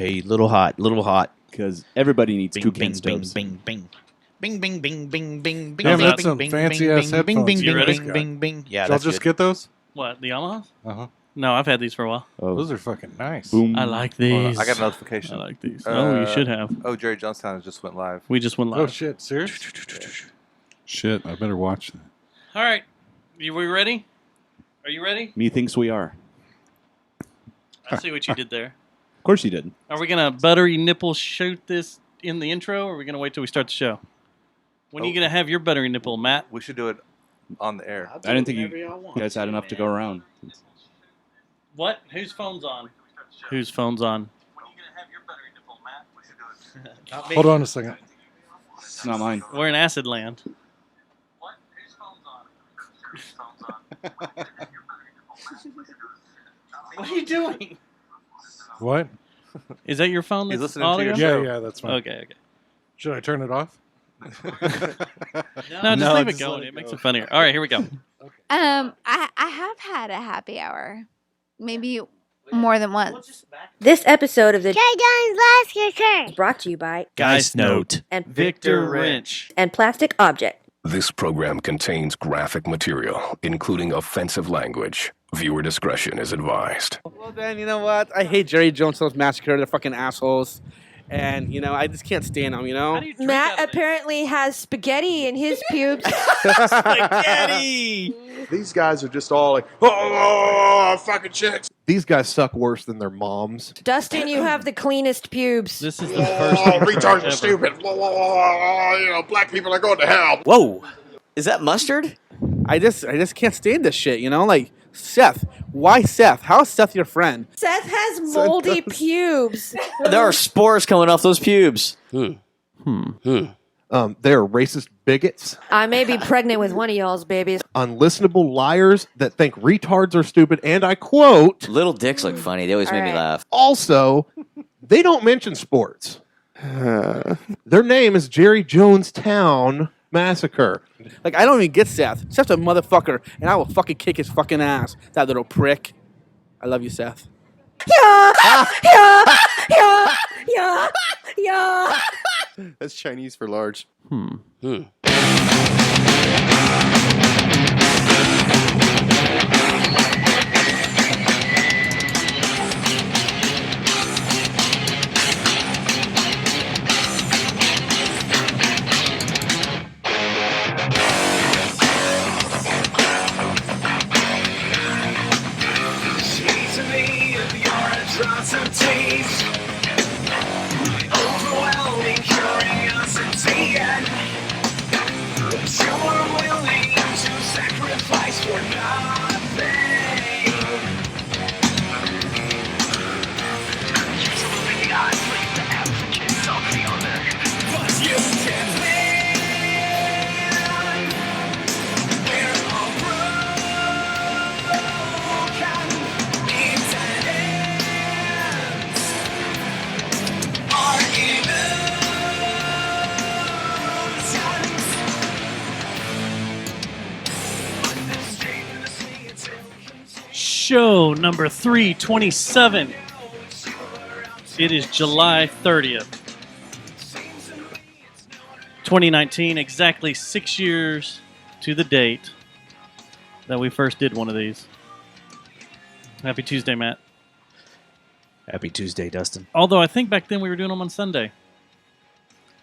Hey, little hot, because everybody needs Bing, toucan bing, stoves. bing, bing, bing, bing, bing, bing, bing, bing. Yeah, bing, that's bing, some bing, fancy-ass bing, bing, headphones bing, you bing, guys bing, got. bing, bing. Yeah, Did y'all that's just good. get those? What, the Yamahas? Uh-huh. No, I've had these for a while. Oh, Those are fucking nice. boom! I like Hold on, these. I got a notification. I like these. Oh, you should have. Oh, Jerry Jonestown just went live. We just went Oh, live. shit. Serious? Shit, I better watch that. All right. We ready? Are you ready? Methinks we are. I see what you did there. Of course you did. Are we going to buttery nipple shoot this in the intro, or are we going to wait till we start the show? When are you going to have your buttery nipple, Matt? We should do it on the air. I didn't think you guys had enough to go around. What? Whose phone's on? Whose phone's on? When are you going to have your buttery nipple, Matt? We should do it. Not me. Hold on a second. It's not mine. We're in acid land. What? Whose phone's on? Whose phone's on? When are you going to have your buttery nipple, Matt? We should do it. What are you doing? What? Is that your phone? He's That's listening to your audio? show. Yeah, that's fine. Okay. Should I turn it off? No, just No, leave it just going. let it It makes go. it funnier. All right, here we go. I have had a happy hour, maybe more than once. This episode of the Jay Jones Last Kicker. is brought to you by Guys note. and Victor Wrench. and Plastic Object. This program contains graphic material, including offensive language. Viewer discretion is advised. Well, then, you know what? I hate Jerry Jonestown's Massacre. They're fucking assholes. And, you know, I just can't stand them, you know? How do you drink out Matt of it? apparently has spaghetti in his pubes. Spaghetti! These guys are just all like, oh, fucking chicks. These guys suck worse than their moms. Dustin, you have the cleanest pubes. This is the first Oh, retards ever. are stupid. You know, black people are going to hell. Whoa! Is that mustard? I just can't stand this shit, you know? Like, Seth. Why Seth? How is Seth your friend? Seth has moldy pubes. There are spores coming off those pubes. They're racist bigots, I may be pregnant with one of y'all's babies. unlistenable liars that think retards are stupid, and I quote, Little dicks look funny. They always All make me right. laugh. also, they don't mention sports. Their name is Jerry Jonestown Massacre. Like, I don't even get Seth. Seth's a motherfucker, and I will fucking kick his fucking ass. That little prick. I love you, Seth. Yeah. That's Chinese for large. Show number 327. It is July 30th, 2019, exactly 6 years to the date that we first did one of these. Happy Tuesday, Matt. Happy Tuesday, Dustin. Although I think back then we were doing them on Sunday.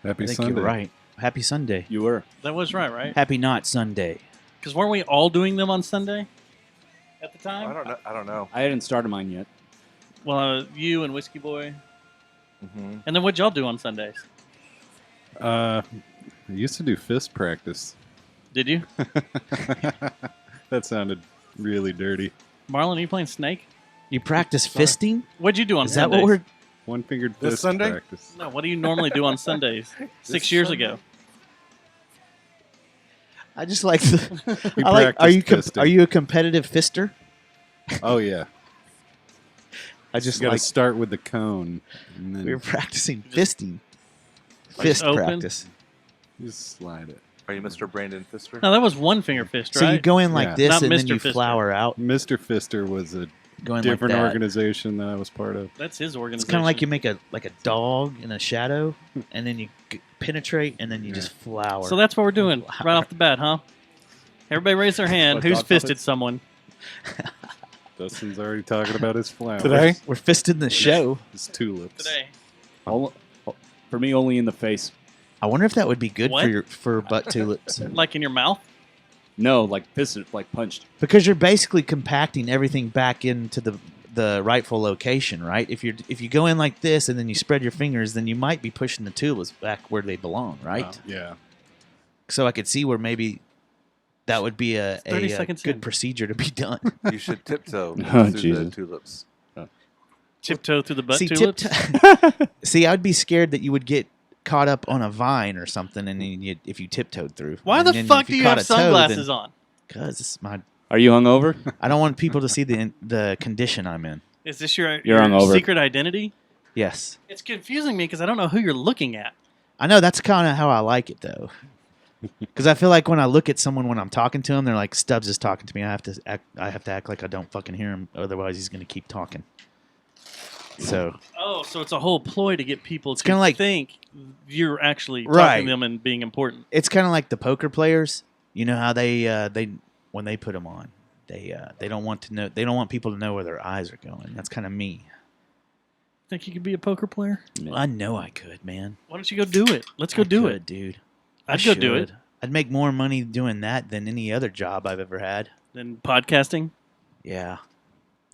Happy I think Sunday. you're right. Happy Sunday. You were. That was right? Happy not Sunday. Because weren't we all doing them on Sunday at the time? I don't know. I hadn't started mine yet. Well, you and Whiskey Boy. Mm-hmm. And then what'd y'all do on Sundays? I used to do fist practice. Did you? That sounded really dirty. Marlon, are you playing Snake? You practice fisting? What'd you do on Is that Sundays? what we're... One-fingered This fist Sunday? practice. No, what do you normally do on Sundays? 6 years ago. I just like the... We I like, practiced fisting. are you a competitive fister? Oh, yeah. I You just got to like... start with the cone. And then We were practicing fisting. Like Fist open? practice. just slide it. Are you Mr. Brandon Pfister? No, that was one finger fist, right? So you go in like Yeah. this Not and then Mr. you Fister. flower out. Mr. Fister was a going Different like that. organization that I was part of. That's his It's organization. kind of like you make a dog in a shadow, and then you penetrate, and then you just flower. So that's what we're doing right off the bat, huh? Everybody raise their hand. What, Who's dog fisted puppets? someone? Dustin's already talking about his flowers. Today? We're fisting the show. His tulips. Today. For me, only in the face. I wonder if that would be good What? for butt tulips. Like in your mouth? No, like fisted, like punched. Because you're basically compacting everything back into the rightful location, right? If you go in like this and then you spread your fingers, then you might be pushing the tulips back where they belong, right? Yeah. So I could see where maybe that would be a 30 seconds good in. procedure to be done. You should tiptoe Oh, through the Jesus. tulips. Tiptoe through the butt See, tulips? See, I'd be scared that you would get caught up on a vine or something, and then if you tiptoed through. Why And the then fuck if do you caught have a toe, sunglasses then- on? Because it's my. Are you hungover? I don't want people to see the condition I'm in. Is this your hungover. secret identity? Yes, It's confusing me because I don't know who you're looking at. I know that's kind of how I like it though. Because I feel like when I look at someone when I'm talking to them, they're like Stubbs is talking to me. I have to act like I don't fucking hear him, otherwise he's gonna keep talking. So Oh, so it's a whole ploy to get people to kinda like- think you're actually talking Right. to them and being important. it's kind of like the poker players. You know how they when they put them on, they don't want to know. They don't want people to know where their eyes are going. That's kind of me. Think you could be a poker player? I know I could, man. Why don't you go do it? Let's go do it. dude. I'd I go do it. should. I'd make more money doing that than any other job I've ever had. Then podcasting? Yeah.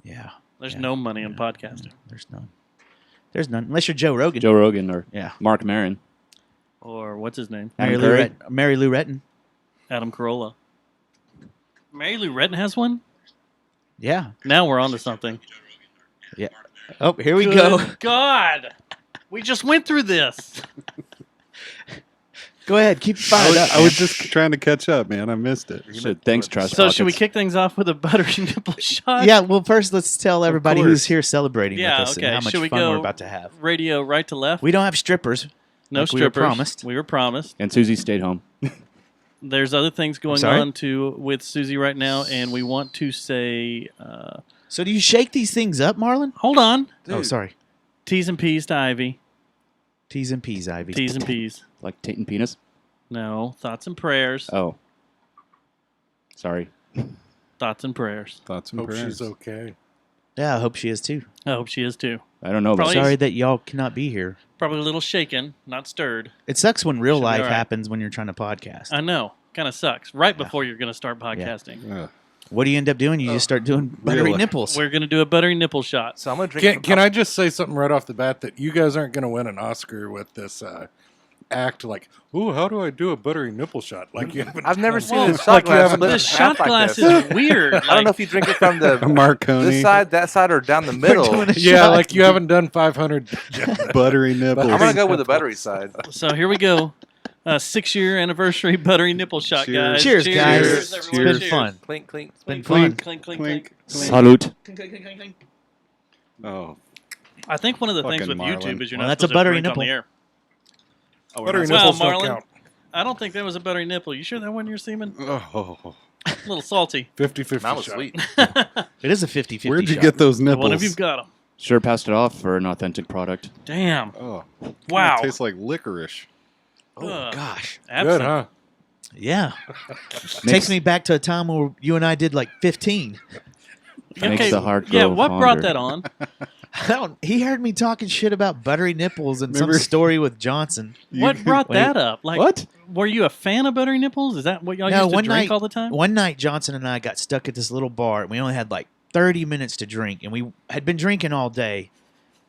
Yeah. There's Yeah. no money in podcasting. There's none. There's none. Unless you're Joe Rogan. Joe Rogan or Yeah. Mark Maron. Or what's his name? Mary Adam Lou, Curry? Mary Lou Retton. Adam Carolla. Mary Lou Retton has one? Yeah. Now we're on to something. Yeah. Oh, here we Good go. God. We just went through this. Go ahead. Keep fired up. I was just trying to catch up, man. I missed it. Shit, thanks, Trash So should we Pockets. kick things off with a buttery nipple shot? Yeah, well, first let's tell everybody course. who's here celebrating Yeah, with us okay. and how much Should we fun go we're about to have. Radio right to left? We don't have strippers. No like we strippers. were promised. We were promised. And Susie stayed home. There's other things going sorry? on with Susie right now, and we want to say, So do you shake these things up, Marlon? hold on, Oh, sorry. T's and P's to Ivy. T's and P's, Ivy. T's and P's. Like Tate and Penis? No, thoughts and prayers. Oh. Sorry. Thoughts and prayers. Thoughts and Hope prayers. she's okay. Yeah, I hope she is too. I hope she is too. I don't know. Probably- But Sorry that y'all cannot be here. Probably a little shaken, not stirred. It sucks when real Should be life all right. happens when you're trying to podcast. I know. Kind of sucks. Right before you're going to start podcasting. Yeah. What do you end up doing? You just start doing buttery Really? nipples. We're going to do a buttery nipple shot. So I'm gonna drink. Can I just say something right off the bat that you guys aren't going to win an Oscar with this act like, ooh, how do I do a buttery nipple shot? Like you haven't. I've never done- seen Whoa, this shot like you glass haven't- split in This half shot like glass this. is weird. I don't know if you drink it from the Marconi. this side, that side, or down the middle. doing a Yeah, shot. like you haven't done 500. Buttery nipples. I'm gonna go with the buttery side. So here we go. 6-year anniversary buttery nipple shot, Cheers. guys. Cheers, guys. Cheers, It's everyone. been fun. Clink, clink. It's been Clink, fun. clink, clink, clink. Salute. Oh, I think one of the things Fucking with Marlon. YouTube is you're Well, not that's a supposed buttery to drink on nipple. the air. Oh, we're Buttery not- nipples well, don't Marlon, count. I don't think that was a buttery nipple. You sure that wasn't your semen? oh. A little salty. 50-50 That was shot. sweet. It is a 50-50 Where'd you shot. get those nipples? One of you've got them. Sure passed it off for an authentic product. Damn. Oh, Wow. It tastes like licorice. Oh, Ugh. gosh. Good, Absinthe. huh? Yeah. Takes me back to a time where you and I did like 15. Makes the heart Yeah, grow what brought fonder. that on? He heard me talking shit about buttery nipples and Remember- some story with Johnson. What brought Wait. that up? Like, What? Were you a fan of buttery nipples? Is that what y'all No, used to one drink night- all the time? One night, Johnson and I got stuck at this little bar, and we only had like 30 minutes to drink, and we had been drinking all day.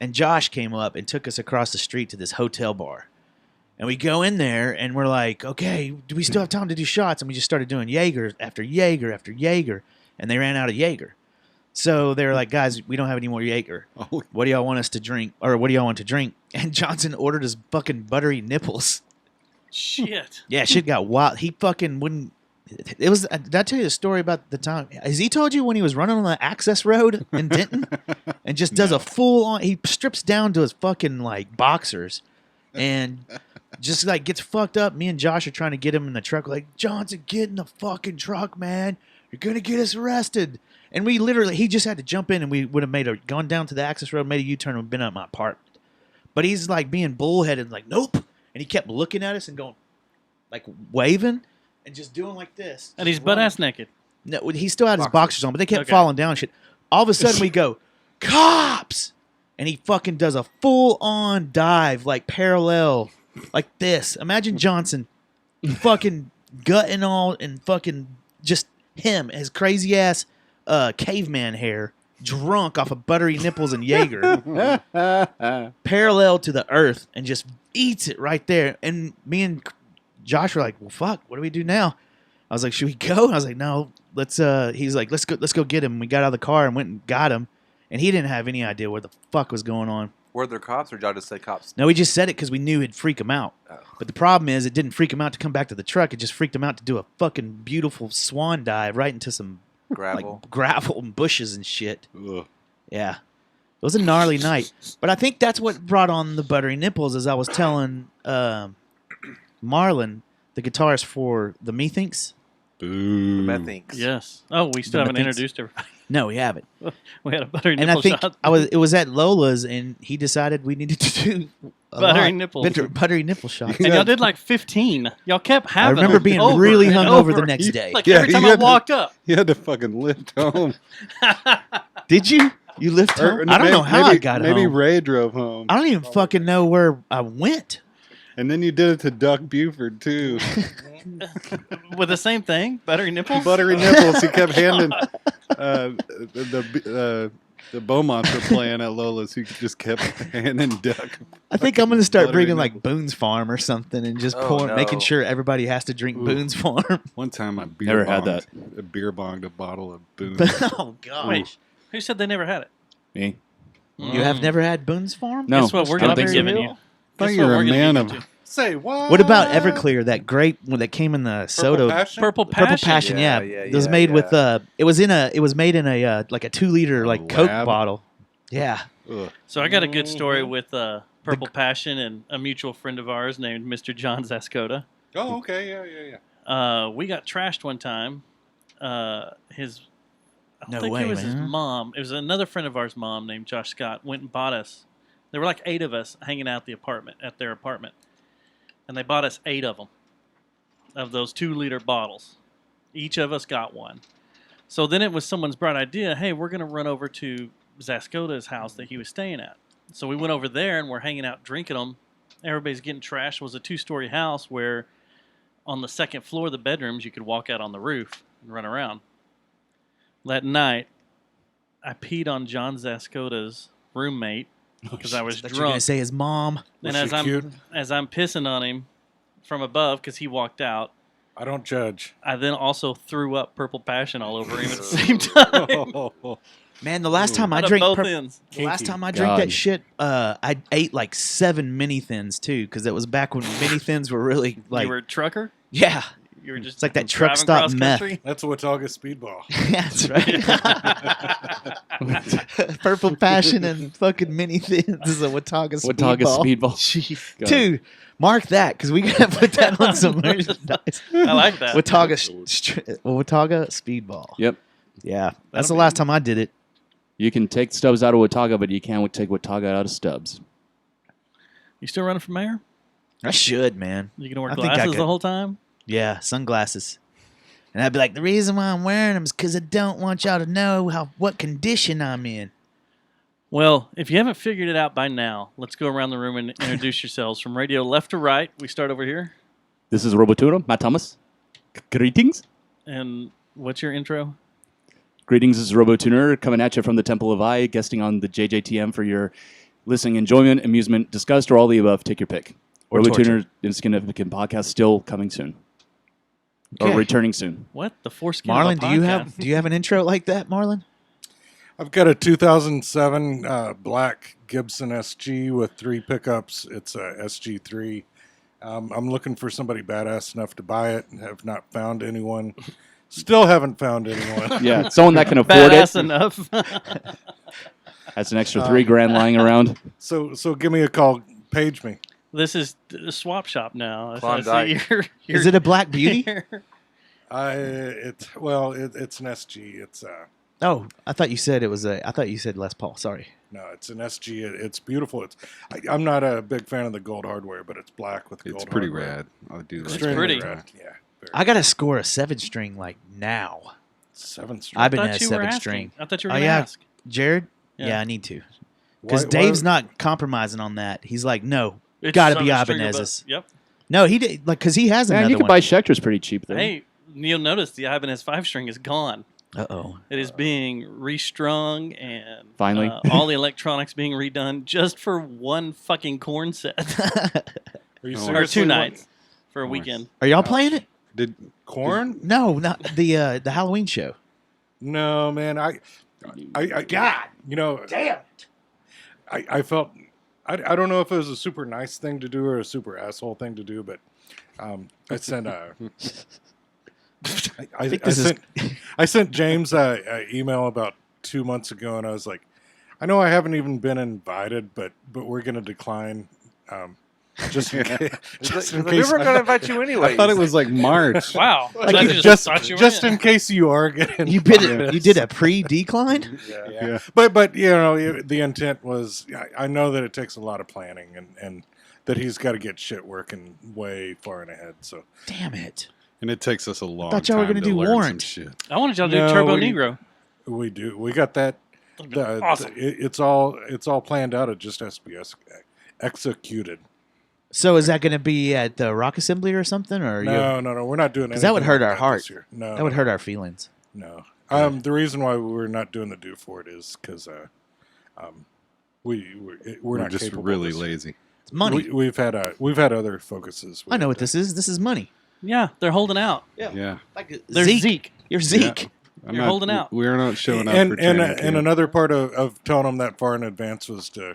And Josh came up and took us across the street to this hotel bar. And we go in there, and we're like, okay, do we still have time to do shots? And we just started doing Jaeger after Jaeger after Jaeger, and they ran out of Jaeger. So they were like, guys, we don't have any more Jaeger. Oh, What do y'all want us to drink? Or what do y'all want to drink? And Johnson ordered us fucking buttery nipples. Shit. Yeah, shit got wild. He fucking wouldn't. It was. Did I tell you a story about the time? Has he told you when he was running on the access road in Denton and just does a full on? He strips down to his fucking like boxers and just like gets fucked up. Me and Josh are trying to get him in the truck. Like, Johnson, get in the fucking truck, man. You're gonna get us arrested. And we literally, he just had to jump in, and we would have gone down to the access road, made a U-turn, and been at my apartment. But he's like being bullheaded, like, nope. And he kept looking at us and going, like waving and just doing like this. And he's butt-ass naked. No, he still had his boxers on, but they kept falling down and shit. All of a sudden we go, cops! And he fucking does a full-on dive, like parallel, like this. Imagine Johnson fucking gutting all and fucking just him, his crazy-ass caveman hair, drunk off of buttery nipples and Jaeger, parallel to the earth, and just eats it right there. And me and Josh were like, well, fuck, what do we do now? I was like, should we go? I was like, no, let's, he's like, let's go get him. We got out of the car and went and got him. And he didn't have any idea what the fuck was going on. Were there cops, or did y'all just say cops? No, we just said it because we knew it'd freak him out. Oh. But the problem is, it didn't freak him out to come back to the truck. It just freaked him out to do a fucking beautiful swan dive right into some Gravel. like gravel and bushes and shit. Ugh. Yeah, it was a gnarly night. But I think that's what brought on the buttery nipples. As I was telling Marlon, the guitarist for the Methinks. Boo. Methinks. Yes. Oh, we still The haven't Methinks. introduced everybody. No, we haven't. We had a buttery And nipple I think shot. it was at Lola's, and he decided we needed to do a Buttery lot. nipples. Buttery nipple shots. And y'all did like 15. Y'all kept having I remember them being over really and hungover over. the next day. Like Yeah, every time you I had to- walked up. You had to fucking lift home. Did you? You lift Or home? I don't know how I got maybe home. Ray drove home. I don't even fucking know where I went. And then you did it to Duck Buford, too. With the same thing? Buttery nipples? Buttery nipples. He kept handing the Beaumonts were playing at Lola's. He just kept handing Duck. I think I'm going to start Buttery bringing like nipples. Boone's Farm or something and just Oh, pouring, making no. sure everybody has to drink Ooh. Boone's Farm. One time I Never had that. beer bonged a bottle of Boone. Oh, gosh. Wait, who said they never had it? Me? You have never had Boone's Farm? No. Guess what we're I don't going to be think so. giving you? I thought Guess you what were we're a gonna man be of. giving you? Say what? What about Everclear, that grape that came in the soda? Passion? Purple Purple Passion. Passion, yeah. Yeah, It was yeah, made with yeah. it was made in a like a 2-liter like Coke lab? bottle. Yeah. Ugh. So I got a good story with Purple Passion and a mutual friend of ours named Mr. John Zascoda. Oh, okay. Yeah. We got trashed one time. I No think way, it was his man. mom. It was another friend of ours' mom named Josh Scott went and bought us. There were like 8 of us hanging out at their apartment, and they bought us 8 of them, of those 2-liter bottles. Each of us got one. So then it was someone's bright idea. Hey, we're gonna run over to Zascoda's house that he was staying at. So we went over there and we're hanging out drinking them. Everybody's getting trashed. It was a 2-story house where on the second floor of the bedrooms you could walk out on the roof and run around. That night, I peed on John Zascoda's roommate because I was That you're going drunk. to say his mom. And Was she cute? as I'm pissing on him from above because he walked out, I don't judge. I then also threw up Purple Passion all over him at the same time. Man, the last time I Out of drank both pur- ends. the last Kinky. time I drank God. that shit, I ate like 7 mini thins too, because it was back when mini thins were really like, You were a trucker? yeah, You were just It's like that truck driving stop cross meth. country? That's Watauga Speedball. yeah, that's right. Purple Passion and fucking mini thins is a Watauga Speedball. Watauga Speedball. Jeez. God. Dude, mark that because we gotta put that on some merchandise. I like that. Watauga Speedball. Yep. Yeah, that's the last time I did it. You can take Stubbs out of Watauga, but you can't take Watauga out of Stubbs. You still running for mayor? I should, man. You gonna wear I think I glasses could. the whole time? Yeah, sunglasses. And I'd be like, the reason why I'm wearing them is because I don't want y'all to know what condition I'm in. Well, if you haven't figured it out by now, let's go around the room and introduce yourselves from radio left to right. We start over here. This is Robotuno, Matt Thomas. Greetings. And what's your intro? Greetings, this is RoboTuner coming at you from the Temple of I, guesting on the JJTM for your listening enjoyment, amusement, disgust, or all the above. Take your pick. Or RoboTuner Insignificant Podcast still coming soon. Okay. Or returning soon. What? The foreskin Marlon, of a do you podcast? have an intro like that, Marlon? I've got a 2007 black Gibson SG with 3 pickups. It's a SG3. I'm looking for somebody badass enough to buy it and have not found anyone. Still haven't found anyone. Yeah, someone that can afford Badass it. enough. Has an extra $3,000 lying around. So give me a call. Page me. This is a swap shop now. Klondike. Is it a Black Beauty? It's an SG. It's Oh, I thought you said it was a. I thought you said Les Paul. Sorry. No, it's an SG. It's beautiful. I'm not a big fan of the gold hardware, but it's black with gold. It's pretty hardware. rad. I do like Extremely pretty. rad. Yeah. I got to score a 7-string like now. 7-string. I've been I at thought you were 7-string. asking. I thought you were Oh going to yeah, ask. Jared. Yeah. Yeah, I need to. Because Why- Dave's why- not compromising on that. He's like, no, It's got to be 7-string or Ibanez's. better. Yep. No, he did because he has Man, another you can one. buy Schecter's pretty cheap though. Hey, you'll notice the Ibanez 5-string is gone. Uh-oh. It is being restrung and Finally. all the electronics being redone just for one fucking corn set Are you Or or seriously 2 looking- nights for a weekend. Are y'all playing it? Did Corn? No, not the Halloween show. No, man. I God, you know, Damn. I felt I don't know if it was a super nice thing to do or a super asshole thing to do, but I sent I sent James a email about 2 months ago, and I was like, I know I haven't even been invited, but we're gonna decline. Just in case. Just in We case were going to invite you anyway. I thought it was like March. Wow. like, I just thought you were just in. in case you are getting You did a pre-decline? yeah. But you know, the intent was I know that it takes a lot of planning and that he's got to get shit working way far in ahead. So Damn it. And it takes us a long thought y'all were time gonna to do learn some Warrant. shit. I wanted y'all to do No, Turbo we- Negro. we do. We got that. Awesome. It's all planned out. It just has to be executed. So is that going to be at the Rock Assembly or something? Or No, we're not doing. Because that would anything hurt like our that heart. this year. No, that would hurt our feelings. No. The reason why we're not doing the do for it is because we're not just capable really this year. lazy. It's money. We've had other focuses. I know what this is. This is money. Yeah, they're holding out. Yeah. Like They're Zeke. You're Zeke. I'm You're not- holding out. We're not showing up and for training camp. another part of telling them that far in advance was to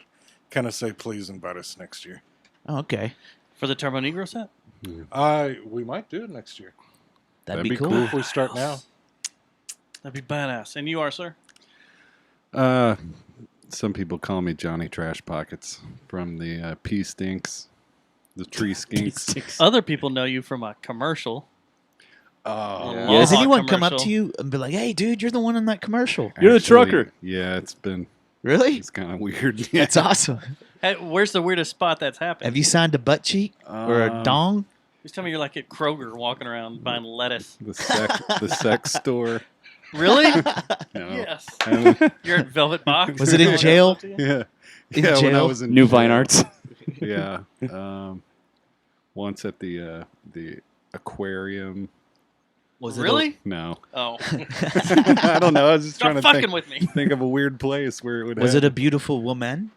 kind of say, please invite us next year. Oh, okay. For the Turbo Negro set? We might do it next year. That'd be cool. If we start now. That'd be badass. And you are, sir? Some people call me Johnny Trash Pockets from the Pea Stinks, the Tree Skinks. Other people know you from a commercial. Oh, A Has Mohawk anyone come up commercial. to you and be like, "Hey, dude, you're the one in that commercial"? You're the Actually, trucker. Yeah, it's been. Really? It's kind of weird. Yeah. That's awesome. Hey, where's the weirdest spot that's happened? Have you signed a butt cheek or a dong? Just tell me you're like at Kroger walking around buying lettuce. The sex store. Really? No. Yes. I You're at Velvet Box. Was it in jail? Yeah. In Yeah, when I jail? was in New jail. Fine Arts. Yeah. Once at the aquarium. Was it Really? No. Oh. I don't know. I was just Stop trying to fucking think, with me. think of a weird place where it would. Was it a happen. beautiful woman?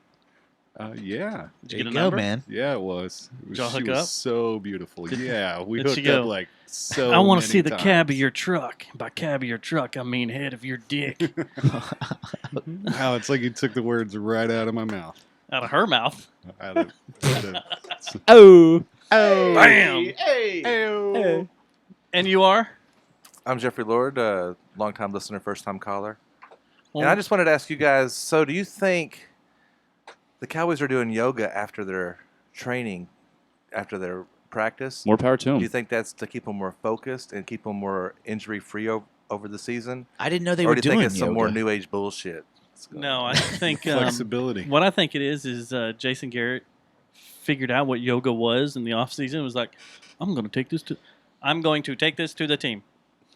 Yeah. Did you There get a you go, number? man. Yeah, it was. Did y'all She hook was up? so beautiful. Yeah, we did she hooked go, up like so. I want to many see the times. cab of your truck. By cab of your truck, I mean head of your dick. Wow, it's like you took the words right out of my mouth. Out of her mouth. Out of- Oh. Bam! Hey. And you are? I'm Jeffrey Lord, longtime listener, first time caller. Well, And I just wanted to ask you guys, so do you think the Cowboys are doing yoga after their training, after their practice? More power to Do you them. think that's to keep them more focused and keep them more injury-free over the season? I didn't know they or were do you doing think it's some more yoga. new age bullshit? no, I think Flexibility. what I think it is Jason Garrett figured out what yoga was in the off season. It was like, I'm going to take this to the team.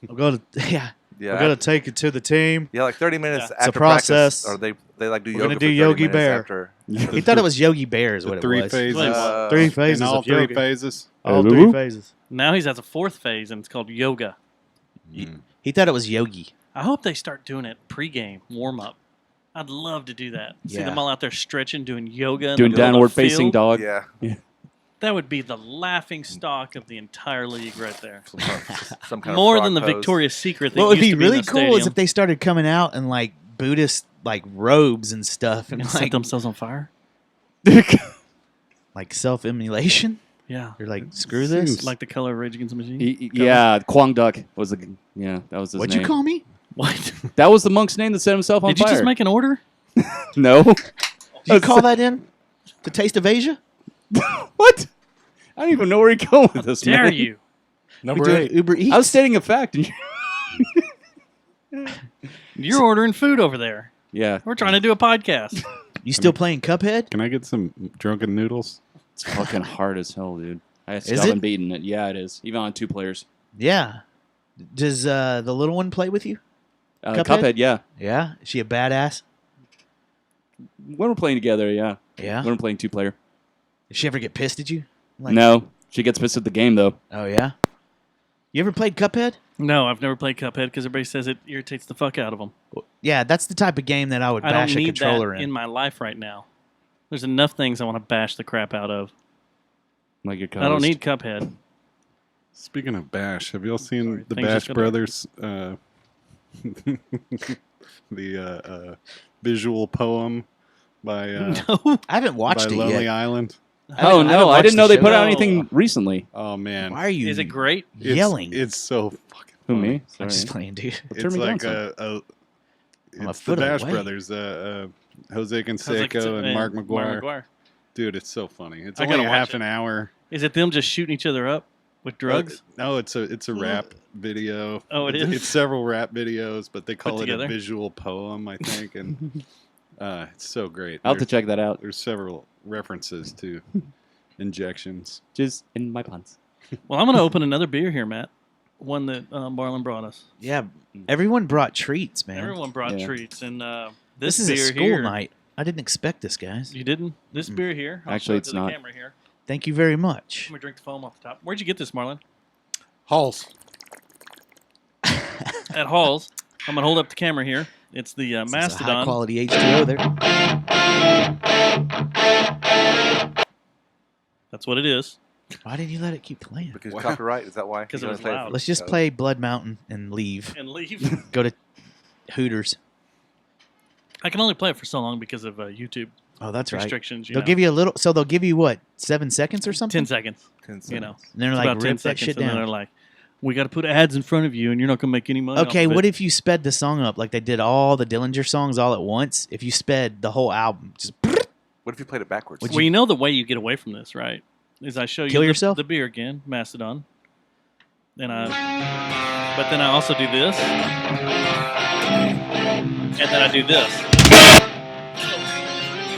I'm gonna, yeah. Yeah. We're gonna take it to the team. Yeah, like 30 minutes Yeah. It's a after practice, process. or they like do We're yoga gonna for do 30 Yogi minutes Bear. after. He thought it was Yogi Bear is The what it three was. phases. Wait, Three phases In all of three yoga. phases. All Hey, three boo-boo. phases. Now he's at the fourth phase, and it's called yoga. He thought it was Yogi. I hope they start doing it pregame, warm up. I'd love to do that. See Yeah. them all out there stretching, doing yoga. in Doing the middle of downward the facing field. dog. Yeah. That would be the laughing stock of the entire league right there. Some kind More of than the frog pose. Victoria's Secret. That What would used be to really in the cool is stadium. if they started coming out in like Buddhist like robes and stuff and and set like themselves on fire. like self-immolation. Yeah, You're like, screw this. like the color of Rage Against the Machine. Yeah, Kwang Duck was the. Yeah, that was his What'd name. you call me? What? That was the monk's name that set himself on Did you fire. just make an order? No. Did you call that in? The Taste of Asia? What? I don't even know where you're going with this, Dare man. you? We Number doing 8. Uber Eats? I was stating a fact. And You're ordering food over there. Yeah. We're trying to do a podcast. You still playing Cuphead? Can I get some drunken noodles? It's fucking hard as hell, dude. I still Is haven't it? beaten it. Yeah, it is. Even on 2 players. Yeah. Does the little one play with you? Cuphead, yeah. Yeah? Is she a badass? When we're playing together, yeah. Yeah? When we're playing 2 player. Does she ever get pissed at you? No. She gets pissed at the game, though. Oh, yeah? You ever played Cuphead? No, I've never played Cuphead because everybody says it irritates the fuck out of them. Yeah, that's the type of game that I would I don't bash a need controller that in. in my life right now. There's enough things I want to bash the crap out of. Like your I don't need Cuphead. Speaking of Bash, have you all seen the things Bash just gotta- Brothers? The visual poem by I haven't watched by it Lonely yet. Island. Oh, no. I didn't know they put out anything recently. Oh man, Why are you Is it great? yelling? It's so fucking. Who, funny. me? I'm just Sorry. playing, dude. Well, turn It's me down like some. I'm a it's the foot Bash away. Brothers, Jose Canseco and Mark McGuire. Dude, it's so funny. It's I only gotta a watch half it. an hour. Is it them just shooting each other up with drugs? No, it's a rap video. Oh, it is? It's several rap videos, but they call it together? a visual poem, I think, and it's so great. I'll have to check that out. There's several references to injections. Just in my pants. Well, I'm going to open another beer here, Matt. One that Barlin brought us. Yeah, everyone brought treats, man. Everyone brought Yeah. treats, and This this is a beer school here. night. I didn't expect this, guys. You didn't? This beer here. I'll Actually, show it it's to the not. camera here. Thank you very much. I'm gonna drink the foam off the top. Where'd you get this, Marlon? Halls. At Halls. I'm gonna hold up the camera here. It's the This is a high Mastodon. quality H2O there. That's what it is. Why didn't you let it keep playing? Because copyright, is that why? 'Cause You it don't was say loud. Let's just play Blood Mountain and leave. And leave. Go to Hooters. I can only play it for so long because of YouTube Oh, that's right. restrictions. They'll give you a little. So they'll give you what? 7 seconds or something? 10 seconds. 10 You know, And they're It's like, about 10 rip that seconds, shit and then they're down. like, we got to put ads in front of you, and you're not gonna make any money. Okay, off of what it. if you sped the song up like they did all the Dillinger songs all at once? If you sped the whole album, just What if you played it backwards? Would Well, you know the way you get away from this, right? Is I show you Kill yourself? the beer again, Mastodon, and but then I also do this, and then I do this.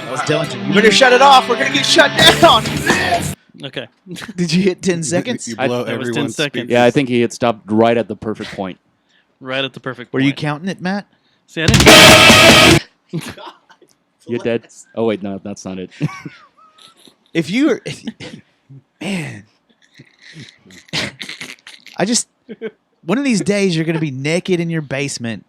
That was Dillinger. You better shut it off. We're gonna get shut down. Okay. Did you hit 10 seconds? You blow that was 10 everyone's seconds. speakers. Yeah, I think he had stopped right at the perfect point. Right at the perfect Were point. you counting it, Matt? See, I didn't. You're dead. Oh, wait, no, that's not it. If you were, man, I just one of these days you're gonna be naked in your basement,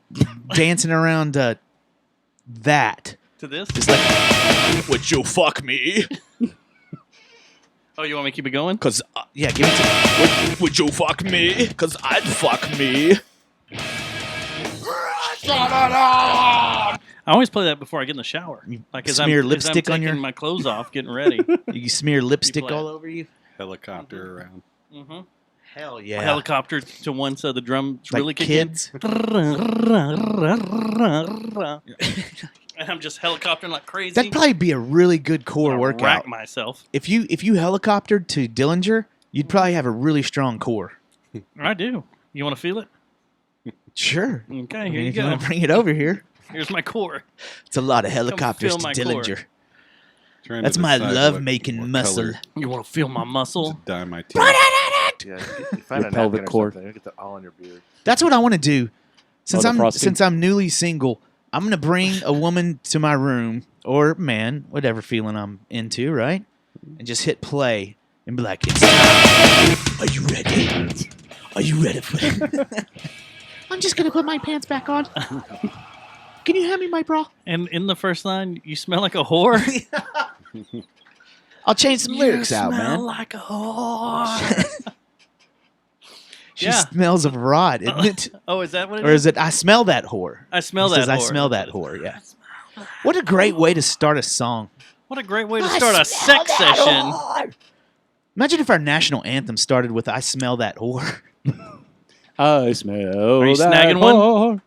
dancing around that. To this? Just like, would you fuck me? Oh, you want me to keep it going? Cause yeah, give it to. Would you fuck me? Cause I'd fuck me. I always play that before I get in the shower. Like as smear I'm, lipstick as I'm on your- taking my clothes off, getting ready. You smear lipstick play all it. over you. Helicopter around. Mm-hmm. Hell yeah. Helicopter to one so the drums Like really kick kids. in. And I'm just helicoptering like crazy. That'd probably be a really good core I'll workout. Rack myself. If you helicoptered to Dillinger, you'd probably have a really strong core. I do. You want to feel it? Sure. Okay, I mean, here you if you go. want to bring it over here, Here's my core. it's a lot of helicopters feel to my Dillinger. core. Trying That's to my decide love-making what muscle. color You want to feel my muscle? to dye my teeth. Yeah, you find Your a pelvic napkin or cord. something. You get that all on your beard. That's what I want to do. Since the frosting? since I'm newly single, I'm gonna bring a woman to my room or man, whatever feeling I'm into, right? And just hit play and be like, "It's time. Are you ready? Are you ready for it?" I'm just gonna put my pants back on. Can you hand me my bra? And in the first line, you smell like a whore. I'll change some lyrics out, smell man. like a whore. She Yeah. smells of rod, isn't it? Oh, is that what it Or is? is it I smell that whore? I smell He that says, I whore. smell that whore, yeah. What a great way to start a song. What a great way to start a sex session. Imagine if our national anthem started with I smell that whore. I smell Are you that snagging one? whore.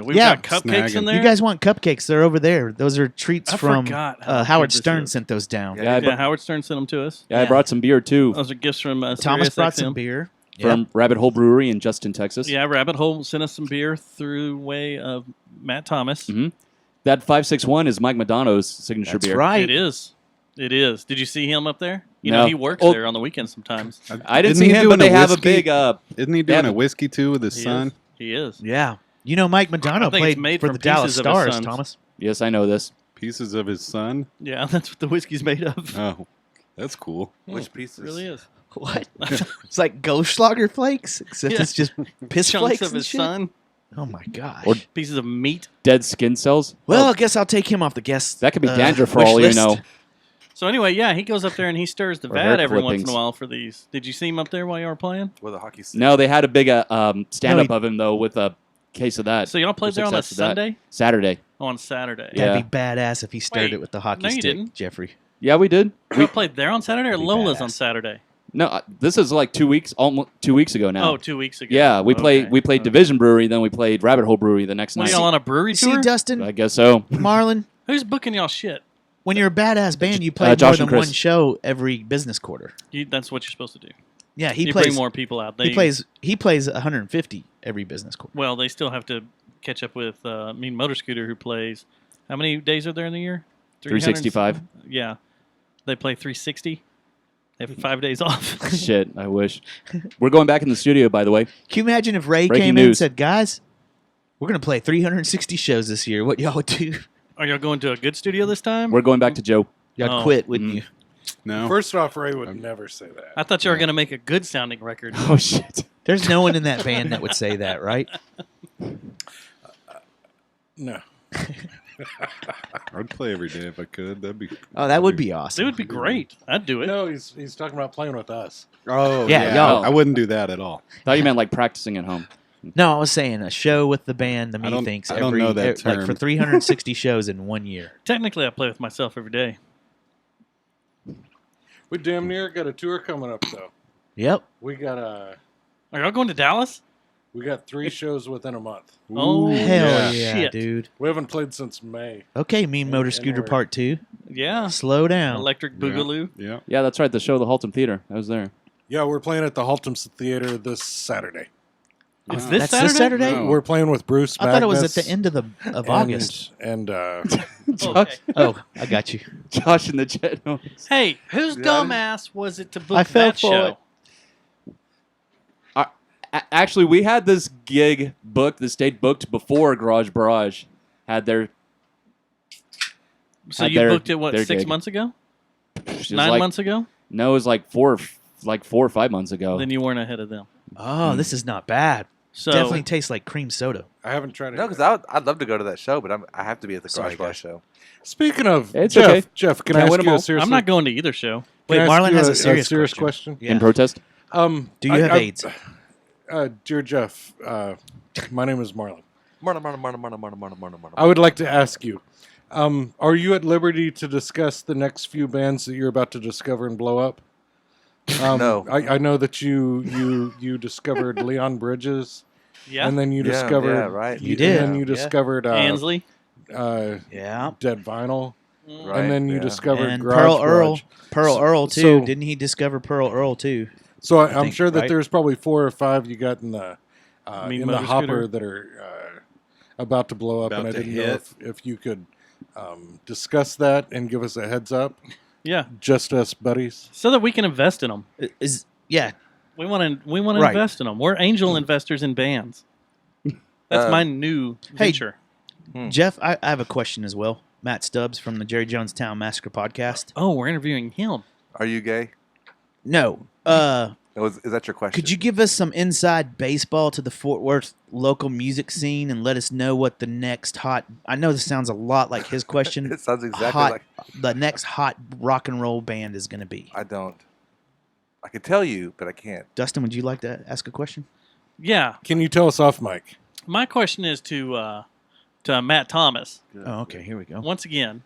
We've Yeah. got cupcakes in there. You guys want cupcakes? They're over there. Those are treats I from forgot how Howard good this Stern is. sent those down. Yeah, I Yeah, Howard Stern sent them to us. Yeah, I brought some beer too. Those are gifts from Thomas brought SiriusXM. some beer. from Rabbit Hole Brewery in Justin, Texas. Yeah, Rabbit Hole sent us some beer through way of Matt Thomas. Mm-hmm. That 561 is Mike Madonna's signature That's beer. right. It is. It is. Did you see him up there? You No. know, he works Oh. there on the weekends sometimes. I didn't Isn't see he him, doing but they a have a whiskey? big. Isn't he they have doing a whiskey too with his He son? is. He is. Yeah. You know, Mike I Madonna think it's played made for from the Dallas pieces of his Stars, sons. Thomas. Yes, I know this. Pieces of his son? Yeah, that's what the whiskey's made of. Oh, that's cool. Which pieces? It really is. What? It's like Goldschlager flakes, except Yeah. it's just piss Chunks flakes of and his shit. son. Oh my gosh. Or Pieces of meat. dead skin cells. Well, I guess I'll take him off the guest. That could be uh, dandruff for wish all list. you know. So anyway, yeah, he goes up there and he stirs the Or hair vat every once in clippings. a while for these. Did you see him up there while you were playing? With a hockey stick. No, they had a big stand-up No, of him though with a case of that. So y'all played Or there on a 6 sets of that. Sunday? Saturday. On Saturday. Yeah. That'd be badass if he stirred Wait, it with the hockey no, you stick, didn't. Jeffrey. Yeah, we did. Y'all played there on Saturday or That'd be Lola's on badass. Saturday? No, this is like 2 weeks, almost 2 weeks ago now. Oh, 2 weeks ago. Yeah, we played Okay. Division Brewery, then we played Rabbit Hole Brewery the next What, night. y'all on a brewery You see, tour? Dustin, I guess so. Marlon, Who's booking y'all shit? when you're a badass band, you play more Josh than and Chris. one show every business quarter. That's what you're supposed to do. Yeah, he you plays bring more people out. He plays 150 every business quarter. Well, they still have to catch up with Mean Motor Scooter, who plays. How many days are there in the year? 365. Yeah, they play 360. They have 5 days off. Shit, I wish. We're going back in the studio, by the way. Can you imagine if Ray Breaking came in and news. said, "Guys, we're gonna play 360 shows this year. What y'all would do? Are y'all going to a good studio this time? We're going back to Joe. Y'all Oh. quit, wouldn't you?" No. First off, Ray would never say that. I thought you were going to make a good sounding record. Oh shit. There's no one in that band that would say that, right? No. I'd play every day if I could. That'd be. Oh, that would be It awesome. would be great. I'd do it. No, he's talking about playing with us. Oh Yeah, yeah. y'all- I wouldn't do that at all. Thought you meant like practicing at home. No, I was saying a show with the band, the I don't- Methinks, I don't know that like for term. 360 shows in 1 year. Technically, I play with myself every day. We damn near got a tour coming up though. Yep. We got Are y'all going to Dallas? 3 shows within a month. Oh, Hell yeah, shit. dude. We haven't played since May. Okay, Mean Motor Scooter January. Part 2. Yeah. Slow down. Electric Boogaloo. Yeah. Yeah, that's right. The show, the Haltom Theater. I was there. Yeah, we're playing at the Haltoms Theater this Saturday. Is this That's Saturday? this Saturday? No. We're playing with Bruce I thought it was at Magnus the end of August. and Josh, Oh, I got you. Josh in the chat. Hey, whose Yeah, dumbass was it to book I fell that for show? it. Actually, we had this gig booked. The state booked before Garage Barrage had their. So Had you their- booked it, what, their 6 gig. months ago? It was 9 like- months ago? No, it was like 4 or 5 months ago. Then you weren't ahead of them. Oh, this is not bad. So Definitely tastes like cream soda. I haven't tried it. No, yet. because I'd love to go to that show, but I have to be at the Sorry, Garage Bar guys. show. Speaking of It's Jeff, okay. Jeff, can Can't I win ask 'em you a all. serious? I'm not going to either show. Wait, can I ask Marlon you has a serious question. Yeah. In protest? Do you have AIDS? Dear Jeff, my name is Marlon. Marlon. I would like to ask you, are you at liberty to discuss the next few bands that you're about to discover and blow up? No. I know that you discovered Leon Bridges, Yeah. and then you Yeah, discovered yeah, right. You did. and then you Yeah. discovered Ansley. Yeah. Dead Vinyl, Right, and then you yeah. discovered And Garage Pearl Earl. Garage. Pearl So- Earl, too. so- Didn't he discover Pearl Earl, too? So I I'm think, sure that right? there's probably 4 or 5 you got in the Mean in the Motor hopper Scooter? that are about to blow up, About and I to didn't know hit. if you could discuss that and give us a heads up, Yeah. just us buddies. So that we can invest in them. Yeah. We want to Right. invest in them. We're angel investors in bands. That's my new venture. Jeff, I have a question as well. Matt Stubbs from the Jerry Jonestown Massacre podcast. Oh, we're interviewing him. Are you gay? No. Is that your question? Could you give us some inside baseball to the Fort Worth local music scene and let us know what the next hot? I know this sounds a lot like his question. It sounds exactly hot, like. the next hot rock and roll band is going to be. I don't. I could tell you, but I can't. Dustin, would you like to ask a question? Yeah. Can you tell us off mic? My question is to Matt Thomas. Oh, okay. Here we go. Once again,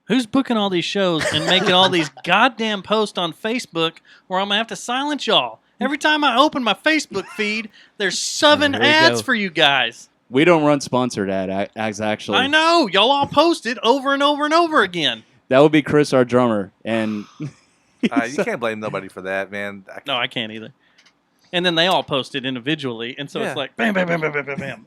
who's booking all these shows and making all these goddamn posts on Facebook where I'm going to have to silence y'all? Every time I open my Facebook feed, there's 7 Here we ads go. for you guys. We don't run sponsored ads, actually. I know. Y'all all post it over and over and over again. That would be Chris, our drummer. And You can't blame nobody for that, man. No, I can't either. and then they all posted individually, and so Yeah. it's like bam, bam, bam, bam, bam, bam, bam.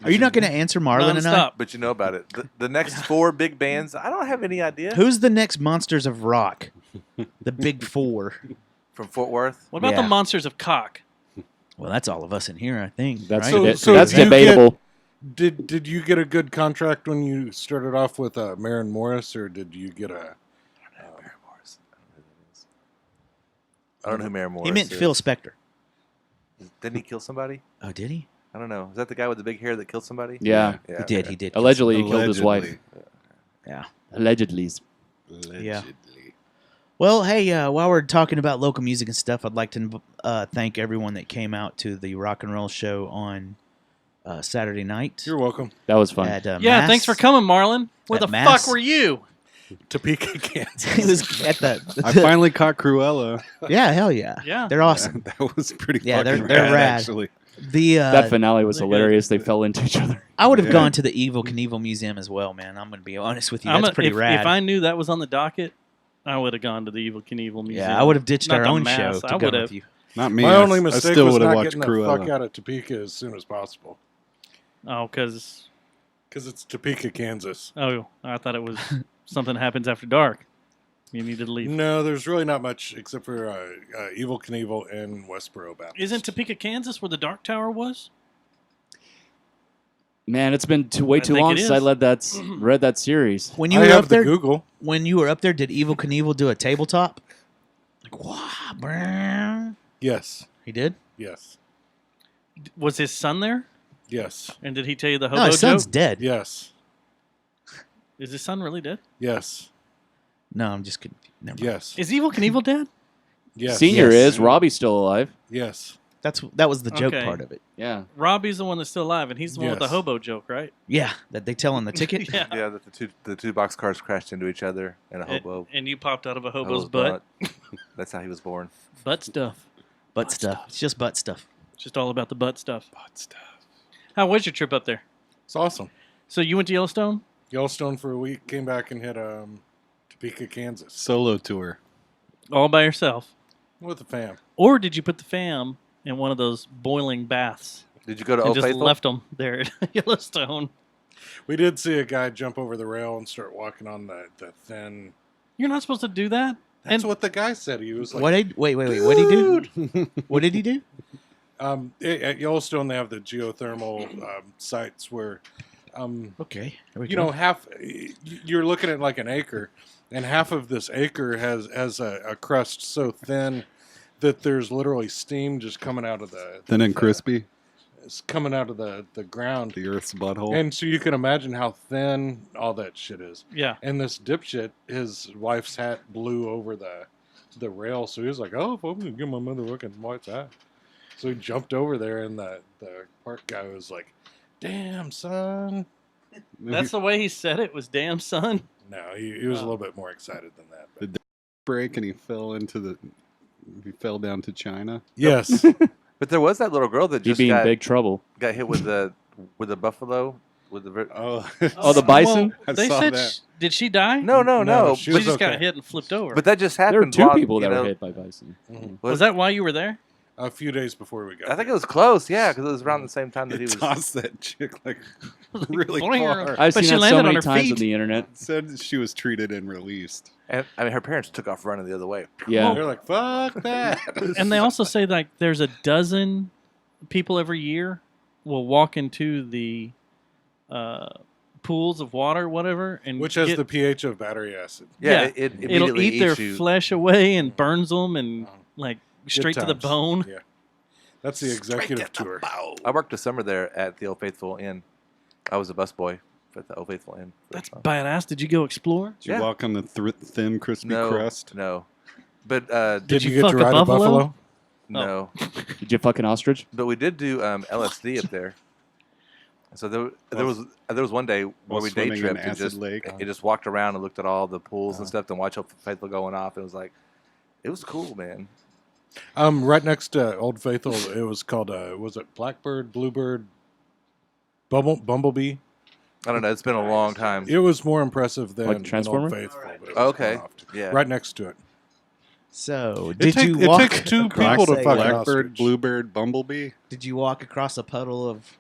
Are you not going to answer Marlon and I? Nonstop. But you know about it. The next 4 big bands, I don't have any idea. Who's the next Monsters of Rock? The big 4. From Fort Worth? What about Yeah. the Monsters of Cock? Well, that's all of us in here, I think. That's right? that's did you debatable. Did you get a good contract when you started off with Maren Morris, or did you get a? Maren Morris. I don't know who Maren Morris He meant is. Phil Spector. Didn't he kill somebody? Oh, did he? I don't know. Is that the guy with the big hair that killed somebody? Yeah. He did. He did. Allegedly, he killed his wife. Yeah. Allegedly. Yeah. Well, hey, while we're talking about local music and stuff, I'd like to thank everyone that came out to the rock and roll show on Saturday night. You're welcome. That was fun. At, Yeah, Mass. thanks for coming, Marlon. Where At the Mass. fuck were you? Topeka, Kansas. It was at the. I finally caught Cruella. Yeah, hell yeah. Yeah. They're awesome. That was pretty Yeah, fucking they're rad. actually. The That finale was they're good. hilarious. They fell into each other. I would have Yeah. gone to the Evil Knievel Museum as well, man. I'm going to be honest with you. That's pretty if, rad. If I knew that was on the docket, I would have gone to the Evil Knievel Museum. Yeah, I would have ditched Not our the own Mass. show to I go would have. with you. Not me. My only I mistake still was would have not watched getting the Cruella. fuck out of Topeka as soon as possible. Oh, because it's Topeka, Kansas. oh, I thought it was something happens after dark. You needed to leave. No, there's really not much except for Evil Knievel and Westboro Baptist. Isn't Topeka, Kansas, where the Dark Tower was? Man, it's been way I too think long it since I is. read that series. When you I were have up the there, Google. when you were up there, did Evil Knievel do a tabletop? Like, wow, brr. Yes. He did? Yes. Was his son there? Yes. And did he tell you the hobo No, his son's joke? dead. Yes. Is his son really dead? Yes. No, I'm just kidding. Never mind. Yes. Is Evil Knievel dead? Yes. Senior Yes. is. Robbie's still alive. Yes. That was the joke Okay. part of it. Yeah. Robbie's the one that's still alive, and he's the one with the Yes. hobo joke, right? Yeah, that they tell on the ticket. Yeah. Yeah, that the two box cars crashed into each other and a hobo. And you popped out of a hobo's hobo's butt. That's how he was born. Butt stuff. Butt stuff. It's just butt stuff. It's just all about the butt stuff. Butt stuff. How was your trip up there? It's awesome. So you went to Yellowstone? Yellowstone for a week, came back and hit Topeka, Kansas Solo tour. All by yourself? with the fam. Or did you put the fam in one of those boiling baths? Did you go to and Old just Faithful? left them there at Yellowstone? We did see a guy jump over the rail and start walking on the thin. You're not supposed to do that. That's what the guy said. He was like, Wait. What did he do? What did he do? At Yellowstone, they have the geothermal sites where, okay, here we you go. know, you're looking at like an acre, and half of this acre has a crust so thin that there's literally steam just coming out of the Thin and crispy. It's coming out of the ground, the Earth's butthole. and so you can imagine how thin all that shit is. Yeah. And this dipshit, his wife's hat blew over the rail, so he was like, "Oh, I'm gonna get my motherfucking wife's hat." So he jumped over there, and the park guy was like, "Damn, son." That's the way he said it, was damn son. No, he was a little bit more excited than that. Did the break and he fell down to China. Yes. But there was that little girl that You'd just be in got, big trouble. got hit with the buffalo with the Oh, the bison? Well, they said, did she die? No. She But- just got hit and flipped over. But that just There happened. were two while, people you that know, were hit by bison. Was that why you were there? A few days before we got I think it was close, yeah, because it was around the same time that he was. Tossed that chick like really Boing. far. I've But seen she that landed so on many her times feet. on the internet. Said she was treated and released. And, I mean, her parents took off running the other way. Yeah. They're like, "Fuck that." And they also say like there's a dozen people every year will walk into the pools of water, whatever, and Which has get- the pH of battery acid. Yeah, it it'll immediately eat their eats you. flesh away and burns them and like Good straight to the times. bone. Yeah. That's the executive tour. I worked a summer there at the Old Faithful Inn. I was a busboy at the Old Faithful Inn. That's badass. Did you go explore? Did you walk on the thin, crispy No, crust? no. But Did you you get fuck to a ride a buffalo? buffalo? no. Did you fucking ostrich? But we did do LSD up there. So there was one day where While we day swimming in tripped and Acid just Lake. you just walked around and looked at all the pools and stuff and watched Old Faithful going off. It was like, it was cool, man. Right next to Old Faithful, it was called was it Blackbird, Bluebird, Bumblebee? I don't know. It's been a long time. It was more impressive than Like Transformer? Old Faithful. But it was Okay. going off to- Yeah. Right next to it. So, did take- you it walk takes two across people to a- fuck an Blackbird, ostrich. bluebird, bumblebee. Did you walk across a puddle of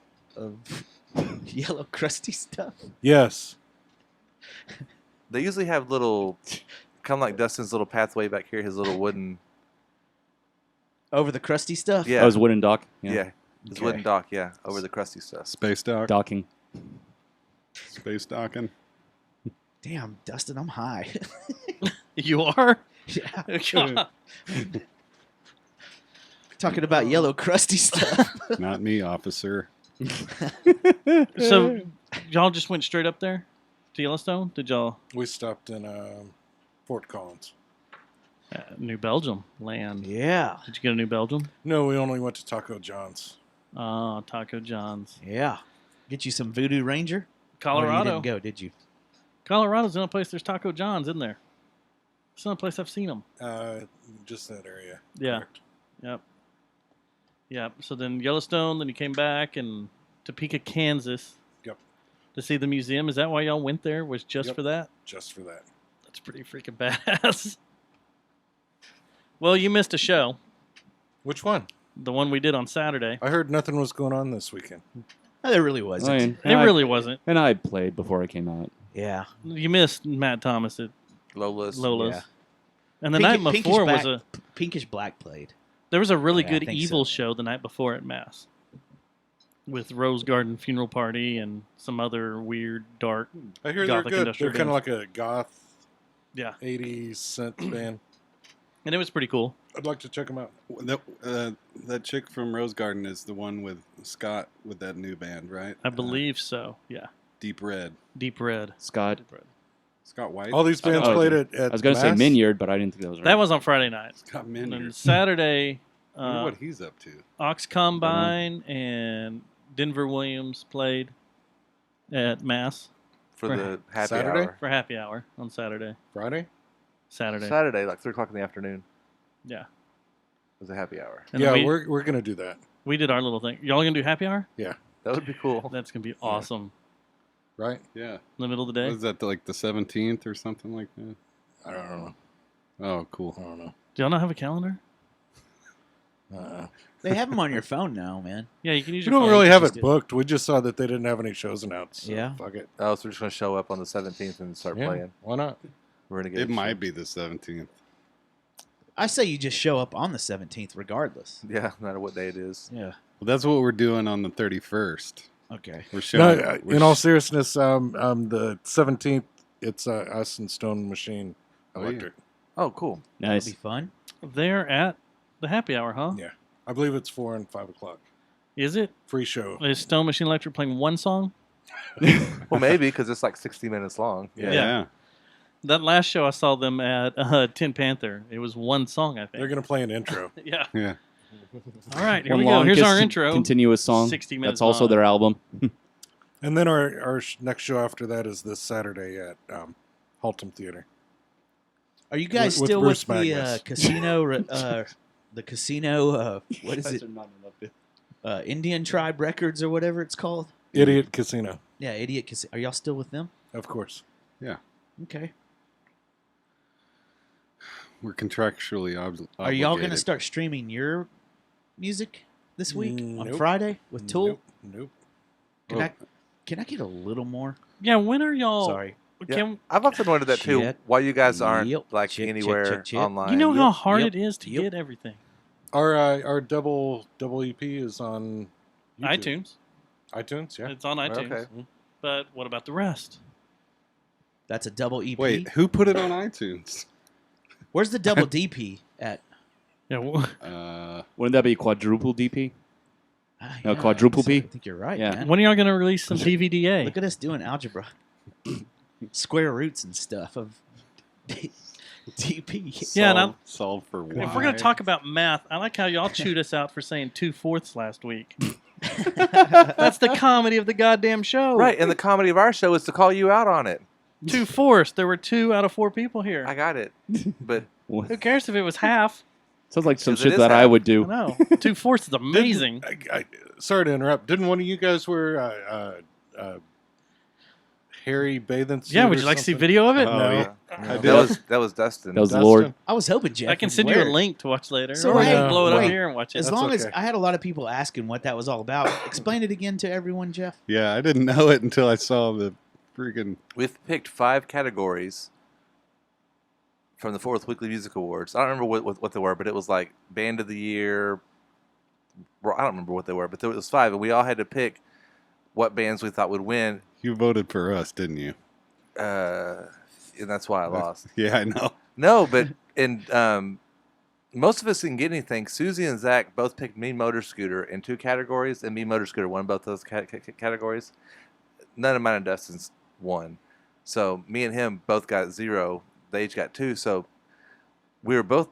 yellow crusty stuff? Yes. They usually have little, kind of like Dustin's little pathway back here, his little wooden. Over the crusty stuff? Yeah. That was wooden dock. Yeah. His Okay. wooden dock, yeah, over the crusty stuff. Space dock. Docking. Space docking. Damn, Dustin, I'm high. You are? Yeah. God. Talking about yellow crusty stuff. Not me, officer. So, y'all just went straight up there to Yellowstone? Did y'all? We stopped in Fort Collins. New Belgium land. Yeah. Did you get a New Belgium? No, we only went to Taco John's. Oh, Taco John's. Yeah. Get you some Voodoo Ranger? Colorado. Oh, you didn't go, did you? Colorado's the only place there's Taco John's, isn't there? It's the only place I've seen them. Just that area. Yeah. Correct. Yep. Yep. So then Yellowstone, then you came back and Topeka, Kansas. Yep. To see the museum. Is that why y'all went there? Was just Yep. for that? Just for that. That's pretty freaking badass. Well, you missed a show. Which one? The one we did on Saturday. I heard nothing was going on this weekend. No, there really wasn't. I mean, It really wasn't. And I played before I came out. Yeah. You missed Matt Thomas at Lola's. Lola's. Yeah. And the Pinkish night before was Black- a Pinkish Black played. there was a really Yeah, I good think evil so. show the night before at Mass. With Rose Garden Funeral Party and some other weird dark I hear Gothic they're good. industrial They're kind of bands. like a goth Yeah. 80s synth band. And it was pretty cool. I'd like to check them out. That chick from Rose Garden is the one with Scott with that new band, right? I believe so. Yeah. Deep Red. Deep Red. Scott. Deep Red. Scott White. All these bands Oh, played okay. at I was going to say Mass? Minyard, but I didn't think that was right. That was on Friday night. Scott And then Minyard. Saturday, I wonder what he's up to. Ox Combine and Denver Williams played at Mass For the happy Saturday? hour. for happy hour on Saturday. Friday? Saturday. Saturday, like 3 o'clock in the afternoon, Yeah. was a happy hour. And Yeah, we, we're going to do that. we did our little thing. Y'all gonna do happy hour? Yeah. That would be cool. That's gonna be awesome. Right? Yeah. In the middle of the day. Was that like the 17th or something like that? I don't know. Oh, cool. I don't know. Do y'all not have a calendar? They have them on your phone now, man. Yeah, you can use We your don't phone. really have Just it do- booked. We just saw that they didn't have any shows announced. So Yeah. Fuck it. Oh, so we're just going to show up on the 17th and start Yeah, playing. why not? We're going to get It might be the 17th. I say you just show up on the 17th regardless. Yeah, no matter what day it is. Yeah. Well, that's what we're doing on the 31st. Okay. We're No, showing. we're in all sh- seriousness, the 17th, it's us and Stone Machine Oh, yeah. Electric. Oh, cool. That'll Nice. be fun. They're at the happy hour, huh? Yeah. I believe it's 4 and 5 o'clock. Is it? Free show. Is Stone Machine Electric playing one song? Well, maybe because it's like 60 minutes long. Yeah. Yeah. That last show I saw them at Tin Panther, it was one song, I They're think. going to play an intro. Yeah. Yeah. All right, here One we go. long Here's our cons- intro. Continuous song. 60 minutes That's also long. their album. And then our next show after that is this Saturday at Haltom Theater. Are you guys With still Bruce with the Magnus. casino? The casino. What is it? Indian Tribe Records or whatever it's called. Idiot Casino. Yeah, Idiot Casino. Are y'all still with them? Of course. Yeah. Okay. We're contractually Are y'all going to obligated. start streaming your music this week on Nope. Friday with Tool? Nope. Can I get a little more? Yeah, when are y'all? Sorry. Yeah, Can, I've often wondered that too. Check. Why you guys aren't Yep. like Check, check, anywhere check, check. online? you know how Yep, hard yep, it is to yep. get everything. Our double EP is on YouTube. iTunes. iTunes, yeah. It's on iTunes. Okay. But what about the rest? That's a double EP. Wait, who put it on iTunes? Where's the double DP at? Yeah. Wouldn't that be quadruple DP? No, Yeah, quadruple P? I think you're right, Yeah. man. When are y'all going to release some DVDA? Look at us doing algebra. Square roots and stuff of DP. Yeah, and I'm- solve for If we're going to talk about math, I like how y'all chewed us out for saying 2/4 last week. That's the comedy of the goddamn show. Right, and the comedy of our show is to call you out on it. 2/4. There were 2 out of 4 people here. I got it, but Who cares if it was half? Sounds like some 'Cause it shit is that I half. would I do. know. 2/4 is amazing. Sorry to interrupt. Didn't one of you guys wear hairy bathing suit. Yeah, would or you like to see something? video of it? Oh, No. yeah. I did. That was Dustin. That was Dustin? Lord. I was hoping Jeff. I can would send you wear a it. link to watch later. So or we wait, can blow it up wait. here and watch it. As That's long as okay. I had a lot of people asking what that was all about. Explain it again to everyone, Jeff. Yeah, I didn't know it until I saw the freaking. We've picked 5 categories from the 4th Weekly Music Awards. I don't remember what they were, but it was like Band of the Year. Well, I don't remember what they were, but there was 5, and we all had to pick what bands we thought would win, You voted for us, didn't you? and that's why I lost. Yeah, I know. No, but most of us didn't get anything. Susie and Zach both picked Me Motor Scooter in 2 categories, and Me Motor Scooter won both those categories. None of mine and Dustin's won. So me and him both got 0. They each got 2. So we were both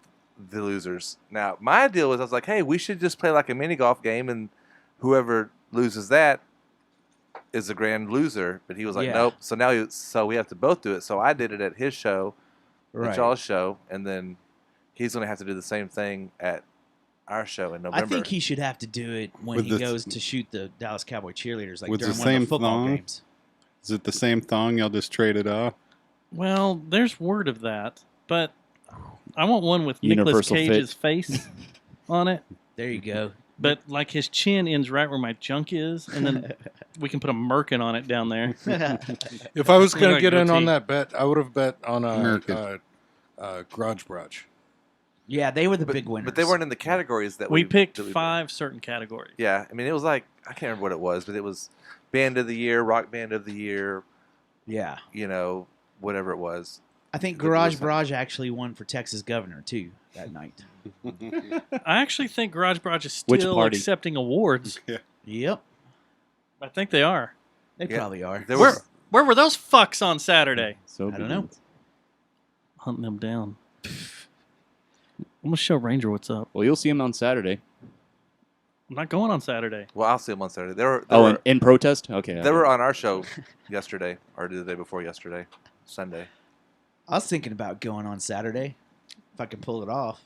the losers. Now, my deal was I was like, hey, we should just play like a mini golf game, and whoever loses that is the grand loser. But he was like, Yeah. nope. So now so we have to both do it. So I did it at his show, Right. at y'all's show, and then he's going to have to do the same thing at our show in November. I think he should have to do it when With he the- goes to shoot the Dallas Cowboy cheerleaders, like With during the one of same the football thong? games. Is it the same thong? Y'all just traded off? Well, there's word of that, but I want one with Nicolas Universal fit. Cage's face on it. There you go. But like his chin ends right where my junk is, and then we can put a merkin on it down there. If I was going to Like get in on goatee. that bet, I would have bet on American. Garage Barrage. Yeah, they were the big winners. But they weren't in the categories that We picked that 5 certain categories. Yeah, I mean, it was like, I can't remember what it was, but it was Band of the Year, Rock Band of the Year, Yeah. Whatever it was. I think But it Garage was- Barrage actually won for Texas Governor, too, that night. I actually think Garage Barrage is Which still party? accepting awards. Yep. I think they are. They Yeah. probably are. There Where was, where were those fucks on Saturday? So I don't know. Hunting them down. I'm gonna show Ranger what's up. Well, you'll see him on Saturday. I'm not going on Saturday. well, I'll see them on Saturday. They were, Oh, in protest? Okay. they were on our show yesterday, or the day before yesterday, Sunday. I was thinking about going on Saturday, if I can pull it off.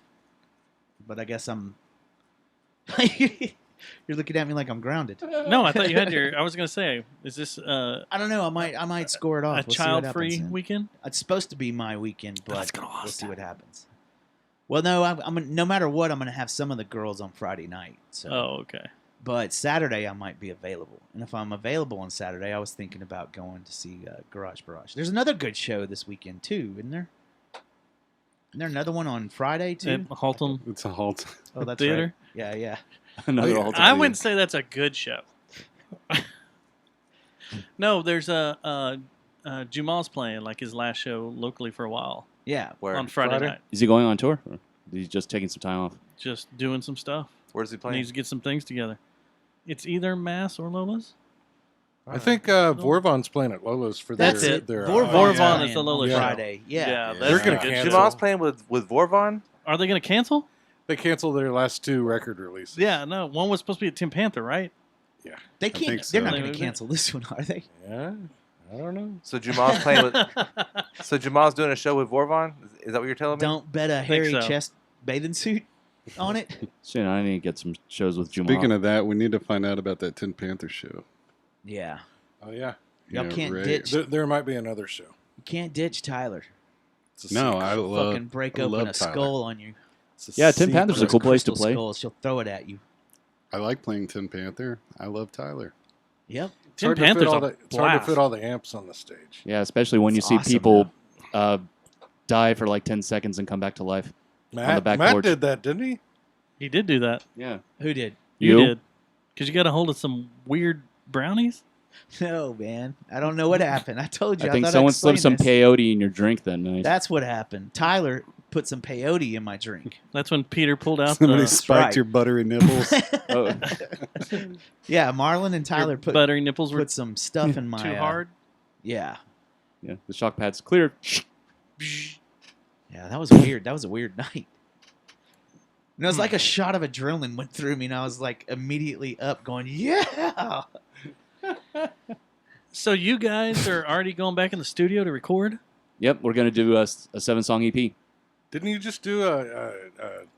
But I guess I'm... You're looking at me like I'm grounded. No, I thought you had your. I was gonna say, is this I don't know. I might score it off. a We'll see what child-free happens then. weekend? It's supposed to be my weekend, but That's gonna we'll lost see that. what happens. Well, no, I'm no matter what, I'm going to have some of the girls on Friday night. So. Oh, okay. But Saturday I might be available, and if I'm available on Saturday, I was thinking about going to see Garage Barrage. There's another good show this weekend too, isn't there? Isn't there another one on Friday too? At Haltom It's a halt. Oh, that's Theater. right. Yeah, yeah. Another yeah. alternate. I wouldn't say that's a good show. No, there's Jumal's playing like his last show locally for a while Yeah. Where? on Friday night. Is he going on tour? Or is he just taking some time off? Just doing some stuff. Where's he playing? Needs to get some things together. It's either Mass or Lola's. I think Vorvon's playing at Lola's for That's their, it. their Vorvon's Vorvon playing is the Lola on show. Friday. Yeah. that's They're the gonna good cancel. show. Jamal's playing with Vorvon? Are they going to cancel? They canceled their last 2 record releases. Yeah, no. One was supposed to be at Tim Panther, right? Yeah. They think can't. so. They're not They going moved to it. cancel this one, are they? Yeah. I don't know. So Jamal's playing with. So Jamal's doing a show with Vorvon? Is that what you're telling me? Don't bet a think hairy so. chest bathing suit on it. Shit, I need to get some shows with Jumal. Speaking of that, we need to find out about that Tin Panther show. Yeah. Oh, yeah. Y'all Yeah, can't right. ditch. There might be another show. You can't ditch Tyler. It's a No, secret. I love. Fucking break I open love a Tyler. skull on you. It's a Yeah, Tin secret. Panther's a cool place to Crystal play. Skulls. She'll throw it at you. I like playing Tin Panther. I love Tyler. Yep. It's Tim hard to fit Panther's all a the- It's hard to blast. fit all the amps on the stage. Yeah, especially when you It's see awesome, people die for like 10 seconds and come back to life. Matt, the back Matt porch. did that, didn't he? He did do that. Yeah. Who did? You You? did. Because you got a hold of some weird brownies? No, man. I don't know what happened. I told you. I think thought I'd someone slipped some explain this. peyote in your drink that night. That's what happened. Tyler put some peyote in my drink. That's when Peter pulled out Somebody the spiked right. your buttery nipples. Oh. Yeah, Marlon and Tyler put buttery nipples were put some stuff in my. too hard. Yeah. Yeah, the shock pad's clear. Yeah, that was weird. That was a weird night. And it was like a shot of adrenaline went through me, and I was like immediately up, going, "Yeah!" So you guys are already going back in the studio to record? Yep, we're going to do a 7-song EP. Didn't you just do a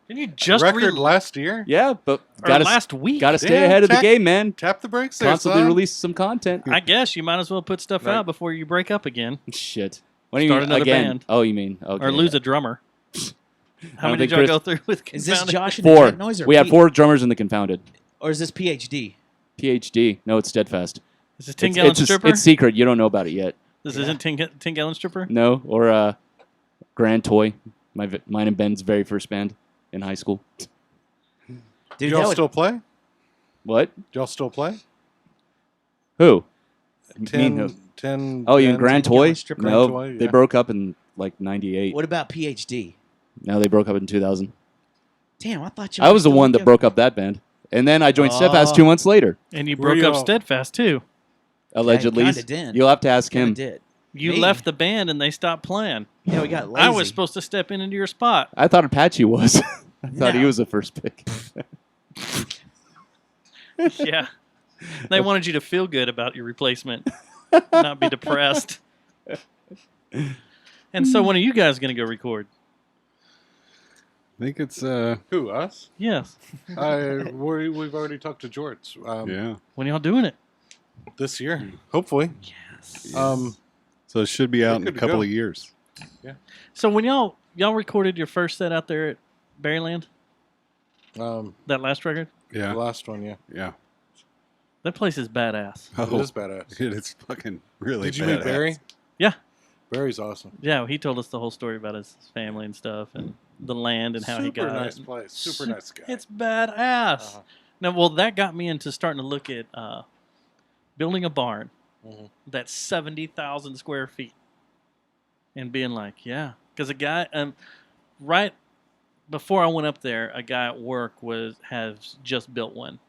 Didn't you just record last year? Yeah, but Or last week? Got to stay ahead of the game, man. Tap the brakes there, Constantly son. release some content. I guess you might as well put stuff Right. out before you break up again. Shit. What do you Start mean another again? band. Oh, you mean okay? Or lose a drummer. How many did y'all Chris- go through with Is this Confounded? Josh and the Four. Jet Noise or We had P- 4 drummers in the Confounded. Or is this PhD? PhD. No, it's Steadfast. Is this 10 It's- Gallon it's a- Stripper? It's secret. You don't know about it yet. This isn't 10 Gallon Stripper? No, or Grand Toy, mine and Ben's very first band in high school. Dude, Do that y'all would- still play? What? Do y'all still play? Who? 10, who? 10 Oh, you mean bands? Grand 10 Gallon Toy? Stripper? No, Grand Toy, they yeah. broke up in like '98. What about PhD? No, they broke up in 2000. Damn, I thought you. I were was the still one that together. broke up that band, and then I joined Steadfast Oh. 2 months later. And you Were broke up y'all- Steadfast, too. Allegedly, kinda did. you'll have to ask Kinda him. did. You Me. left the band and they stopped playing. Yeah, we got lazy. I was supposed to step into your spot. I thought Apache was. I thought he No. was the first pick. Yeah. They wanted you to feel good about your replacement, not be depressed. And so when are you guys going to go record? I think it's Who, us? Yes. We've already talked to George. yeah. When y'all doing it? This year, hopefully. Yes. So it should be out in a good to couple go. of years. So when y'all recorded your first set out there at Berryland, that last record, Yeah. The last one, yeah. Yeah. that place is badass. It is badass. It is fucking really Did you meet badass. Barry? Yeah. Barry's awesome. Yeah, he told us the whole story about his family and stuff and the land and how he Super got nice it. place. Super nice guy. It's badass. Now, well, that got me into starting to look at building a barn that's 70,000 square feet and being like, yeah. Because a guy, right before I went up there, a guy at work has just built one.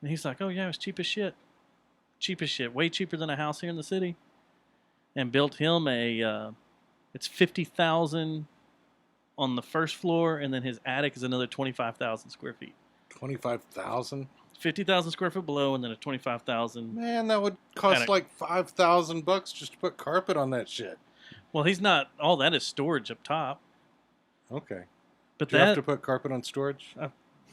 And he's like, oh, yeah, it's cheap as shit. Cheap as shit. Way cheaper than a house here in the city. And built him it's 50,000 on the first floor, and then his attic is another 25,000 square feet. 25,000. 50,000 square foot below, and then a 25,000. Man, that would cost attic. like $5,000 just to put carpet on that shit. Well, he's not. All that is storage up top. Okay. But Do you have that to put carpet on storage?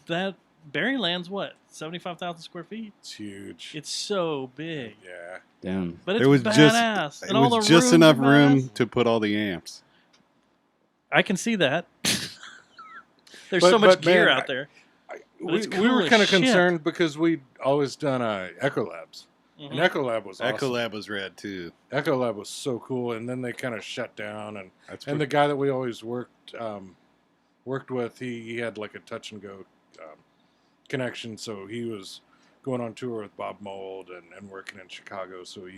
that Berryland's what 75,000 square feet. It's huge. It's so big. Yeah. Damn. But it's It was badass. just and all it was the just rooms enough are room badass. to put all the amps. I can see that. There's But- so much but, gear man, out there. But We it's were cool as kind of shit. concerned because we'd always done Ecolabs. Mhm. And Ecolab was awesome. Ecolab was rad too. Ecolab was so cool, and then they kind of shut down. And That's the guy that we always worked with, he had like a touch and go connection, so he was going on tour with Bob Mould and working in Chicago. So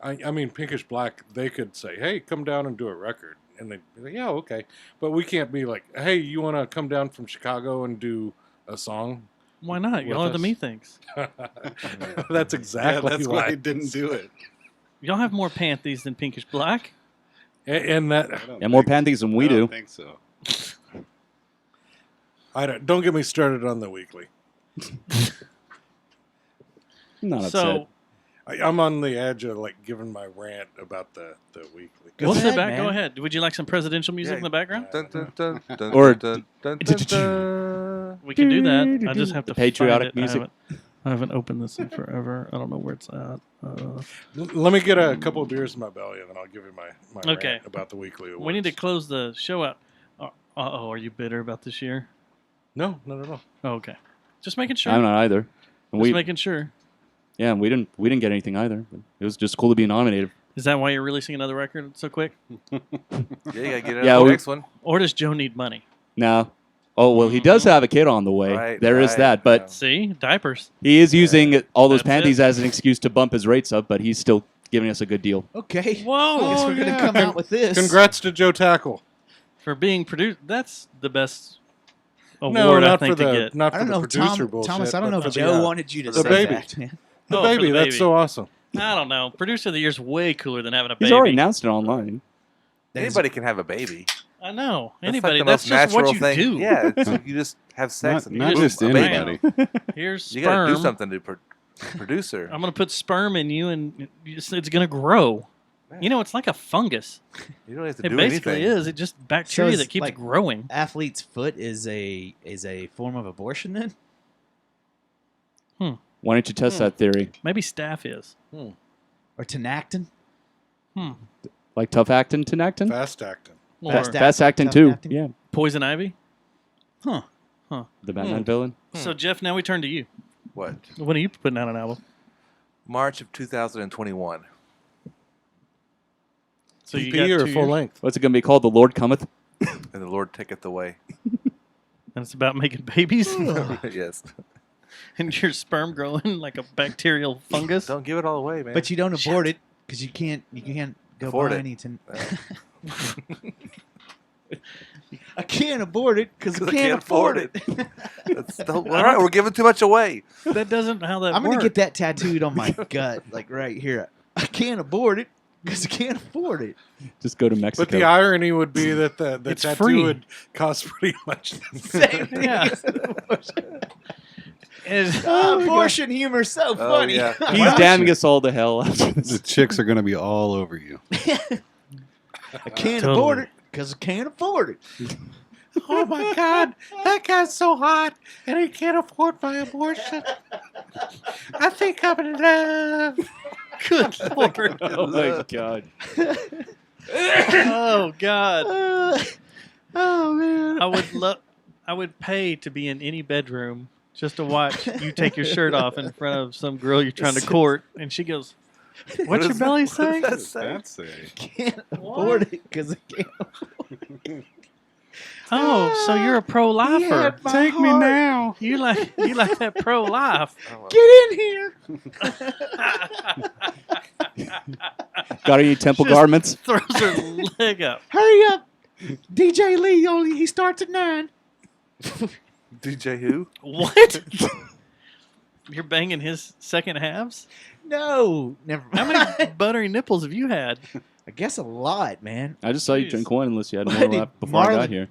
I mean, Pinkish Black, they could say, "Hey, come down and do a record," and they'd be like, "Yeah, okay," but we can't be like, "Hey, you want to come down from Chicago and do a song?" Why not? Y'all with have the us? me things. That's exactly that's why I didn't do it. Y'all have more panties than Pinkish Black. And that And more panties than we I don't do. think so. don't get me started on the weekly. I'm not So upset. I'm on the edge of like giving my rant about the weekly. what's ahead, the back? man. Go ahead. Would you like some presidential music Yeah. in the background? Dun, dun, dun, dun, Or- dun, dun, dun, dun. We can do that. I just have to The patriotic find it. music. I haven't opened this in forever. I don't know where it's at. Let me get a couple of beers in my belly, and then I'll give you my Okay. rant about the weekly awards. We need to close the show out. Uh-oh, are you bitter about this year? No. Oh, okay. Just making sure. I'm not either. And Just making sure. yeah, we didn't get anything either. But it was just cool to be nominated. Is that why you're releasing another record so quick? Yeah, you gotta get it Yeah, on the we- next one. Or does Joe need money? No. Oh well, he does have a kid on the way. Right, There is right, that, but yeah. See? Diapers. he is using all those That's panties it. as an excuse to bump his rates up. But he's still giving us a good deal. Okay. Whoa! I guess we're gonna come out with this. Congrats to Joe Tackle. For being produced. That's the best award No, I not think for to the get. not I for don't the know, producer bullshit. Thomas. I don't know but if for Joe the, wanted you to the say baby. that, man. The Oh, for baby. the That's baby. so awesome. I don't know. Producer of the Year's way cooler than having a He's baby. already announced it online. Anybody can have a baby. I know. That's Anybody. like the That's most just what natural you thing. do. Yeah, you just have sex. and Not boom, just a baby. anybody. Here's You gotta do sperm. something to producer. I'm gonna put sperm in you, and it's gonna grow. You know, it's like a fungus. You don't have to It do basically anything. is. It's just bacteria it's that keeps like growing. Athlete's foot is a form of abortion then? Why don't you test that theory? Maybe staph is. Or Tinactin? Like tough actin, Tinactin? Fast acting. Or Fast actin tough too. actin? Yeah. poison ivy. Huh. The Batman villain. So, Jeff, now we turn to you. What? When are you putting out an album? March of 2021. So you EP got or 2 full years? length? What's it going to be called? The Lord Cometh? And the Lord taketh away. And it's about making babies? Yes. And your sperm growing like a bacterial fungus? Don't give it all away, man. But you don't abort it because you can't go Afford buy it. any I can't abort it because I can't afford it. All right, we're giving too much away. That doesn't how that I'm works. gonna get that tattooed on my gut, like right here. I can't abort it because I can't afford it. Just go to Mexico. But the irony would be that the It's tattoo free. would cost pretty much the Same thing. Yeah. as abortion. Is- Abortion humor is so funny. yeah. He's damning us all to hell after The this. chicks are going to be all over you. I can't Totally. abort it because I can't afford it. Oh my God, that guy's so hot, and he can't afford my abortion. I think I'm in love. Good Lord. Oh my God. Oh, God. Oh man. I would pay to be in any bedroom just to watch you take your shirt off in front of some girl you're trying to court, and she goes, "What's your belly saying?" What does that say? Can't afford it because I can't. Oh, so you're a pro-lifer. He had my Take me heart. now. You like that pro-life. Get in here. Got any temple Just garments? Throws her leg up. Hurry up. DJ Lee he starts at 9. DJ who? What? You're banging his second halves? No, never How mind. many buttery nipples have you had? I guess a lot, man. I just saw you Jeez. drink one unless you had Buddy, more left before I got Marlon- here.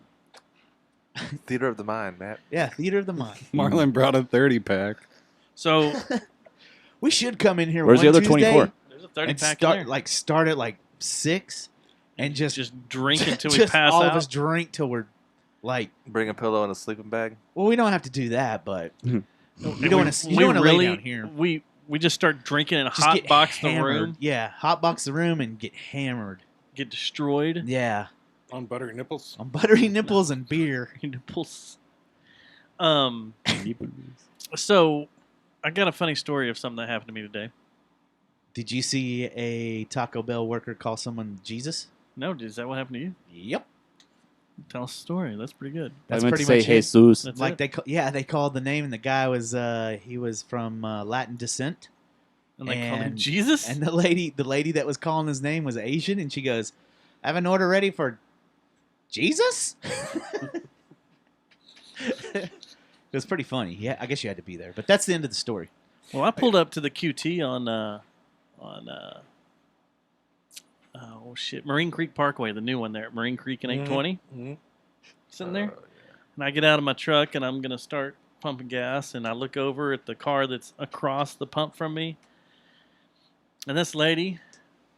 Theater of the Mind, Matt. Yeah, theater of the mind. Marlon brought a 30-pack. So We should come in here. Where's one the other Tuesday 24? there's a 30 and pack in there. start at like 6, and just drink until we just pass all out. of us drink till we're like. Bring a pillow and a sleeping bag. Well, we don't have to do that, but you And don't want to. You we don't want to really, lay down here. We just start drinking and Just hot get box the hammered. room, Yeah, hot box the room and get hammered. get destroyed. Yeah, On buttery nipples. on buttery nipples and beer. Nipples. So I got a funny story of something that happened to me today. Did you see a Taco Bell worker call someone Jesus? No, is that what happened to you? Yep. Tell us a story. That's pretty good. I That's meant pretty to say much it. Jesus. That's Like it. they called the name, and the guy was he was from Latin descent, And they called him and- Jesus. and the lady that was calling his name was Asian, and she goes, "I have an order ready for Jesus." It was pretty funny. Yeah, I guess you had to be there, but that's the end of the story. Well, I pulled up to the QT on Marine Creek Parkway, the new one there at Marine Creek and 820. Mhm. Sitting there, and I get out of my truck and I'm gonna start pumping gas, and I look over at the car that's across the pump from me, and this lady,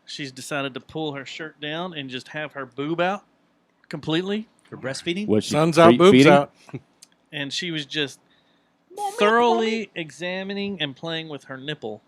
she's decided to pull her shirt down and just have her boob out completely, For breastfeeding, Was she Sun's out, boobs feeding? out. and she was just thoroughly examining and playing with her nipple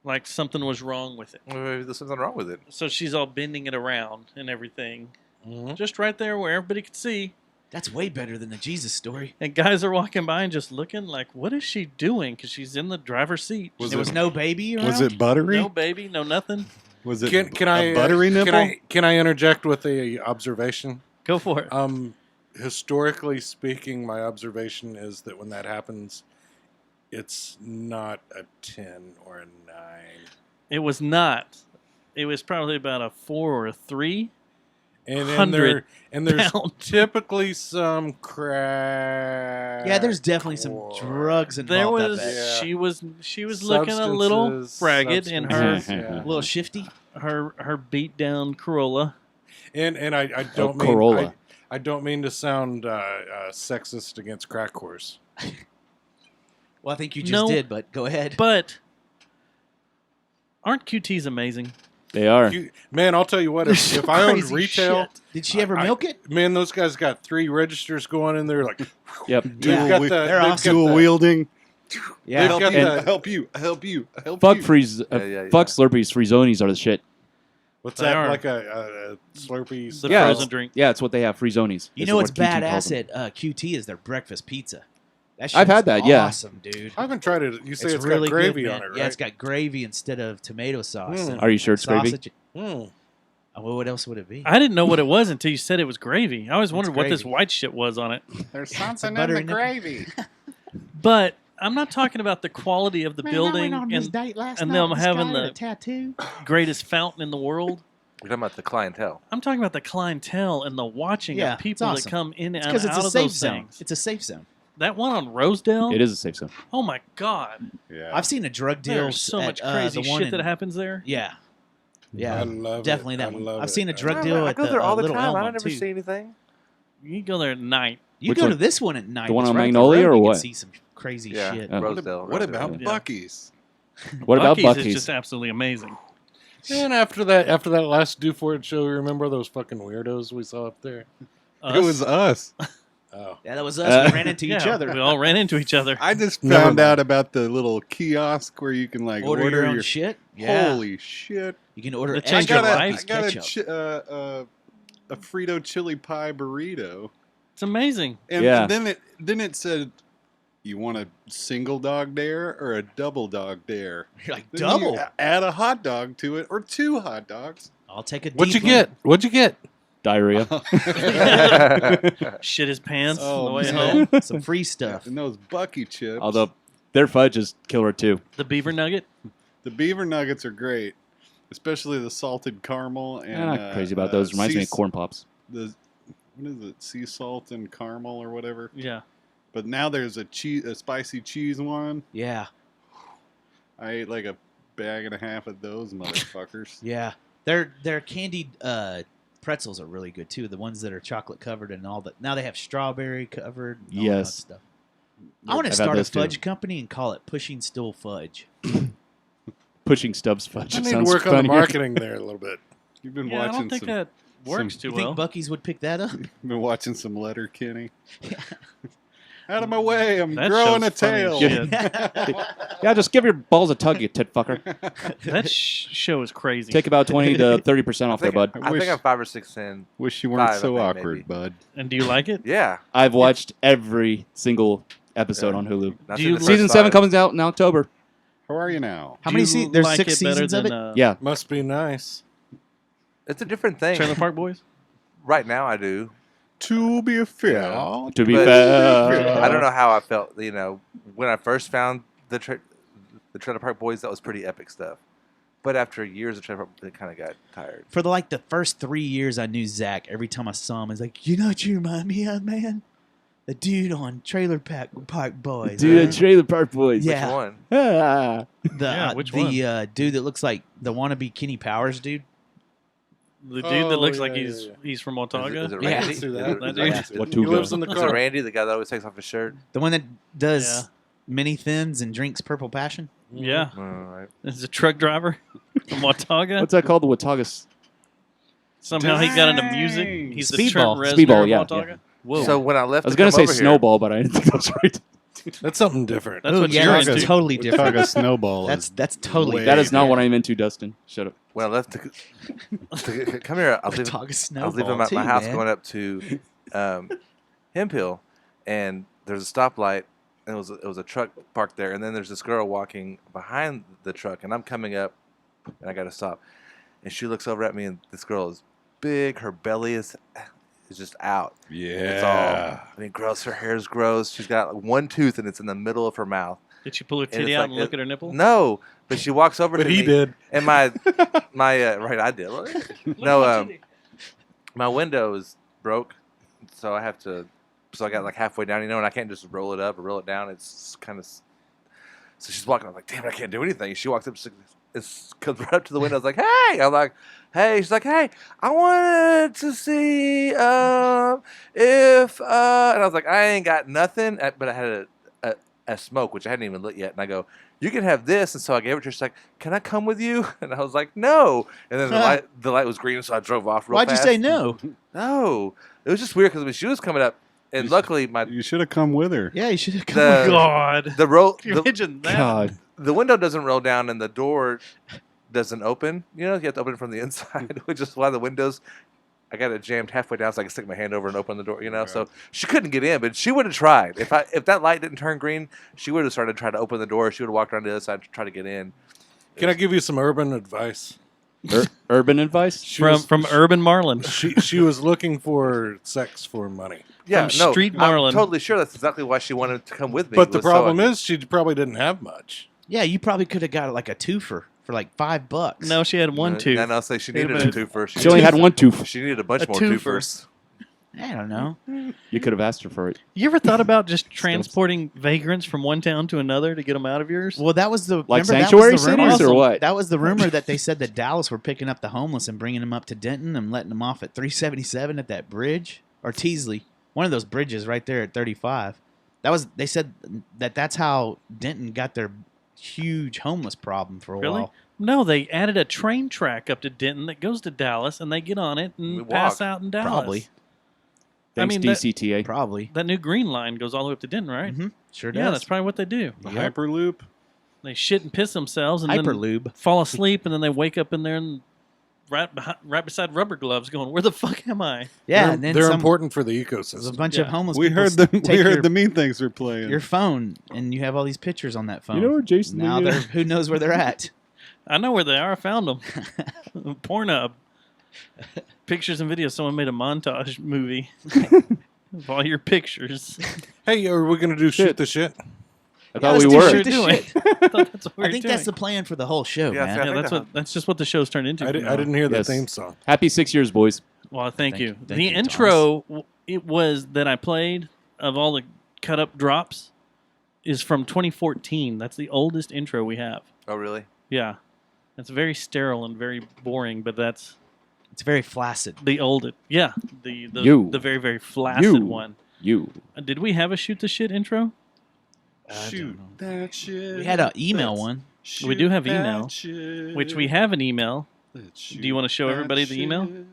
like something was wrong with it. Maybe there's something wrong with it. So she's all bending it around and everything, Mhm. just right there where everybody could see. that's way better than the Jesus story. And guys are walking by and just looking like, what is she doing? Because she's in the driver's seat. There was no baby around? Was it buttery? No baby, no nothing. Was it Can I a buttery nipple? Can I interject with a observation? Go for it. Historically speaking, my observation is that when that happens, it's not a 10 or a 9. It was not. It was probably about a 4 or a 3. And 100 there's pound. typically some crack. Yeah, there's definitely some or drugs involved. There I was bet. Yeah. she was looking a little Substances, ragged in her substances, A yeah. little shifty. her beat down Corolla. And I don't mean Corolla. I don't mean to sound sexist against crack whores. Well, I think you just No, did, but go ahead. But aren't QTs amazing? They are. Man, I'll tell you what. If I owned Crazy retail, shit. Did she ever milk it? Man, those guys got 3 registers going in there. Like, Yep. They're awesome. Dual wielding. Yeah. They've got Help you. Help you. Help Fuck you. freeze. Fuck Slurpees. Free-zonies are the shit. What's They that? are. Like a Slurpee? The Yeah, frozen drink. Yeah, it's what they have. Free-zonies. You is know what what's QT calls badass them. at QT is their breakfast pizza. That I've shit's had that, yeah. Awesome, dude. I haven't tried it. You say it's really got gravy good, on man. it, right? Yeah, it's got gravy instead of tomato sauce. and Are you sure it's gravy? sausage. Mm. Well, what else would it be? I didn't know what it was until you said it was gravy. I always wondered what this gravy. white shit was on it. There's something in butter the in it. gravy. But I'm not talking about the quality of the building and them having the tattoo. greatest fountain in the world. We're talking about the clientele. I'm talking about the clientele and the watching Yeah, of it's people awesome. that come in and Because it's out a of safe those zone. things. It's a safe zone. That one on Rosedale. It is a safe zone. Oh my god! Yeah. I've seen a drug deal. There's so much crazy the one shit that in- happens there. Yeah. Yeah, I love definitely it. that I one. love I've it. seen a drug I deal at go the there all the Little time. Elm I one, never too. see anything. You can go there at night. You Which go one? to this one at night. The one It's on right up the Magnolia road. or You can what? see some crazy Yeah, shit. Rosedale. What about Yeah. Bucky's? What about Buc-ee's Bucky's? is just absolutely amazing. And after that last Do For It show, remember those fucking weirdos we saw up there? It was us. Oh, Yeah, that was us. We ran into each Yeah, other. We all ran into each other. I just Never found mind. out about the little kiosk where you can like Order your own shit. Yeah. Holy shit! You can order The I Change your got extra a, life. I got ketchup. a Frito chili pie burrito, It's amazing. and Yeah. then it said, "You want a single dog dare or a double dog dare?" You're like, Then you double. add a hot dog to it or 2 hot dogs. I'll take a what'd you deep one. get? What'd you get? Diarrhea. Shit his pants Oh, on the way man. home. Some free stuff. And those Bucky chips. Although their fudge is killer too. The beaver nugget. the beaver nuggets are great, especially the salted caramel. And I'm not crazy about those. Reminds me of corn pops. What is it? Sea salt and caramel or whatever. Yeah. But now there's a spicy cheese one. Yeah. I ate like a bag and a half of those motherfuckers. Yeah. Their candied pretzels are really good too. The ones that are chocolate covered and all that. Now they have strawberry covered. And all that Yes. stuff. I want to I've had start a those too. fudge company and call it Pushing Stool Fudge. Pushing Stubbs fudge. I need to Sounds work on the funny. marketing there a little bit. You've been Yeah, I watching don't think some. that works some- too You think well. Bucky's would pick that up? Been watching some Letter Kenny. Out of my way! I'm That growing a show's funny as tail. shit. Yeah, just give your balls a tug, you tit fucker. That show is crazy. Take about 20 to 30% off there, bud. I think I'm 5 or 6 in. Wish you weren't 5, so I think, awkward, maybe. bud. And do you like it? Yeah. I've watched every single episode Yeah. on Hulu. Not Do seen you- the first Season 7 5. comes out in October. How are you now? How Do many you seasons? There's like 6 it better seasons of than, it? Yeah. Must be nice. It's a different thing. Trailer Park Boys. Right now, I do. To be fair, To be But- fair. I don't know how I felt. You know, when I first found the Trailer Park Boys, that was pretty epic stuff. But after years of Trailer Park, it kind of got tired. For the first 3 years I knew Zach, every time I saw him, he's like, you know what you remind me of, man? The dude on Trailer Park Boys. Dude, man." Trailer Park Boys. Yeah. Which one? Ah. The Yeah, which dude that looks like the wannabe Kenny Powers dude. The dude that Oh, looks yeah, like yeah, he's yeah. he's from Is Watauga. it Yeah. Randy? I see that. Is it- That is dude. it- He Watauga. lives in the Is it car. Randy, the guy that always takes off his shirt? The one that does Yeah. mini thins and drinks purple passion. Yeah, All right. he's a truck driver from Watauga. What's that called? The Wataugas. Somehow he got into music. He's the Speedball. Trent Reznor Speedball, of yeah, Watauga. Whoa, So when I left, I was to going to come say over here- Snowball, but I didn't think that was right. That's something different. that's Ooh, what yeah, you're that's into. totally different. Watauga Snowball. That's totally way That is not Yeah. what I'm into, Dustin. Shut up. When I left to come here, I was leaving, Watauga I was Snowball leaving my too, house man. going up to Hemphill, and there's a stoplight, and it was a truck parked there, and then there's this girl walking behind the truck, and I'm coming up, and I got to stop, and she looks over at me, and this girl is big, her belly is just out. It's all, Yeah. I mean, gross. Her hair is gross. She's got one tooth, and it's in the middle of her mouth. Did she pull her And titty it's out like and look it- at her nipple? No, but she walks over But to he me, did. and my right, I did. No, my window is broke, so I have to. So I got like halfway down, and I can't just roll it up or roll it down. It's kind of. So she's walking. I'm like, damn it, I can't do anything. She walks up, comes right up to the window. I was like, hey, I'm like, hey. She's like, hey, I wanted to see if, and I was like, I ain't got nothing, but I had as smoke, which I hadn't even lit yet. And I go, "You can have this." And so I gave it to her. She's like, "Can I come with you?" And I was like, "No." And then the light was green, so I drove off real Why'd fast. you say no? No, it was just weird because she was coming up, and luckily You should have come with her. Yeah, you should have come. the God. the roll Can you imagine that? God. the window doesn't roll down and the door doesn't open. You know, you have to open it from the inside, which is why the windows. I got it jammed halfway down so I could stick my hand over and open the door. You know, Right. so she couldn't get in, but she would have tried. If that light didn't turn green, she would have started trying to open the door. She would have walked around the other side to try to get in. Can I give you some urban advice? Urban advice? From Urban Marlin. She was looking for sex for money. Yeah, From no, Street I'm Marlin. totally sure that's exactly why she wanted to come with me. But the was so problem I- is, she probably didn't have much. Yeah, you probably could have got like a twofer for like $5. No, she had one tooth. And I'll say she Wait a needed a minute. twofer. She only had one tooth. She needed a bunch A more twofer. twofers. I don't know. You could have asked her for it. You ever thought about just transporting vagrants from one town to another to get them out of yours? Well, that was the Like remember, that sanctuary was the rumor? cities or what? That was the rumor that they said that Dallas were picking up the homeless and bringing them up to Denton and letting them off at 377 at that bridge or Teasley, one of those bridges right there at 35. They said that's how Denton got their huge homeless problem for a Really? while. No, they added a train track up to Denton that goes to Dallas, and they get on it We and pass walk. out in Dallas. Probably. Thanks, DCTA. Probably. That new green line goes all the way up to Denton, right? Mm-hmm. Sure does. Yeah, that's probably what they do. The Yep. Hyperloop. They shit and piss themselves and Hyperlube. then fall asleep, and then they wake up in there and right beside rubber gloves, going, "Where the fuck am I?" Yeah, they're, and then they're some, important for the there's a ecosystem. bunch of Yeah. homeless We people heard the take your, the mean things were playing. your phone, and you have all these pictures on that phone. You know where Jason now Lee they're is? who knows where they're at. I know where they are. I found them. Pornhub. Pictures and videos. Someone made a montage movie of all your pictures. Hey, are we going to do shoot the shit? I thought let's we do were. shoot the doing. shit. I thought that's what we I were think doing. that's the plan for the whole show, Yeah, man. I Yeah, think that's just what the show's turned into. I from now on. didn't hear the Yes. theme song. Happy 6 years, boys. Well, thank you. Thank The you, intro it was that I played of all the cut up drops is from 2014. That's the oldest intro we have. Oh, really? Yeah, it's very sterile and very boring, but that's It's very flaccid. the oldest. Yeah, the You. the very very flaccid You. one. You. Did we have a shoot the shit intro? Shoot that shit. We had an email one. We do have email, which we have an email. Do you wanna show everybody the email? Do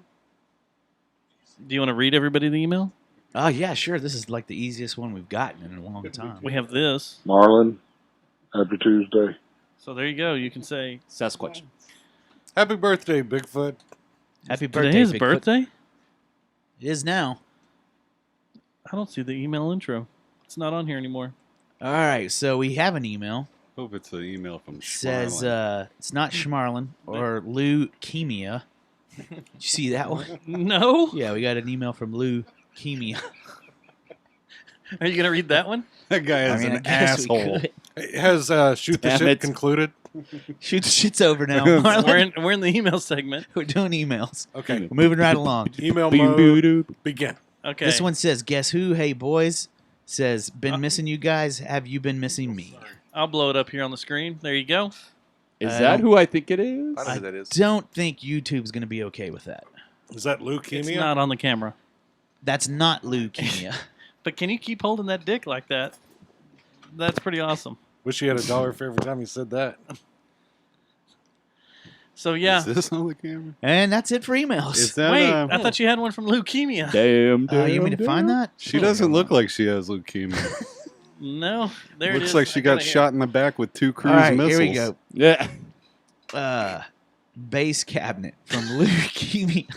you want to read everybody the email? Oh yeah, sure. This is like the easiest one we've gotten in a long time. We have this. Marlon, happy Tuesday. So there you go. You can say Sasquatch. Happy birthday, Bigfoot. Happy birthday, today is Bigfoot. birthday. It is now. I don't see the email intro. It's not on here anymore. All right, so we have an email. Hope it's an email from It says Schmarlin. it's not Schmarlin or leukemia. Did you see that one? No. Yeah, we got an email from leukemia. Are you gonna read that one? That guy is I an guess we asshole. could. Has shoot the Damn shit it. concluded? Shoot, the shit's over now. Marlon. We're in the email segment. We're doing emails. Okay. We're moving right along. Email Boo, mode. boo, doo. Begin. Okay. This one says, "Guess who? Hey boys." Says, "Been missing you guys. Have you been missing me?" I'll blow it up here on the screen. There you go. Is I that don't- who I think it is? I know who that is. Don't think YouTube's going to be okay with that. Is that It's leukemia? not on the camera. That's not leukemia. But can you keep holding that dick like that? That's pretty awesome. Wish you had $1 for every time you said that. So yeah. Is this on the camera? And that's it for emails. Is that? Wait, I thought you had one from leukemia. Damn. You mean to find that? She doesn't look like she has leukemia. No, there it is. Looks like she I got got it here. shot in the back with 2 cruise All right, missiles. here we go. Yeah. Base cabinet from leukemia.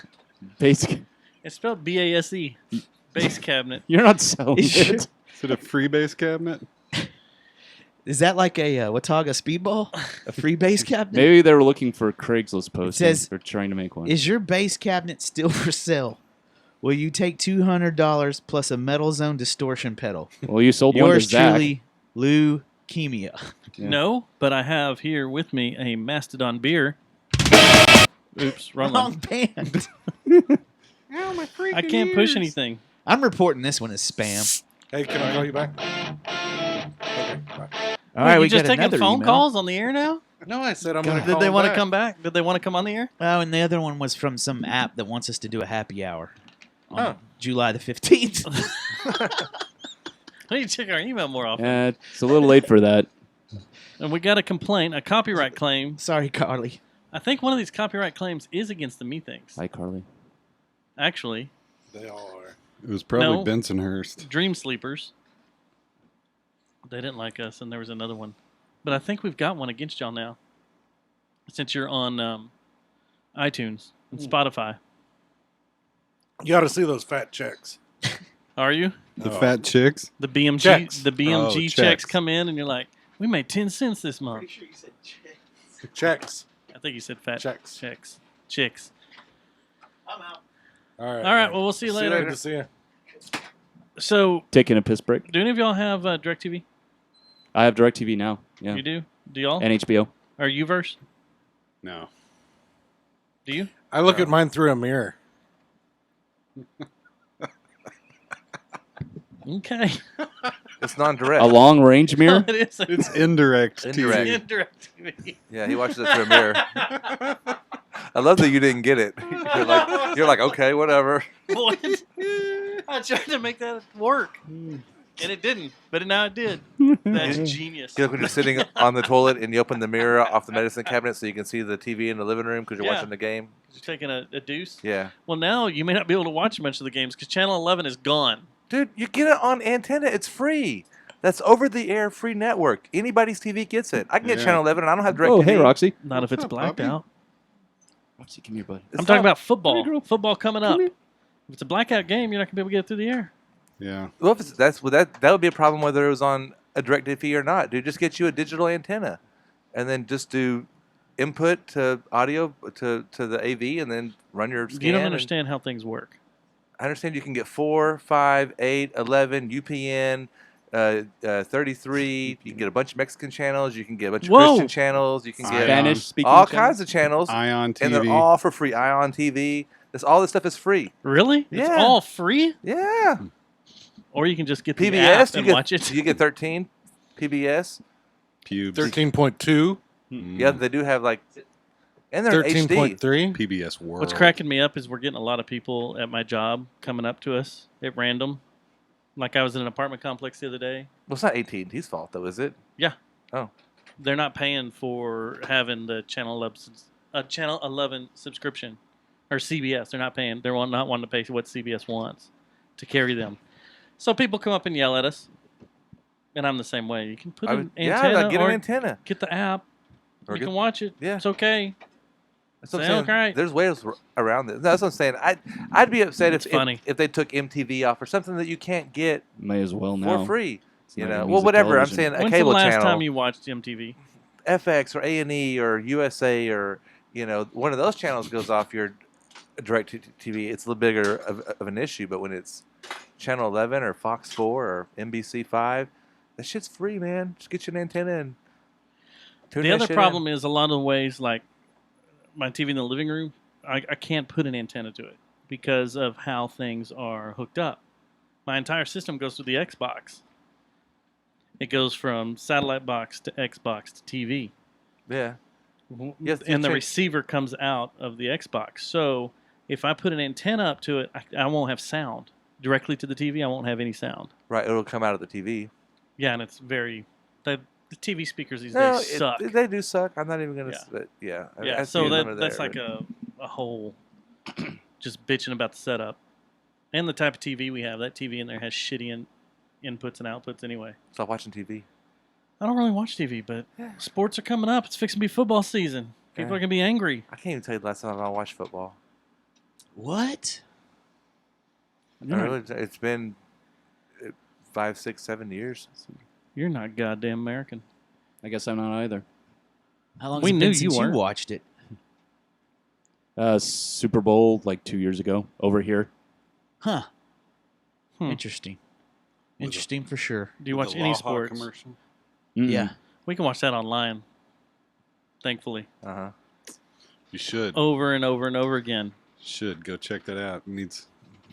Basic. It's spelled BASE. Base cabinet. You're not selling Is it. Is it a free base cabinet? Is that like a Watauga speedball? A free base cabinet? Maybe they were looking for Craigslist postings. says- They're trying to make one. Is your base cabinet still for sale? Will you take $200 plus a Metal Zone distortion pedal? Well, you sold one to Yours Zach. truly, leukemia. Yeah. No, but I have here with me a Mastodon beer. Oops, wrong Wrong one. band. I can't push anything. I'm reporting this one as spam. Hey, can I call you back? Okay, bye. All right, you we just got taking another phone email. calls on the air now? No, I said I'm going to Did they want to come back? Did they want to come on the air? Oh, and the other one was from some app that wants us to do a happy hour on Oh. July the 15th. We need to check our email more often. Yeah, it's a little late for that. And we got a complaint, a copyright claim. Sorry, Carly. I think one of these copyright claims is against the Methinks. Hi, Carly. Actually, They all are. It was probably No. Bensonhurst. Dream Sleepers. They didn't like us, and there was another one. But I think we've got one against y'all now. Since you're on iTunes and Spotify. You ought to see those fat checks. Are you? The fat chicks. The BMG Checks. the BMG Oh, checks checks. come in, and you're like, we made 10 cents this month. Checks. I think you said fat Checks. chicks. All right. All right, man. well, we'll see you Good later. to see you. So, Taking a piss break. do any of y'all have DirecTV? I have DirecTV now. Yeah. You do? Do y'all? And HBO. Are you Verse? No. Do you? I look at mine through a mirror. Okay. It's non-direct. A long range mirror. It is. It's indirect. Indirect. TV. Indirect TV. Yeah, he watches it through a mirror. I love that you didn't get it. You're like, okay, whatever. What? I tried to make that work. And it didn't, but now it did. That's genius. You know, when you're sitting on the toilet and you open the mirror off the medicine cabinet so you can see the TV in the living room because you're Yeah. watching the game. You're taking a deuce. Yeah. Well, now you may not be able to watch much of the games because Channel 11 is gone. Dude, you get it on antenna. It's free. That's over-the-air free network. Anybody's TV gets it. I can get Yeah. Channel 11 and I don't have DirecTV. Oh, hey, Roxy. Not if it's blacked puppy? out. Roxy, come here, buddy. I'm talking about football. Football coming up. If it's a blackout game, you're not going to be able to get it through the air. Yeah. Well, if it's, that would be a problem whether it was on a DirecTV or not. Dude, just get you a digital antenna, and then just do input to audio to the AV, and then run your scan. You don't and- understand how things work. I understand you can get 4, 5, 8, 11, UPN, 33. You can get a bunch of Mexican channels. You can get a bunch of Whoa. Christian channels. You can get Spanish-speaking all channels? kinds of channels, Ion TV. and they're all for free. Ion TV. All this stuff is free. Really? It's Yeah. all free? Yeah. Or you can just get the PBS. app You and get watch it. You get 13. PBS. Pubes. 13.2, Yeah, they do have like, and they're in HD. 13.3. PBS World. What's cracking me up is we're getting a lot of people at my job coming up to us at random. Like I was in an apartment complex the other day. Well, it's not AT&T's fault though, is it? Yeah. Oh. They're not paying for having the Channel 11 subscription or CBS. They're not paying. They're not wanting to pay what CBS wants to carry them. So people come up and yell at us, and I'm the same way. You can put an antenna get or an antenna. get the app. Or You get- can watch it. Yeah. It's okay. That's what I'm Sound saying. great. There's ways around this. That's what I'm saying. I'd be upset It's if funny. if they took MTV off or something that you can't get May as well now. for free. It's You not know, even well, music whatever. I'm television. saying a When's cable the last channel, time you watched MTV? FX or A&E or USA or one of those channels goes off your direct TV. It's a little bigger of an issue. But when it's Channel 11 or Fox 4 or NBC 5, that shit's free, man. Just get you an antenna and tune The that other shit problem in. is a lot of the ways, like my TV in the living room, I can't put an antenna to it because of how things are hooked up. My entire system goes through the Xbox. It goes from satellite box to Xbox to TV. Yeah. Yes, And the check- receiver comes out of the Xbox. So if I put an antenna up to it, I won't have sound. Directly to the TV, I won't have any sound. Right, it'll come out of the TV. Yeah, and it's very... The TV speakers these No, days suck. they do suck. I'm not even gonna. Yeah. Yeah. Yeah, I so see them over that's there, like but- a whole just bitching about the setup and the type of TV we have. That TV in there has shitty inputs and outputs anyway. Stop watching TV. I don't really watch TV, but sports are coming up. It's fixing to be football season. People Yeah. are gonna be angry. I can't even tell you the last time I watched football. What? It's been 5, 6, 7 years. You're not goddamn American. I guess I'm not either. How long We has it knew been you since you weren't. watched it? Super Bowl like 2 years ago over here. Huh. Hmm. Interesting. Interesting for sure. Do you watch any sports? Commercial. Mm-mm. Yeah. We can watch that online. Thankfully, Uh-huh. You should. over and over and over again. Should go check that out. It needs.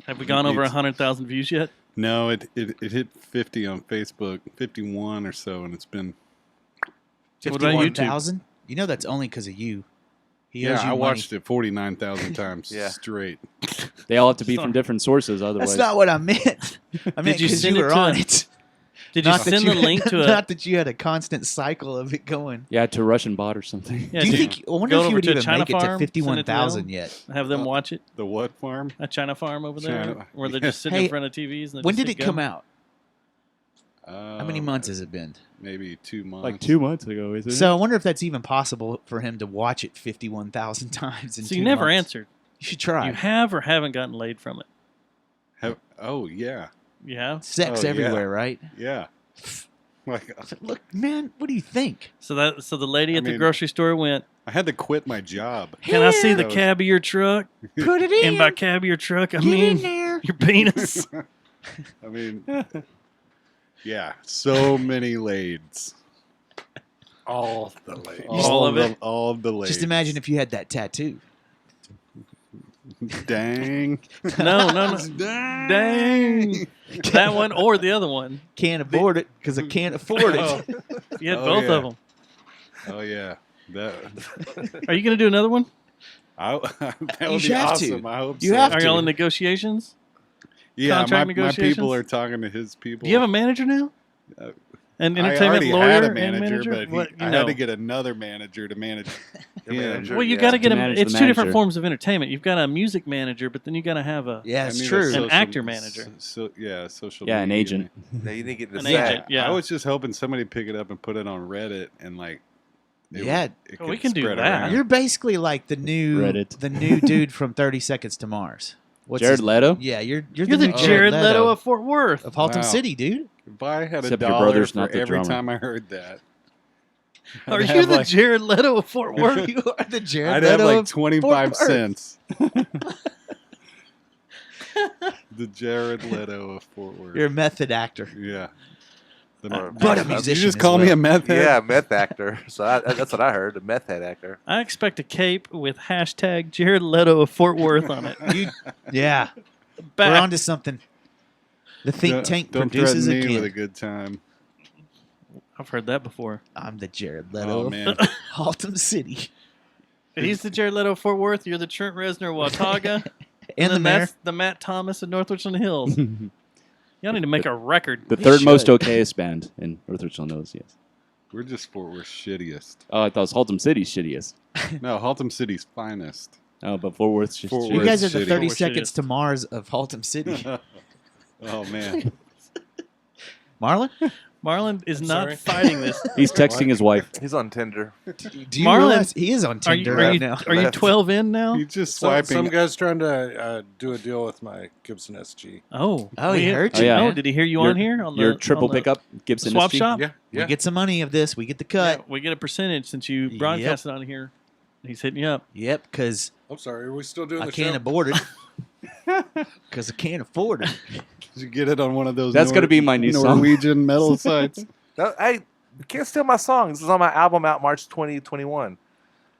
Have we gone over Needs- 100,000 views yet? No, it hit 50 on Facebook, 51 or so, and it's been. What about YouTube? 51,000? You know that's only because of you. He owes Yeah, you I money. watched it 49,000 times Yeah. straight. They all have to be from different sources, otherwise. That's not what I meant. I meant you because send you it were to on him? it. Did you Not that send the link to a? Not that you had a constant cycle of it going. Yeah, to Russian bot or something. Yeah, Do you did think? I wonder go if you over would to a even China make it to farm, send it to 51,000 them, yet. Have them watch it. The what farm? A China farm over there, China- where they're yeah. just sitting Hey, in front of TVs. And they When just did say it come go. out? How many months has it been? Maybe 2 months. Like 2 months ago, isn't So I wonder if that's even possible for him to watch it 51,000 times in So 2 you never months. answered. You should try. You have or haven't gotten laid from it. Oh yeah, You have. Sex Oh, yeah. everywhere, right? yeah. Like Look, man, what do you think? So the lady I at the mean- grocery store went, I had to quit my job. "Can I see the That was- cab of your truck?" Put it in. And by cab of your truck, I Get mean in there. your penis. I mean, yeah, so many lades. All the ladies. All of it? All of the lades. Just imagine if you had that tattoo. Dang. No. Dang. That one or the other one. Can't afford it because I can't afford it. You had Oh, both yeah. of them. Oh yeah. That Are you going to do another one? that You would be have to. awesome. I hope You so. have Are to. y'all in negotiations? Yeah, contract my negotiations? people are talking to his people. Do you have a manager now? Uh, An I entertainment already lawyer had a and manager, but What, you I know. had to get another manager to manage Your him. manager. Well, you Yeah. got to get To him. manage It's the two different manager. forms of entertainment. You've got a music manager, but then you got to have a. Yeah, I it's need a true. An actor manager. Social. Yeah, an media agent. No, you need to get the An sack. agent. Yeah. I was just hoping somebody pick it up and put it on Reddit and like. Yeah. it Well, we could can do spread that. around. You're basically like the new Reddit. dude from 30 Seconds to Mars. What's Jared his- Leto? Yeah, you're You're the the new Jared Leto of Fort Worth. of Haltom Wow. City, dude. If I had Except a your dollar brother's for not the every drummer. time I heard that, Are I'd you have the like- Jared Leto of Fort Worth? You are the Jared I'd Leto have like of 25 Fort Worth. cents. The Jared Leto of Fort Worth. You're a method actor. Yeah. But a You musician just as call me well. a meth head? Yeah, meth actor. So that's what I heard. A meth head actor. I expect a cape with hashtag Jared Leto of Fort Worth on it. Yeah. Back. We're on to something. The think Don't- tank don't produces threaten me again. with a good time. I've heard that before. I'm the Jared Leto Oh, of man. Haltom City. He's the Jared Leto of Fort Worth. You're the Trent Reznor Watauga. And the then mayor. that's the Matt Thomas of North Richland Hills. Y'all need to make a record. The They third most should. okayest band in North Richland Hills, yes. We're just Fort Worth's shittiest. Oh, I thought it was Haltom City's shittiest. No, Haltom City's finest. Oh, but Fort Worth's just Fort shitty. You Worth. guys are the City. 30 We're Seconds shittiest. to Mars of Haltom City. Oh, man. Marlon? Marlon is I'm not sorry. fighting this. He's texting his wife. He's on Tinder. Do you Marlon, realize he is on Are you, Tinder are right you, now? are you 12 in now? He's just Some swiping. guy's trying to do a deal with my Gibson SG. Oh. Oh, he heard you, you. yeah. Oh, man. did he hear you Your- on here? On Your the, triple on the pickup Gibson swap SG? shop? Yeah, We get some money of this. We get the cut. Yeah, we get a percentage since you broadcast it on here. He's hitting you up. Yep, because I'm sorry. Are we still doing I the can't show? afford it. Because I can't afford it. Did you get it on one of those That's gonna be my new song. Norwegian metal sites? No, hey, you can't steal my songs. This is on my album out March 2021.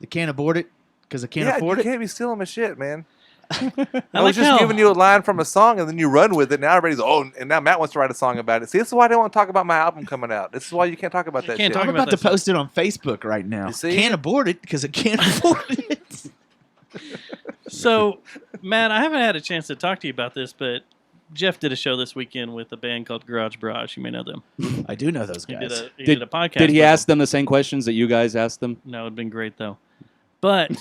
I can't afford it because I can't yeah, afford you it. can't be stealing my shit, man. I I like was just how- giving you a line from a song, and then you run with it. Now everybody's and now Matt wants to write a song about it. See, this is why I don't want to talk about my album coming out. This is why you can't talk about that can't shit. talk I'm about about to that post it on Facebook right now. You see? Can't afford it because I can't afford it. So, Matt, I haven't had a chance to talk to you about this, but Jeff did a show this weekend with a band called Garage Barrage. You may know them. I do know those He guys. did a podcast. Did he with ask them the same questions that you guys asked them? No, it'd been great though. But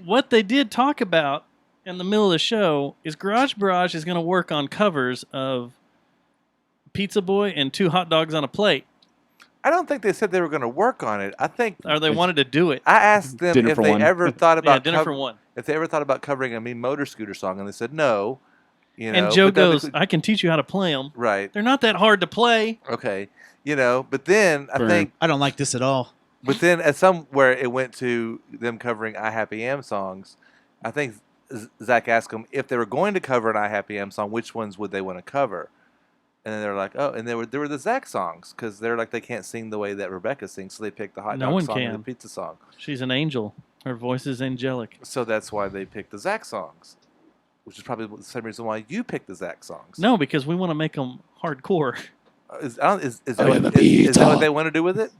what they did talk about in the middle of the show is Garage Barrage is going to work on covers of Pizza Boy and Two Hot Dogs on a Plate. I don't think they said they were going to work on it. I think Or they wanted to do it. I asked them Dinner if for they one. ever thought Yeah, about Dinner for One. if they ever thought about covering a Mean Motor Scooter song, and they said no. You know, And Joe but that goes, include- I can teach you how to play them. right, They're not that hard to play. okay, but then I Burn. think, I don't like this at all. but then at somewhere it went to them covering I Happy Am songs. I think Zach asked them if they were going to cover an I Happy Am song, which ones would they want to cover? And then they were like, oh, and there were the Zach songs because they're like they can't sing the way that Rebecca sings, so they picked the hot No dog one song and can. the pizza song. She's an angel. Her voice is angelic. So that's why they picked the Zach songs, which is probably the same reason why you picked the Zach songs. No, because we want to make them hardcore. Is that I what am a is that what pizza. they want to do with it?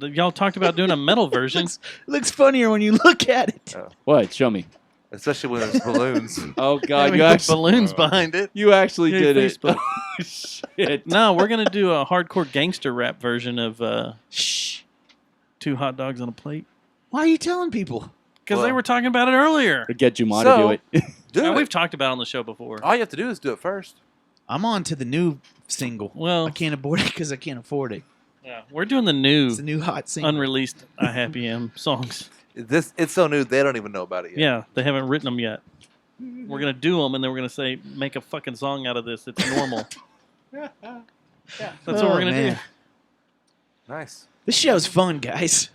Y'all talked about doing a metal version. Looks funnier when you look at it. What? Show me. especially when there's balloons. Oh Yeah, God, we you put actually, balloons behind it. you actually Yeah, did it. Facebook. Oh, shit. No, we're gonna do a hardcore gangster rap version of Shh. 2 hot dogs on a plate Why are you telling people? because they Well- were talking about it earlier. Or get Juma to So- do it. Do Now, it. we've talked about it on the show before. All you have to do is do it first. I'm on to the new single. Well, I can't afford it because I can't afford it. yeah, we're doing the new It's the new hot single. unreleased I Happy Am songs. It's so new they don't even know about it yet. Yeah, they haven't written them yet. We're gonna do them, and then we're gonna say, make a fucking song out of this. It's normal. That's what we're gonna do. Nice. This show's fun, guys.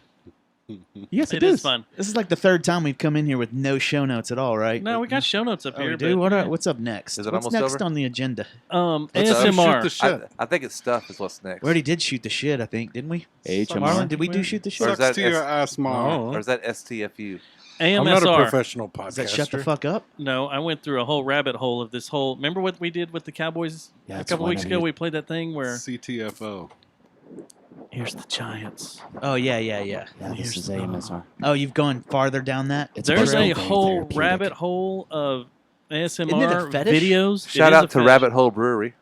Yes, It is fun. This is like the third time we've come in here with no show notes at all, right? No, we got show notes up Oh, here. we do? but- What's up next? Is it What's almost next over? on the agenda? Shoot ASMR. the shit. I think it's stuff is what's next. We already did shoot the shit, I think, didn't we? HMR. Marlon, did we do shoot the Or shit? is that Sucks to your ass, Mom. Or is that STFU? I'm not a AMSR. professional podcaster. Does that shut the fuck up? No, I went through a whole rabbit hole of this whole. Remember what we did with the Cowboys Yeah, a that's couple one weeks I ago? need. We played that thing where CTFO. here's the Giants. Oh, yeah. Yeah, Here's this is the- AMSR. Oh, you've gone farther down that? It's There's very a whole therapeutic. rabbit hole of Isn't it ASMR a fetish? videos. It Shout is a out to fetish. Rabbit Hole Brewery.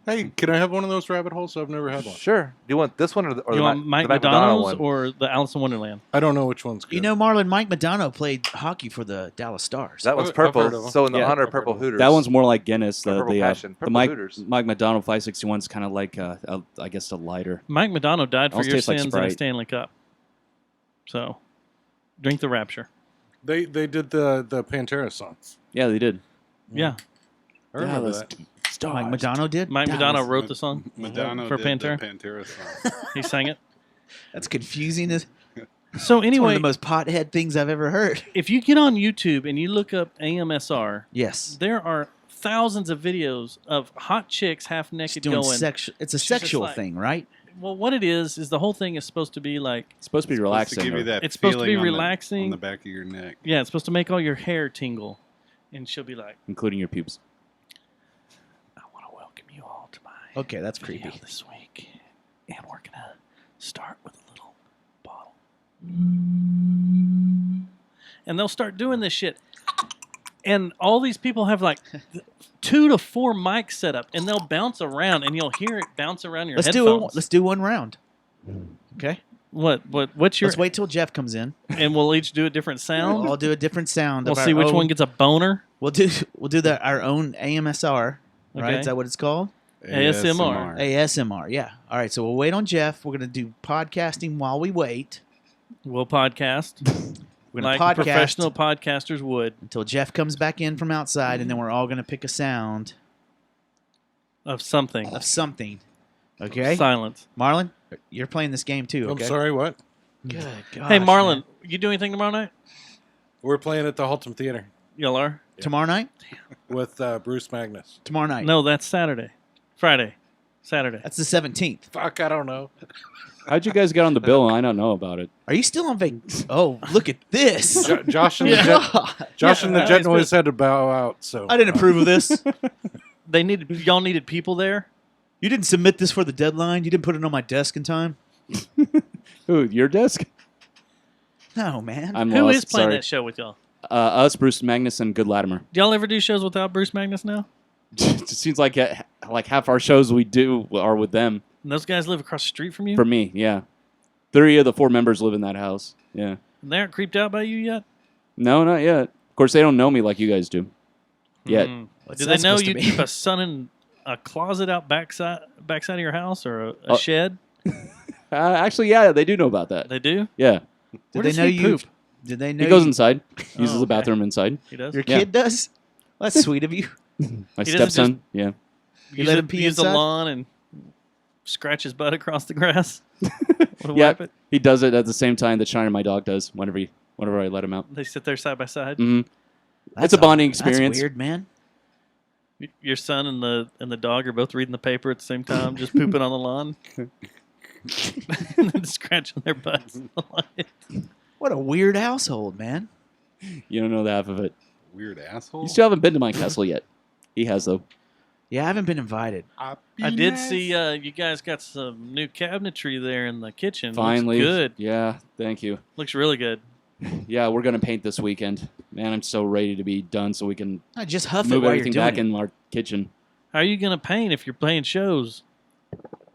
Hey, can I have one of those rabbit holes? I've never had one. Sure. Do you want this one or the, You want Mike the McDonald's one? or the Alice in Wonderland? I don't know which one's good. You know, Marlon, Mike Madonna played hockey for the Dallas Stars. That one's I've heard of purple. them. So in the Yeah. honor I've of Purple heard of Hooters. That one's more like Guinness. Or Purple Passion. The Purple Mike Hooters. McDonald 561's kind of like I guess a lighter. Mike Madonna died for Almost your tastes like sins in a Sprite. Stanley Cup. So, drink the Rapture. They did the Pantera songs. Yeah, they did. Yeah, I remember Dallas that. Stars. Mike Madonna did? Mike Dallas. Madonna wrote the song Madonna for did Pantera. the Pantera song. He sang it. That's confusing. It's So one of anyway, the most pothead things I've ever heard. if you get on YouTube and you look up AMSR, Yes. there are thousands of videos of hot chicks half Just naked doing going. it's a She's just sexual like- thing, right? Well, what it is the whole thing is supposed to be like, It's supposed to be Supposed relaxing. to give you or- that It's supposed to be feeling on the- relaxing. on the back of your neck. yeah, it's supposed to make all your hair tingle, and she'll be like, including your pubes. "I want to welcome you all to my Okay, that's video creepy. this week, and we're gonna start with a little bottle." And they'll start doing this shit, and all these people have like 2 to 4 mics set up, and they'll bounce around, and you'll hear it bounce around your Let's headphones. do one round. Okay? What's your? Let's wait till Jeff comes in. And we'll each do a different sound. We'll all do a different sound. We'll of see our which own- one gets a boner. We'll do our own AMSR, right? Okay. Is that what it's called? ASMR. ASMR, yeah. All right, so we'll wait on Jeff. We're gonna do podcasting while we wait. We'll podcast We're gonna like podcast professional podcasters would until Jeff comes back in from outside, and then we're all gonna pick a sound of something. of something. Okay, Silence. Marlon, you're playing this game too. I'm Okay. sorry, what? Good gosh, Hey, Marlon, man. you do anything tomorrow night? We're playing at the Haltom Theater Y'all are? Tomorrow night. with Bruce Magnus. Tomorrow night. No, that's Saturday. Friday. Saturday. That's the 17th. Fuck, I don't know. How'd you guys get on the bill? I don't know about it. Are you still on vacation? Oh, look at this. Josh and Yeah. the Jet, Josh and the Yeah, Jet it's Noise had to bow out. So I didn't approve of this. Y'all needed people there? You didn't submit this for the deadline. You didn't put it on my desk in time. Who? Your desk? No, man. I'm Who lost. is playing Sorry. that show with y'all? Us, Bruce Magnus, and Good Latimer. Do y'all ever do shows without Bruce Magnus now? It seems like half our shows we do are with them. And those guys live across the street from you? For me, yeah. 3 of the 4 members live in that house. Yeah. And they aren't creeped out by you yet? No, not yet. Of course, they don't know me like you guys do. Yet. Hmm. What's Do that they know supposed to you be? keep a son in a closet out backside of your house or a Oh. shed? Actually, yeah, they do know about that. They do? Yeah. Did Where they does know he you? poop? Did they know He goes you? inside. Uses Oh, the okay. bathroom inside. He does? Your Yeah. kid does? Well, that's sweet of you. My He doesn't stepson. Yeah. You let him pee use the inside? lawn and scratch his butt across the grass? With a Yeah. wipe it? He does it at the same time that Shiner, my dog, does whenever I let him out. They sit there side by side. hmm That's It's a bonding That's experience. weird, man. Your son and the dog are both reading the paper at the same time, just pooping on the lawn, and then scratching their butts. What a weird household, man. You don't know the half of it. Weird asshole. You still haven't been to my castle yet. He has, though. Yeah, I haven't been invited. I did see you guys got some new cabinetry there in the kitchen. Finally. Looks good. Yeah, thank you. Looks really good. Yeah, we're gonna paint this weekend. Man, I'm so ready to be done so we can Just huff it move while you're everything doing back it. in our kitchen. How are you going to paint if you're playing shows?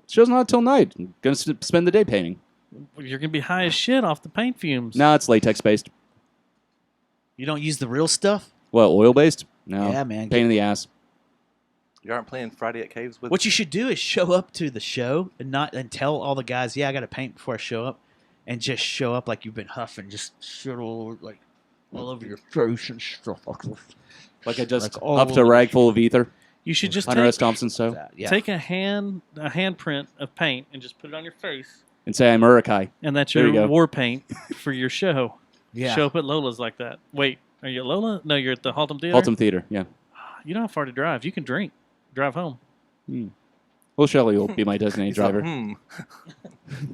Show's not till night. I'm gonna spend the day painting. You're going to be high as shit off the paint fumes. No, it's latex based. You don't use the real stuff? Well, oil based? No. Yeah, man. Pain in the ass. You aren't playing Friday at Caves with. What you should do is show up to the show and tell all the guys, yeah, I got to paint before I show up, and just show up like you've been huffing, just shit all over your face and stuff like this. Like I just Like all upped a over. rag full of ether. You should just Hunter take, S. Thompson so take a handprint of paint and just put it on your face. and say I'm Urukai. And that's There you your go. war paint for your show. Yeah. Show up at Lola's like that. Wait, are you at Lola? No, you're at the Haltom Theater? Haltom Theater, yeah. You don't have far to drive. You can drink. Drive home. Well, Shelly will be my designated He's like, driver.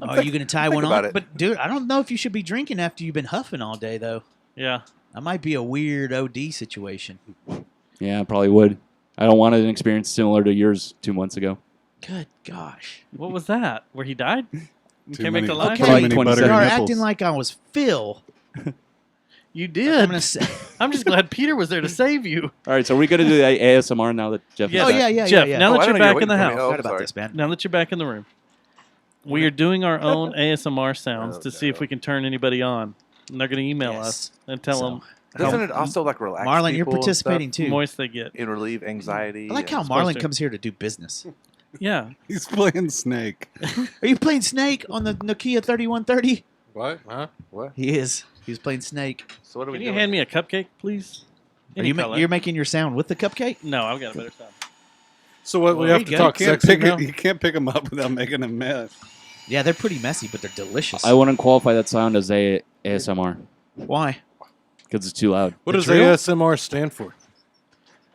Oh, are you going to tie one about on? it. But, dude, I don't know if you should be drinking after you've been huffing all day, though. Yeah. That might be a weird OD situation. Yeah, I probably would. I don't want an experience similar to yours 2 months ago. Good gosh. What was that? Where he died? You Too can't make many- the line? too Okay, many you buttery are nipples. acting like I was Phil. You I'm did. going to say. I'm just glad Peter was there to save you. All right, so are we going to do the ASMR now that Jeff Yes. is Oh, back? yeah. Jeff, now Oh, that I you're know back you're in the waiting for me. house, Oh, Forgot about sorry. this, man. now that you're back in the room, we are doing our own ASMR sounds to see if we can turn anybody on. And they're going to email Yes. us and tell So, them Doesn't how it also like relax Marlon, you're people and participating stuff? too. moist they get. And relieve anxiety. I like how and- Marlon to. comes here to do business. Yeah. He's playing Snake. Are you playing Snake on the Nokia 3130? What? Huh? What? He is. He's playing Snake. So what are we Can you doing? hand me a cupcake, please? Are Any you color. you're making your sound with the cupcake? No, I've got a better sound. So what? Well, we there have you to go. talk You can't sexy pick now? it. You can't pick them up without making a mess. Yeah, they're pretty messy, but they're delicious. I wouldn't qualify that sound as ASMR Why? because it's too loud. What The does drill? ASMR stand for?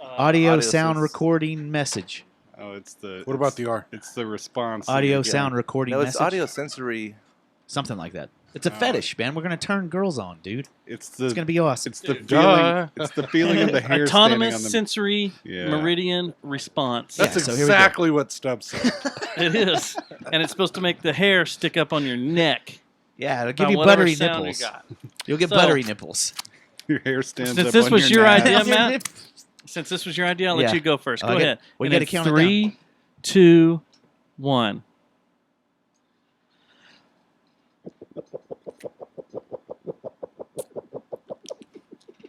Audio sound sys- recording message. Oh, it's the. What about the R? It's the response. Audio Yeah. sound recording No, it's message. audio sensory. Something like that. It's a fetish, man. We're gonna turn girls on, dude. It's the. It's gonna be awesome. It's the Duh. feeling. It's the feeling of the hair Autonomous standing on the. sensory Yeah. meridian response. That's Yeah, so here we go. exactly what Stubbs said. It is. And it's supposed to make the hair stick up on your neck. Yeah, it'll give by you whatever buttery sound nipples. You got. You'll get So- buttery nipples. Your hair stands Since up this on was your your neck. idea, Matt, since this was your idea, I'll let Yeah. you go first. Go Okay. ahead. We And gotta in count it 3, 2, 1.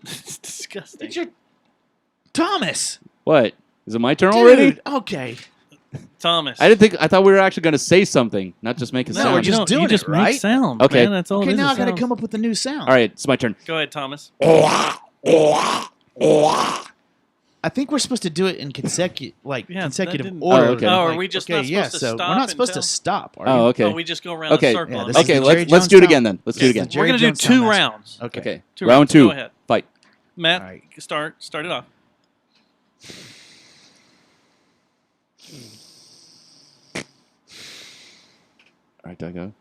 It's disgusting. It's your Thomas. What? Is it my turn Dude, already? okay. Thomas. I thought we were actually going to say something, not just make a No, sound. we're just you doing you just it, right? make sound. Okay. Man, that's all Okay, it is. now is I gotta sounds. come up with a new sound. All right, it's my turn. Go ahead, Thomas. I think we're supposed to do it in consecutive Yeah, consecutive that didn't- order. Oh, okay. Oh, are Like, we just okay, not yeah, supposed to so stop we're not and supposed tell? to stop, are Oh, we? okay. Oh, we just go around Okay. the circle. Yeah, and this make is Okay, the it- Jerry let's Jones do it style. again then. Let's do it Yes, again. the Jerry We're gonna do Jones 2 style. rounds. Okay. Okay. 2 Round rounds. 2. Go ahead. Fight. Matt, All right. start it off. All right, do I go?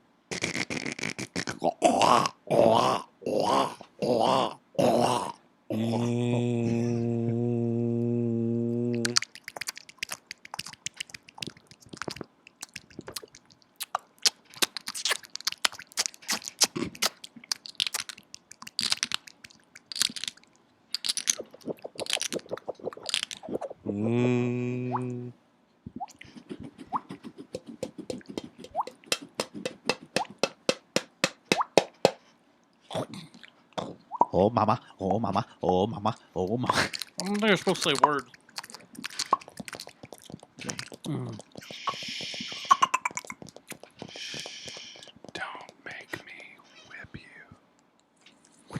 Oh mama, oh mama, oh mama, oh mama. I don't think you're supposed to say words. Don't make me whip you.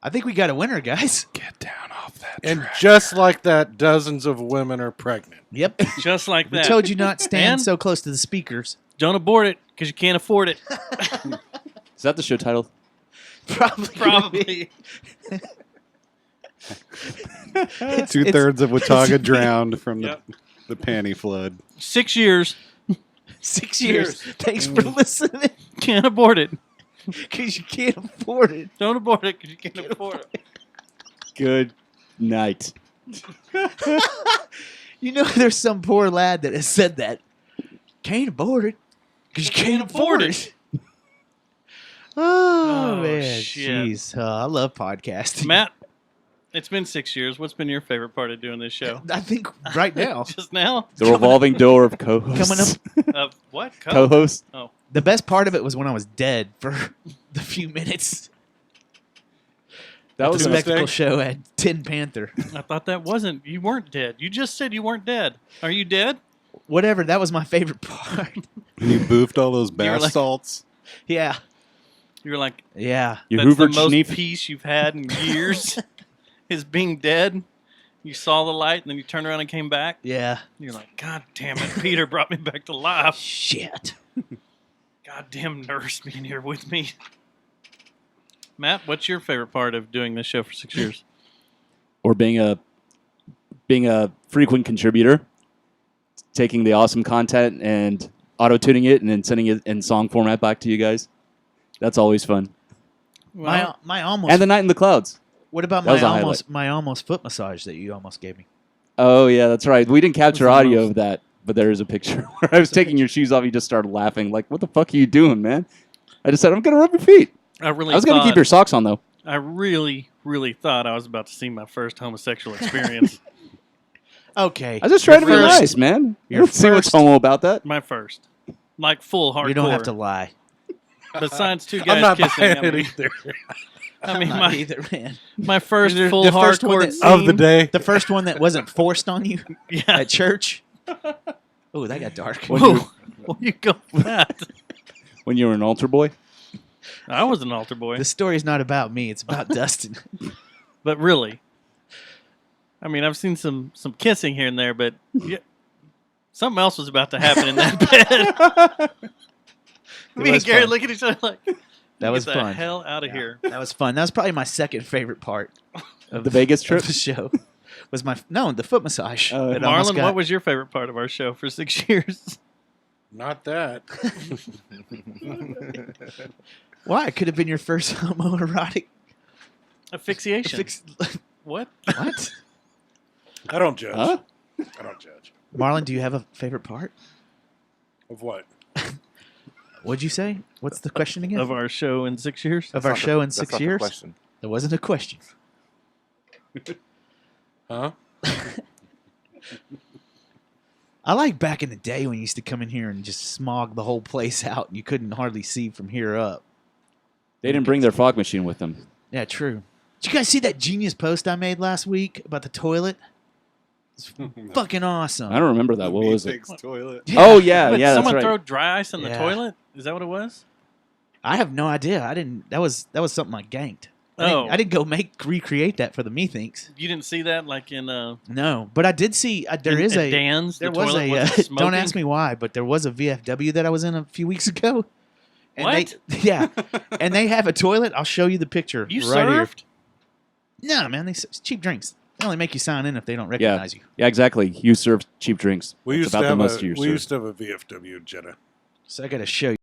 I think we got a winner, guys. Get down off that And track. just like that, dozens of women are pregnant. Yep. Just like We that. told you not stand And so close to the speakers. don't abort it because you can't afford it. Is that the show title? Probably. Probably. It's- 2/3 of Watauga it's- drowned from Yep. the panty flood. 6 years. 6 years. Thanks for listening. Can't abort it. Because you can't afford it. Don't abort it because you can't afford it. Good night. You know, there's some poor lad that has said that. Can't afford it. Because you can't afford it. Oh, Oh, man. shit. Jeez. I love podcasting. Matt, it's been 6 years. What's been your favorite part of doing this show? I think right now. Just now? The revolving door of co-hosts. Coming up. What? Co-host. Oh. The best part of it was when I was dead for the few minutes. That was the a spectacle mistake. show at Tin Panther. I thought that wasn't. You weren't dead. You just said you weren't dead. Are you dead? Whatever. That was my favorite part. You boofed all those were bath like- salts. Yeah. You were like, Yeah. You that's the hoovered most Schneef. peace you've had in years is being dead. You saw the light and then you turned around and came back. Yeah. You're like, God damn it, Peter brought me back to life. Shit. Goddamn nurse being here with me. Matt, what's your favorite part of doing this show for 6 years? Or being a frequent contributor, taking the awesome content and auto-tuning it and then sending it in song format back to you guys. That's always fun. Well, My almost. And the night in the clouds. What about That was my a almost foot massage that you almost gave me? Oh yeah, that's right. We didn't capture the audio most- of that, but there is a picture where I was taking your shoes off. You just started laughing, like, "What the fuck are you doing, man?" I just said, "I'm gonna rub your feet." I I really was gonna keep thought- your socks on though. I really, really thought I was about to see my first homosexual experience. Okay. I was just trying to be First- nice, man. You your don't see what's first- homo about that. My first. Like full hardcore. You don't have to lie. Besides two I'm guys not kissing. buying I it mean, either. I mean, Not my, either, man. my first The full first one hardcore that- scene. Of the day. The first one that wasn't forced on you Yeah. at church. Oh, that got dark. Whoa. Well, you go for that. When you were an altar boy. I was an altar boy. The story's not about me. It's about Dustin. But really, I mean, I've seen some kissing here and there, but yeah, something else was about to happen in that bed. Me and was Gary fun. look at each other like, That was get the fun. hell out of here. That was fun. That was probably my second favorite part of The Vegas of trip? the show. Was the foot massage. It almost Marlon, got- what was your favorite part of our show for 6 years? Not that. Why? It could have been your first homoerotic Asphyxiation. fix. What? What? I don't judge. Huh? I don't judge. Marlon, do you have a favorite part? Of what? What'd you say? What's the question again? Of our show in 6 years? Of our That's not show the- in that's 6 not the years? question. That wasn't a question. Huh? I like back in the day when you used to come in here and just smog the whole place out and you couldn't hardly see from here up. They didn't bring their fog machine with them. Yeah, true. Did you guys see that genius post I made last week about the toilet? It's fucking awesome. I don't remember that. What was it? Pig's toilet. Oh yeah, What, yeah, that's someone right. throw dry ice in the Yeah. toilet? Is that what it was? I have no idea. I didn't. That was something I ganked. Oh. I didn't go recreate that for the Methinks. You didn't see that like in No, but I did see. There is a Dan's. There the was toilet a. wasn't Don't smoking? ask me why, but there was a VFW that I was in a few weeks ago. And What? Yeah, and they have a toilet. I'll show you the picture. You right served? here. No, man, it's cheap drinks. They only make you sign in if they don't Yeah, recognize you. yeah, exactly. You serve cheap drinks. We That's used to about the have most a you we serve. used to have a VFW Jetta. So I got to show you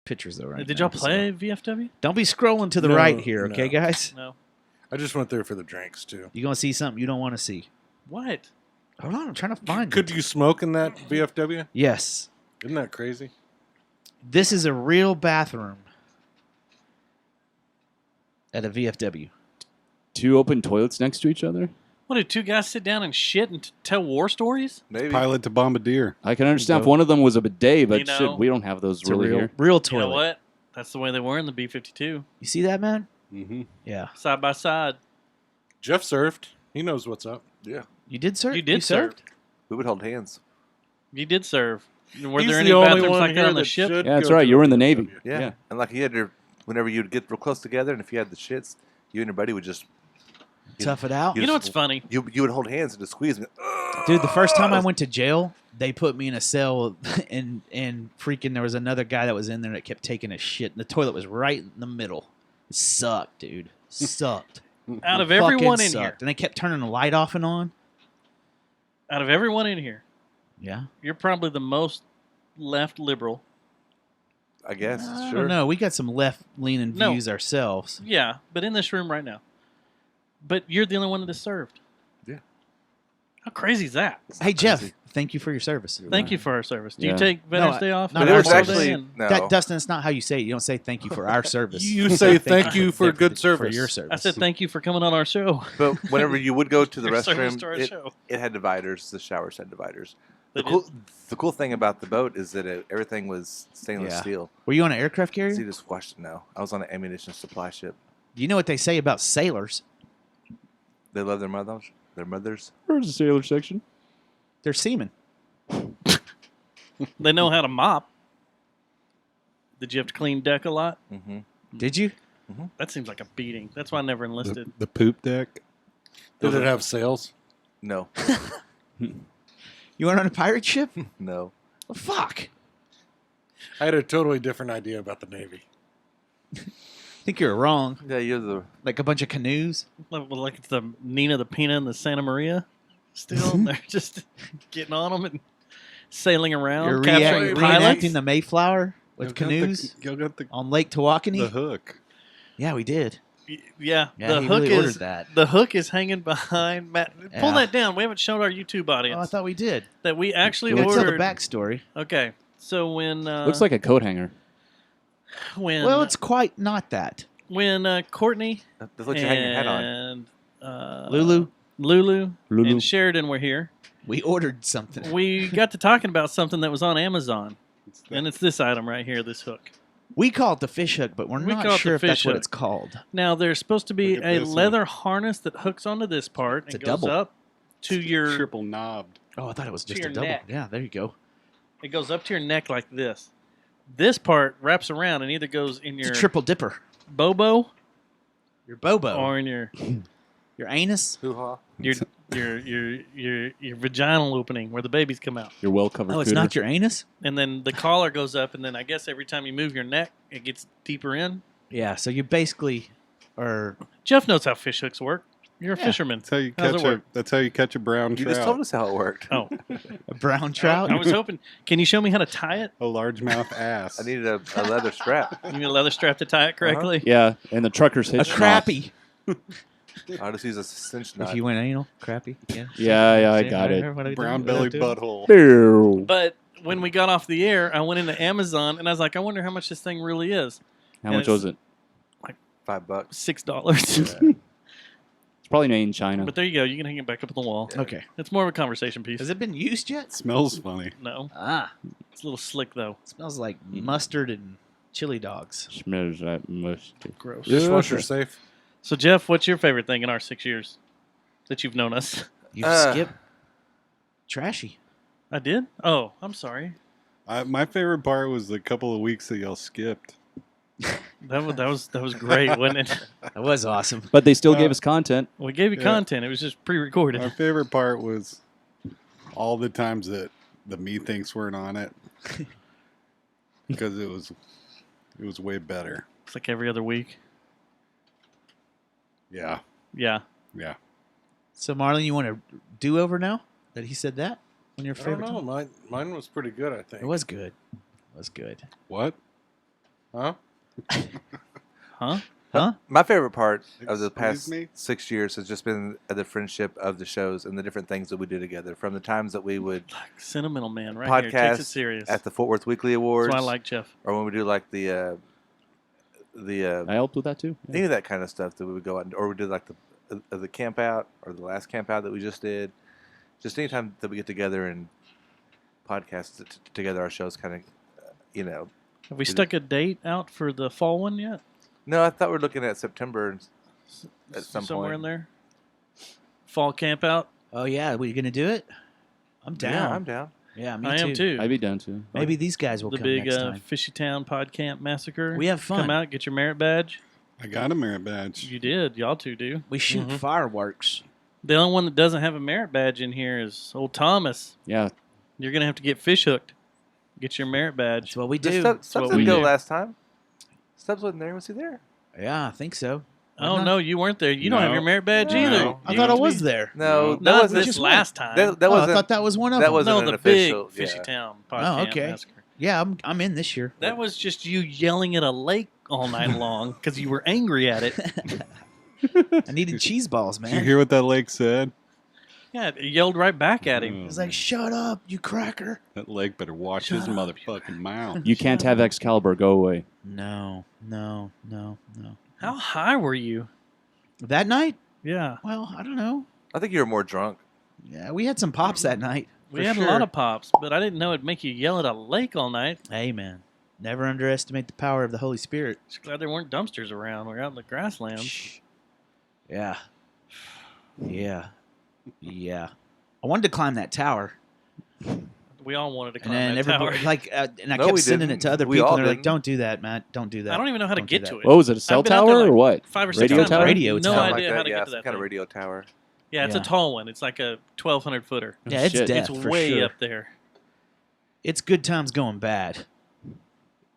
pictures though, right? Did now, y'all so- play VFW? Don't be scrolling to the No, right here, okay, no. guys? No. I just went there for the drinks too. You're gonna see something you don't want to see. What? Hold on, I'm trying to find Could it. you smoke in that VFW? Yes, Isn't that crazy? this is a real bathroom at a VFW. Two open toilets next to each other. What, did two guys sit down and shit and tell war stories? Maybe. Pilot to Bombardier. I can understand if one of them was a bidet, but You know, shit, we don't have those It's a really real, here. real You toilet. know what? That's the way they were in the B-52. You see that, man? Mm-hmm. Yeah, Side by side. Jeff surfed. He knows what's up. Yeah. you did serve. You did serve. served? We would hold hands. You did serve. Were He's there the any only bathrooms one like that here on the that ship? should Yeah, that's go right. to You were in the VFW. Navy. Yeah. And like you had your, whenever you'd get real close together, and if you had the shits, you and your buddy would just Tough it out. You know what's funny? You would hold hands and just squeeze me. Dude, the first time I went to jail, they put me in a cell, and freaking there was another guy that was in there that kept taking a shit, and the toilet was right in the middle. It sucked, dude. Sucked. Out of Fucking everyone in sucked. here, And they kept turning the light off and on. out of everyone in here, Yeah. you're probably the most left liberal. I guess. I Sure. don't know. We got some left-leaning No. views ourselves. Yeah, but in this room right now. But you're the only one that has served. Yeah. How crazy is that? Hey, Jeff, thank you for your service. Thank you for our service. Do Yeah. you take Veterans No, Day off? not And our Memorial service. Day and- no. Dustin, it's not how you say it. You don't say thank you for our service. You say thank you for good service. For your service. I said thank you for coming on our show. But whenever you would go to the Your service restroom, to our show. it had dividers. The showers had dividers. They The cool thing about the boat is that everything was stainless Yeah. steel. Were you on an aircraft carrier? So you just watched it now. I was on an ammunition supply ship. Do you know what they say about sailors? They love their mothers. Their mothers. Where's the sailor section? They're seamen. They know how to mop. Did you have to clean deck a lot? Mm-hmm. Did you? That seems like a beating. That's why I never enlisted. The poop deck. Did it have sails? No. You went on a pirate ship? No. Well, fuck. I had a totally different idea about the Navy. I think you're wrong. Yeah, you're the. Like a bunch of canoes. Like it's the Nina, the Pina, and the Santa Maria. Still, they're just getting on them and sailing around, You're capturing pilots. reenacting the Mayflower with canoes on Lake Tawakoni. The hook. Yeah, we did. Yeah, Yeah, the he hook really is ordered that. the hook is hanging behind Matt. Pull Yeah. that down. We haven't shown our YouTube audience Oh, I thought we did. that we actually Let's tell the ordered. backstory. Okay, so when Looks like a coat hanger. when Well, it's quite not that. when Courtney That's what you hang your hat on. and Lulu, Lulu. and Sheridan were here. we ordered something. We got to talking about something that was on Amazon, and it's this item right here, this hook. We call it the fish hook, but we're We not call it sure the if that's fish what hook. it's called. Now there's supposed to be Look at a this one. leather harness that hooks onto this part It's and a goes double. up to your. Triple knobbed. Oh, I thought it was To just a your double. neck. Yeah, there you go. It goes up to your neck like this. This part wraps around and either goes in It's your a triple dipper. bobo Your bobo. or in your Your anus. Hoo-ha. your vaginal opening where the babies come out. Your well covered. Oh, it's not your anus? And then the collar goes up, and then I guess every time you move your neck, it gets deeper in. Yeah, so you basically are. Jeff knows how fish hooks work. You're a Yeah. fisherman. That's how you How's catch it work? That's how you catch a brown You trout. just told us how it worked. Oh, A brown trout? I was hoping. Can you show me how to tie it? A largemouth ass. I needed a leather strap. You need a leather strap to tie it correctly. Yeah, and the trucker's A hitch. crappy. I'll just use a cinch If knot. you went anal, crappy. Yeah, Yeah, I See, got right it. here, what I do, Brown what I belly do. butthole. Ew. But when we got off the air, I went into Amazon and I was like, I wonder how much this thing really is. How And much was it? $5. $6. It's probably made in China. But there you go. You can hang it back up on the wall. Okay. It's more of a conversation piece. Has it been used yet? Smells funny. No, Ah, it's a little slick though. smells like mustard and chili dogs. Smells like mustard. Gross. Dishwasher safe. So Jeff, what's your favorite thing in our 6 years that you've known us? You Uh. skip trashy. I did. Oh, I'm sorry. My favorite part was the couple of weeks that y'all skipped. That was great, wasn't it? That was awesome. But they still gave us content. We gave you Yeah. content. It was just pre-recorded. My favorite part was all the times that the methinks weren't on it because it was way better. It's like every other week. Yeah, Yeah. yeah. So Marlon, you want a do over now that he said that on your I don't favorite? know. Mine was pretty good, I think. It was good. It was good. What? Huh? Huh? Huh? My favorite part of the Excuse past me? 6 years has just been the friendship of the shows and the different things that we do together. From the times that we would Like sentimental man right here. Takes podcast it serious. at the Fort Worth Weekly Awards, That's why I like Jeff. or when we do like the I helped with that too. any of that kind of stuff that we would go out and, or we did like the camp out or the last camp out that we just did. Just anytime that we get together and podcast together, our shows kind of, Have we stuck a date out for the fall one yet? No, I thought we were looking at September at some Somewhere point. in there. Fall camp out. Oh yeah, we gonna do it? I'm down. Yeah, I'm down. Yeah, me I am too. I'd be down too. Maybe these guys will The come big next time. Fishy Town Pod Camp Massacre. We have fun. Come out, get your merit badge. I got a merit badge. You did. Y'all two do. We shoot Mhm. fireworks. The only one that doesn't have a merit badge in here is old Thomas. Yeah. You're gonna have to get fish hooked. Get your merit badge. That's what we Did do. Stubbs what didn't we go do. last time. Stubbs wasn't there. Was he there? Yeah, I think so. Oh no, you weren't there. You don't have No. your merit badge No. either. No. I You thought I have to was be- there. No, that Not wasn't. this last time. That Oh, I wasn't. thought that was one of that them. wasn't no, an the official. big Fishy yeah. Town Pod Oh, Camp okay. Massacre. Yeah, I'm in this year. That was just you yelling at a lake all night long because you were angry at it. I needed cheese balls, Did you man. hear what that lake said? Yeah, it yelled right back at him. He's like, "Shut up, you cracker!" That leg better watch his motherfucking mouth. You can't have Excalibur. Go away. No. How high were you? That night? Yeah. Well, I don't know. I think you were more drunk. Yeah, we had some pops that night. We for had sure. a lot of pops, but I didn't know it'd make you yell at a lake all night. Hey, man. Never underestimate the power of the Holy Spirit. Just glad there weren't dumpsters around. We're out in the grasslands. Yeah. Yeah. Yeah. I wanted to climb that tower. We all wanted to And climb then that tower. everybody, and I No, kept we sending didn't. it to other We people. all And they're like, didn't. "Don't do that, Matt. Don't do that." I don't even know how to Don't get do to that. it. What was it? A cell I've been out there tower like or what? 5 or 6 Radio times. tower? I have Radio no tower. Something idea like how that. to Yeah, get to some that kind of thing. radio tower. Yeah, it's Yeah. a tall one. It's like a 1,200 footer. Yeah, it's Shit. death It's for way sure. up there. It's good times going bad.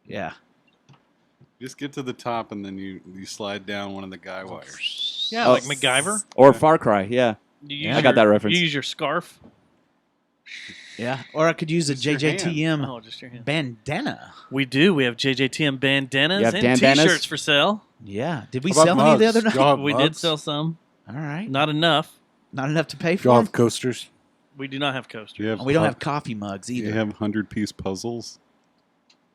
Yeah. Just get to the top and then you slide down one of the guy wires. Yeah, Oh. like MacGyver. Or Far Cry. Yeah. You Yeah. use I got that reference. You use your scarf. Yeah. Or I could use a Just your JJTM Oh, just your hand. bandana. We do. We have JJTM bandanas You have and bandanas? T-shirts for sale. Yeah. Did we How about sell any the mugs? other night? Y'all have We did mugs? sell some. All right. Not enough. Not enough to pay Do y'all for have coasters? We do not have coasters. Do you have them? We don't pu- have coffee mugs Do you either. have 100-piece puzzles?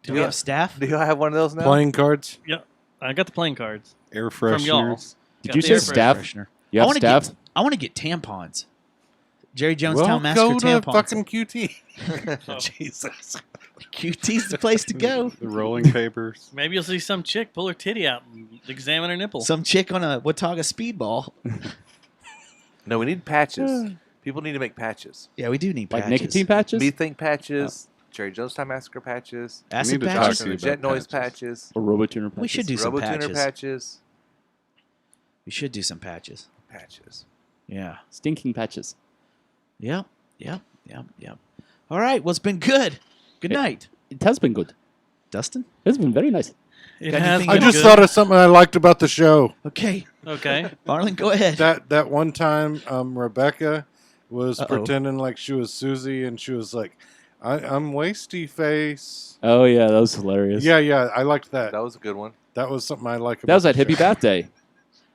Do we have staff? Do you have one of those now? Playing cards? Yeah, I got the playing cards. Air From y'all. fresheners? Did Got you the say air staff? Freshener. You I have want to staff? get. I want to get tampons. Jerry Jones Well, Town Massacre go to tampons. fucking QT. Jesus. QT's the place to go. The rolling papers? Maybe you'll see some chick pull her titty out and examine her nipple. Some chick on a Watauga speedball. No, we need patches. People need to make patches. Yeah, we do need Like patches. nicotine patches? Methane patches. Jerry Jonestown Massacre patches. Acid need to talk patches. to you about Jet noise patches. patches. Or Robotuner patches? We should do some Robotuner patches. patches. We should do some patches. Patches. Yeah. Stinking patches. Yep. All right. Well, it's been good. Good It- night, It has been good. Dustin. It's been very nice. It Got has anything I been just good. thought of something I liked about the show. Okay, Okay. Marlon, go ahead. That one time Rebecca was Uh-oh. pretending like she was Susie, and she was like, I'm wasty face. Oh, yeah. That was hilarious. Yeah, I liked that. That was a good one. That was something I like about That was at the Hippie show. Bath Day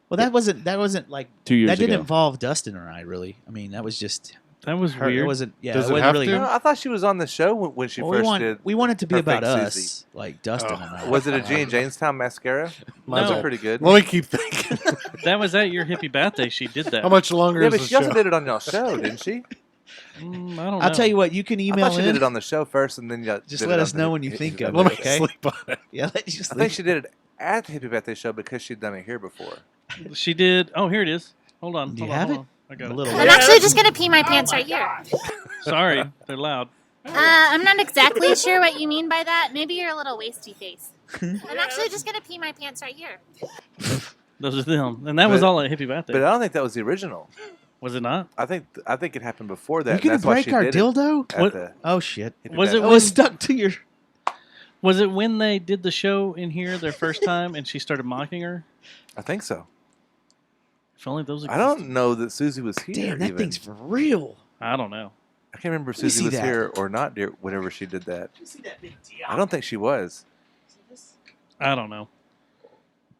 Well, that wasn't like 2 years that didn't ago. involve Dustin or I really. I mean, that was just That was her. weird. It wasn't. Yeah, Does it it wasn't have really. to? No, I thought she was on the show when she Well, first we want it to be her about fake us, Susie. like Dustin Oh. and I. Was it a Gene Jamestown mascara? Those No. are pretty good. Let me keep thinking. That was at your hippie bath day. She did that. How much longer Yeah, is but the she also show? did it on y'all show, didn't she? I don't know. I'll tell you what. You can I email thought she did in. it on the show first, and then you Just did let it us on know the when you Hippie think Bath of Let Day me it. Okay. sleep on it. Yeah, let you I sleep. think she did it at the Hippie Birthday show because she'd done it here before. She did. Oh, here it is. Hold on. Do you hold on, have hold it? on. I got A it. little. I'm actually just gonna pee my pants right here. Sorry, they're loud. I'm not exactly sure what you mean by that. Maybe you're a little wasty face. I'm actually just gonna pee my pants right here. Those are them, and that was But- all at hippie bath day. But I don't think that was the original. Was it not? I think it happened before that. You and gonna that's why break she our did it dildo? at What- the Oh shit! Hippie Was Bath it I Day. was stuck to your. Was it when they did the show in here their first time and she started mocking her? I think so. If only those. I don't know that Susie was here. Damn, that even. thing's for real. I don't know. I can't remember if Let me Susie see was that. here or not whenever she did that. I don't think she was. I don't know.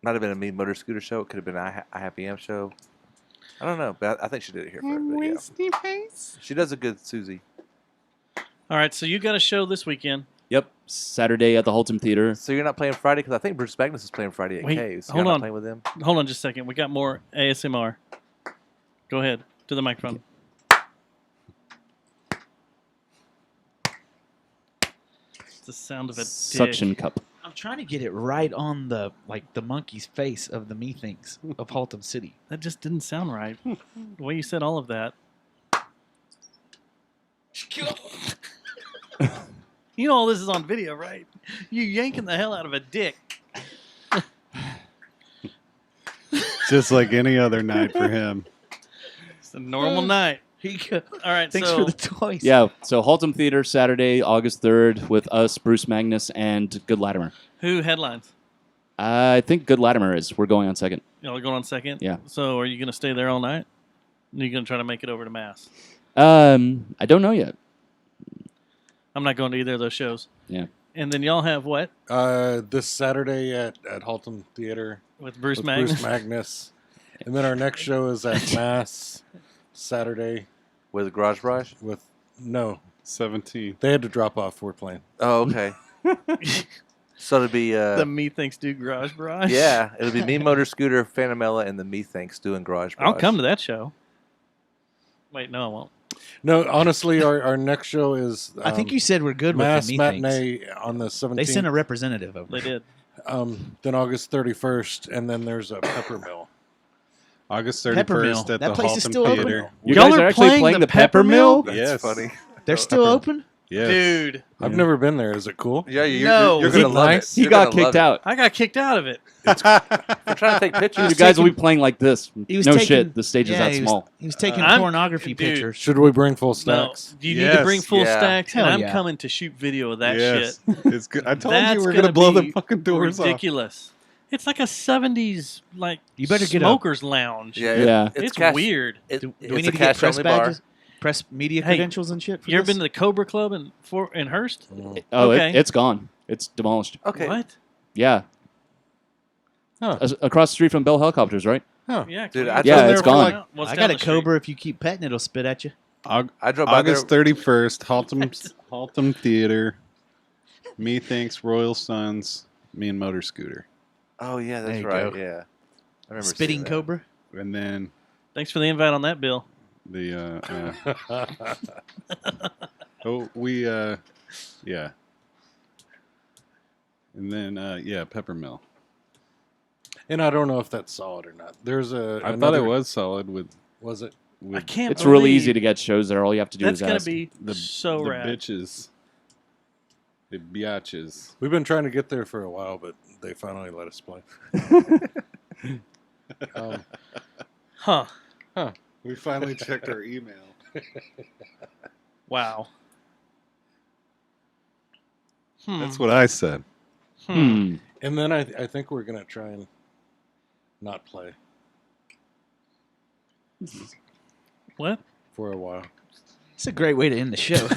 Might have been a Mean Motor Scooter show. It could have been a Happy Amp show. I don't know, but I think she did it here first. But yeah. She does a good Susie. All right, so you got a show this weekend. Yep. Saturday at the Holtum Theater. So you're not playing Friday because I think Bruce Magnus is playing Friday at Wait, Caves. So hold you're on. not playing with him. Hold on just a second. We got more ASMR. Go ahead to the microphone. It's the sound of a Suction dick. cup. I'm trying to get it right on the monkey's face of the Methinks of Haltom City. That just didn't sound right. The way you said all of that. You know all this is on video, right? You yanking the hell out of a dick. Just like any other night for him. It's a normal night. All right, Thanks so for the toys. Yeah. So Holtum Theater Saturday, August 3rd, with us, Bruce Magnus, and Good Latimer. who headlines? I think Good Latimer is. We're going on second. Y'all are going on second? Yeah. So are you going to stay there all night? Are you going to try to make it over to Mass? I don't know yet. I'm not going to either of those shows. Yeah. And then y'all have what? This Saturday at Haltom Theater With Bruce with Magnus? Bruce Magnus. And then our next show is at Mass Saturday. With Garage Barrage? With no 17. They had to drop off. We're playing. Oh, okay. So it'd be the Methinks Do Garage Barrage. Yeah, it'll be me, Motor Scooter, Phantomella, and the Methinks doing Garage Barrage. I'll come to that show. Wait, no, I won't. No, honestly, our next show is. I think you said we're good with Mass the Methinks. Matinee on the 17th. They sent a representative over. They did. Then August 31st, and then there's a Peppermill. August Peppermill. 31st at That the place is Haltom still open? Theater. You guys are actually playing the Peppermill? That's Yes. funny. They're still open? Yes. Dude. I've never been there. Is it cool? Yeah, No. you're going to love it. He You're got gonna love kicked out. I got kicked out of it. We're trying to take pictures. You guys will be playing like this. He was No taking- shit. The stage is yeah, that he was- small. He was taking I'm- pornography dude. pictures. Should we bring full No, stacks? you need to bring full Yeah. stacks, and Hell I'm yeah. coming to shoot video of that Yes. shit. It's good. I told That's you we're gonna blow the be fucking doors ridiculous. It's like a 70s like You better get a- smokers lounge. Yeah, Yeah. It's cash- weird. Do it's we need a to get cash press only bar. badges? Press media Hey, credentials and shit for You ever this? been to the Cobra Club in Hearst? Oh, Okay. it's gone. It's demolished. Okay. What? Yeah. Huh. Across the street from Bell Helicopters, right? Huh. Yeah, Dude, can I we- Yeah, drove it's there for gone. like- Well, it's I down got a the street. Cobra. If you keep petting, it'll spit at you. I drove by August there. 31st, Haltom Theater. Methinks, Royal Sons, me and Motor Scooter. Oh, yeah, There that's you right. go. Yeah. I remember Spitting seeing that. Cobra. And then Thanks for the invite on that, Bill. the yeah. And then Peppermill. And I don't know if that's solid or not. There's a. I thought another- it was solid with Was it? I can't. It's really believe easy to get shows there. All you have to do That's is gonna ask. be the so the rad. bitches. The biatches. We've been trying to get there for a while, but they finally let us play. Huh? We finally checked our email. Wow. That's what I said. Hmm. And then I think we're gonna try and not play What? for a while. It's a great way to end the show.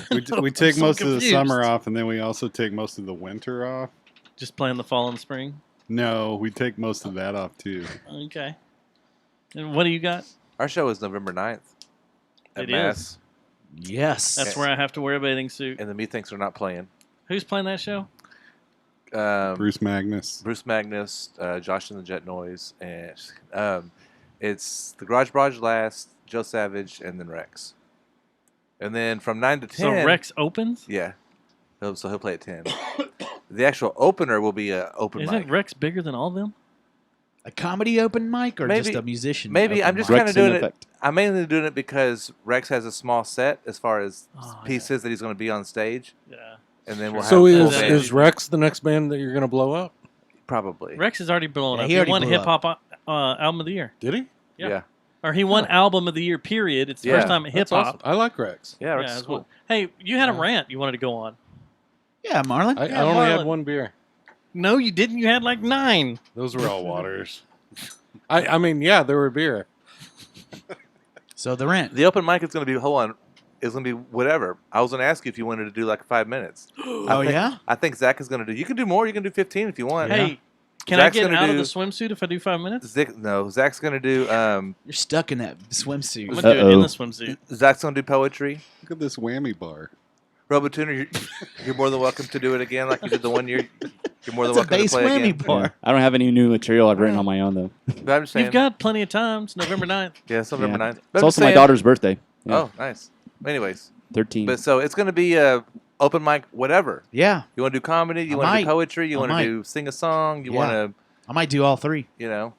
We take so most of the confused. summer off, and then we also take most of the winter off. Just playing the fall and spring. No, we take most of that off too. Okay. And what do you got? Our show is November 9th. At It Mass. is. Yes. That's where I have to wear a bathing suit. And the Methinks are not playing. Who's playing that show? Bruce Magnus. Bruce Magnus, Josh and the Jet Noise, and it's the Garage Barrage last, Joe Savage, and then Rex. And then from 9 to 10. So Rex opens? Yeah. So he'll play at 10. The actual opener will be a open Isn't mic. Rex bigger than all of them? A comedy open mic or Maybe- just a musician? Maybe open I'm just mic? kind of Rex in doing it. effect. I'm mainly doing it because Rex has a small set as far as Oh, pieces that he's going to be on stage, Yeah. and then we'll So have full is band. is Rex the next band that you're gonna blow up? Probably. Rex is already blown Yeah, up. he He already won blew Hip Hop Album of the Year. Did he? Yeah. Yeah. Or he won Album of the Year, period. It's the Yeah. first time at Hip That's Hop. awesome. I like Rex. Yeah, Rex Yeah, is it's cool. cool. Hey, you had a rant you wanted to go on. Yeah, Marlon. I Yeah, only Marlon. had one beer. No, you didn't. You had like 9. Those were all waters. I mean, yeah, there were beer. So the rent. The open mic is going to be, hold on, is going to be whatever. I was going to ask you if you wanted to do like 5 minutes. Oh, yeah? I think Zach is going to do. You can do more. You can do 15 if you want. Hey, can Zach's I get gonna out of do- the swimsuit if I do 5 minutes? Zach's going to do. You're stuck in that swimsuit. I'm gonna do it in the swimsuit. Zach's going to do poetry. Look at this whammy bar. Robotuner, you're more than welcome to do it again, like you did the one year. You're more than It's a welcome to bass play whammy again. bar. Yeah. I don't have any new material I've written on my own though. But I'm just saying. You've got plenty of time. It's November 9th. Yeah, it's November 9th. But It's I'm also just my saying- daughter's birthday. Yeah. Oh, nice. Anyways, 13. but so it's going to be a open mic, whatever. Yeah. You want to do comedy? You I want to might. do poetry? You I want to might. do sing a song? You Yeah. want to, I might do all three. you know?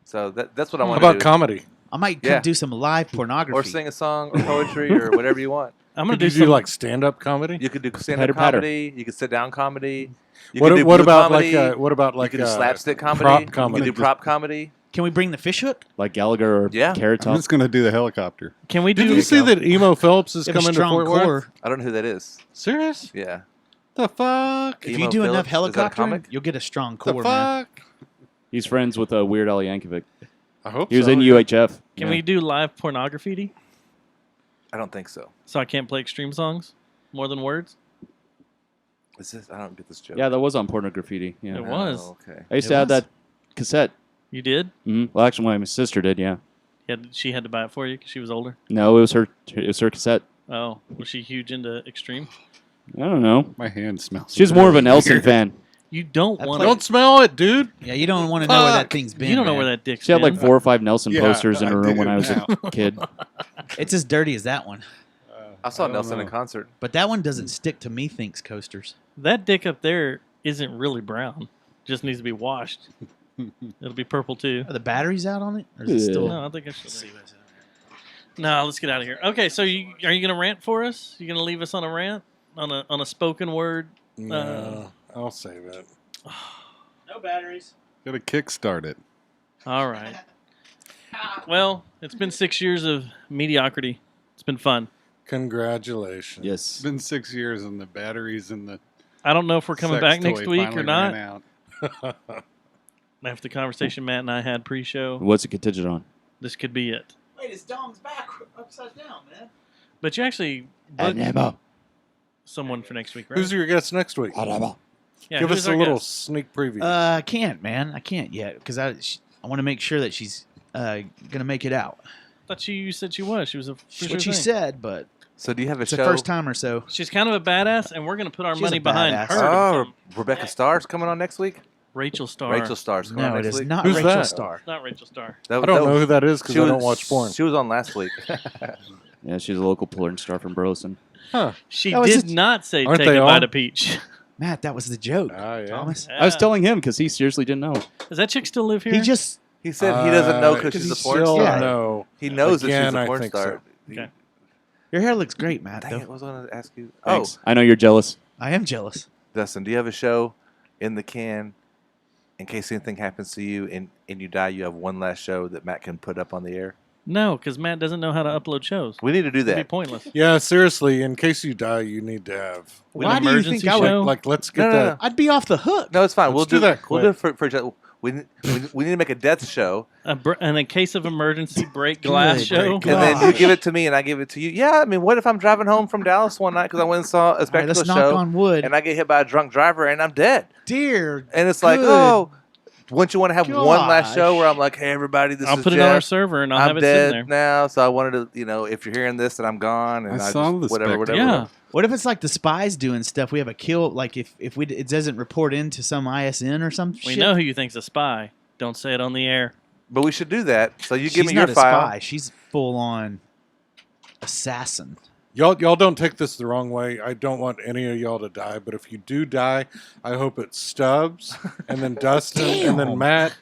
So that's what I How want to do. about comedy? I might Yeah. do some live pornography. Or sing a song or poetry or whatever you want. I'm gonna Could do you some do like stand-up comedy? You could do stand-up Pitter patter. comedy. You could sit down comedy. You What could do what blue about comedy. like you could do slapstick comedy. prop You comedy? could do prop comedy. Can we bring the fish hook? Like Gallagher or Yeah. Carrot I'm Top. just going to do the helicopter. Can we Did do? you see that Emo Phillips is They have a coming to strong Fort core. Worth? I don't know who that is. Serious? Yeah. The fuck? If Emo you do enough Phillips? Is that a helicopter, comic? you'll get a strong The core, man. fuck? He's friends with Weird Al Yankovic. I hope He was so. in UHF. Can Yeah. we do live pornography? I don't think so. So I can't play extreme songs more than words. Is this? I don't get this joke. Yeah, that was on Porno Graffiti. Yeah. It was. Oh, okay. I used It to have was? that cassette. You did? Well, actually, my sister did. Yeah. She had to buy it for you because she was older. No, it was her. It was her cassette. Oh, was she huge into Extreme? I don't know. My hand smells. She's more of a Nelson weird. fan. You don't want Don't smell it, dude. Yeah, you don't want to know where that thing's been. You don't know man. where that dick's She had like been. 4 or 5 Nelson Yeah, posters in I her room do when I was now. a kid. It's as dirty as that one. I saw don't Nelson know. in concert. But that one doesn't stick to Methinks coasters. That dick up there isn't really brown. Just needs to be washed. It'll be purple too. Are the batteries out on it? Or is it still? No, I think I should. No, let's get out of here. Okay, so are you going to rant for us? You going to leave us on a rant, on a spoken word? No, I'll save it. No batteries. Got to kickstart it. All right. Well, it's been 6 years of mediocrity. It's been fun. Congratulations. It's Yes. been 6 years and the batteries in the I don't know if we're coming sex back next toy week finally or not. ran out. After the conversation Matt and I had pre-show, What's it contingent on? this could be it. Wait, his dong's back upside down, man. But you actually booked someone for next week, right? Who's your guest next week? Yeah, Give who's us a our little guest? sneak preview. I can't, man. I can't yet because I want to make sure that she's gonna make it out. I thought you said she was. She was a. That's what she said, but So do you have a it's show? the first time or so. She's kind of a badass, and we're going to put our She's money a behind badass. her. to Oh, become Rebecca Starr's coming on next week. Rachel Starr. Rachel Starr's coming No, on it next is week. not Who's Rachel that? Starr. Not Rachel Starr. I don't know who that is because she I was- don't watch porn. She was on last week. Yeah, she's a local porn star from Burleson. Huh. She That was did a- not say Aren't take they a all? bite of peach. Matt, that was the joke. Yeah. Thomas. I was Yeah. telling him because he seriously didn't know. Does that chick still live here? He just He said he doesn't know because Uh, she's a he porn still star. know. He knows that Again, she's a I porn think star. Okay. your hair looks great, Matt. Dang Though it, what was I going to ask you? Thanks. I know you're jealous. I am jealous. Dustin, do you have a show in the can in case anything happens to you and you die? You have one last show that Matt can put up on the air? No, because Matt doesn't know how to upload shows. We need to do It'd be that. pointless. Yeah, seriously. In case you die, you need to have. Why do you think I would? Like, let's get No, that. no, no. I'd be off the hook. No, it's fine. Let's do that We'll do it quick. for each other. We need to make a death show, And in case of emergency, break glass Good show. break and then you Gosh. give it to me, and I give it to you. Yeah, I mean, what if I'm driving home from Dallas one night because I went and saw a All right, spectacle let's knock show, on wood. and I get hit by a drunk driver, and I'm dead. Dear, And it's like, good oh, wouldn't you want to have one last show gosh. where I'm like, hey, everybody, this I'll is put it Jeff. on our server and I'll I'm have it dead sitting there. now, so I wanted to, if you're hearing this, that I'm gone, and I I saw just, the whatever. spectacle. Yeah. What if it's like the spies doing stuff? We have a kill, like if it doesn't report into some ISN or some We shit. know who you think's a spy. Don't say it on the air. But we should do that. So you She's give me not your a file. spy. She's full on assassin. Y'all don't take this the wrong way. I don't want any of y'all to die, but if you do die, I hope it's Stubbs, and then Dustin, and then Matt,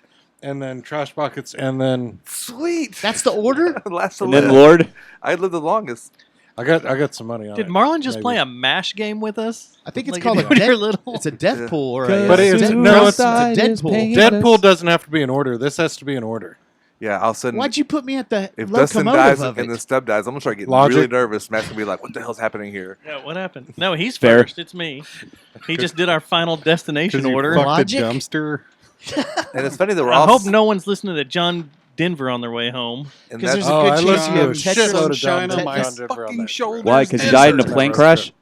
and then Trash Buckets, and then Sweet. That's the order. Last to And then live. Lord, I lived the longest. I got some money on Did it. Marlon just maybe. play a MASH game with us? I think it's Like called you a do when you're death. little? It's a death Yeah. pool, or a But it's- no, it's a Deadpool. Deadpool doesn't have to be in order. This has to be in order. Yeah, all of a sudden, Why'd you put me at the if Dustin locomotive dies of and it? the Stub dies, I'm gonna start getting Logic. really nervous. Matt's gonna be like, "What the hell's happening here?" Yeah, what happened? No, he's Fair. first. It's me. He just did our final destination Because you order. fucked Logic? the dumpster. And it's funny that we're I all. hope no one's listening to John Denver on their way home. And 'Cause that's, there's a Oh, good I chance listened you to have a Tetris shitload of Sunshine John on my Denver on fucking that. shoulders. why? Because you Yes, died in a sir. plane crash?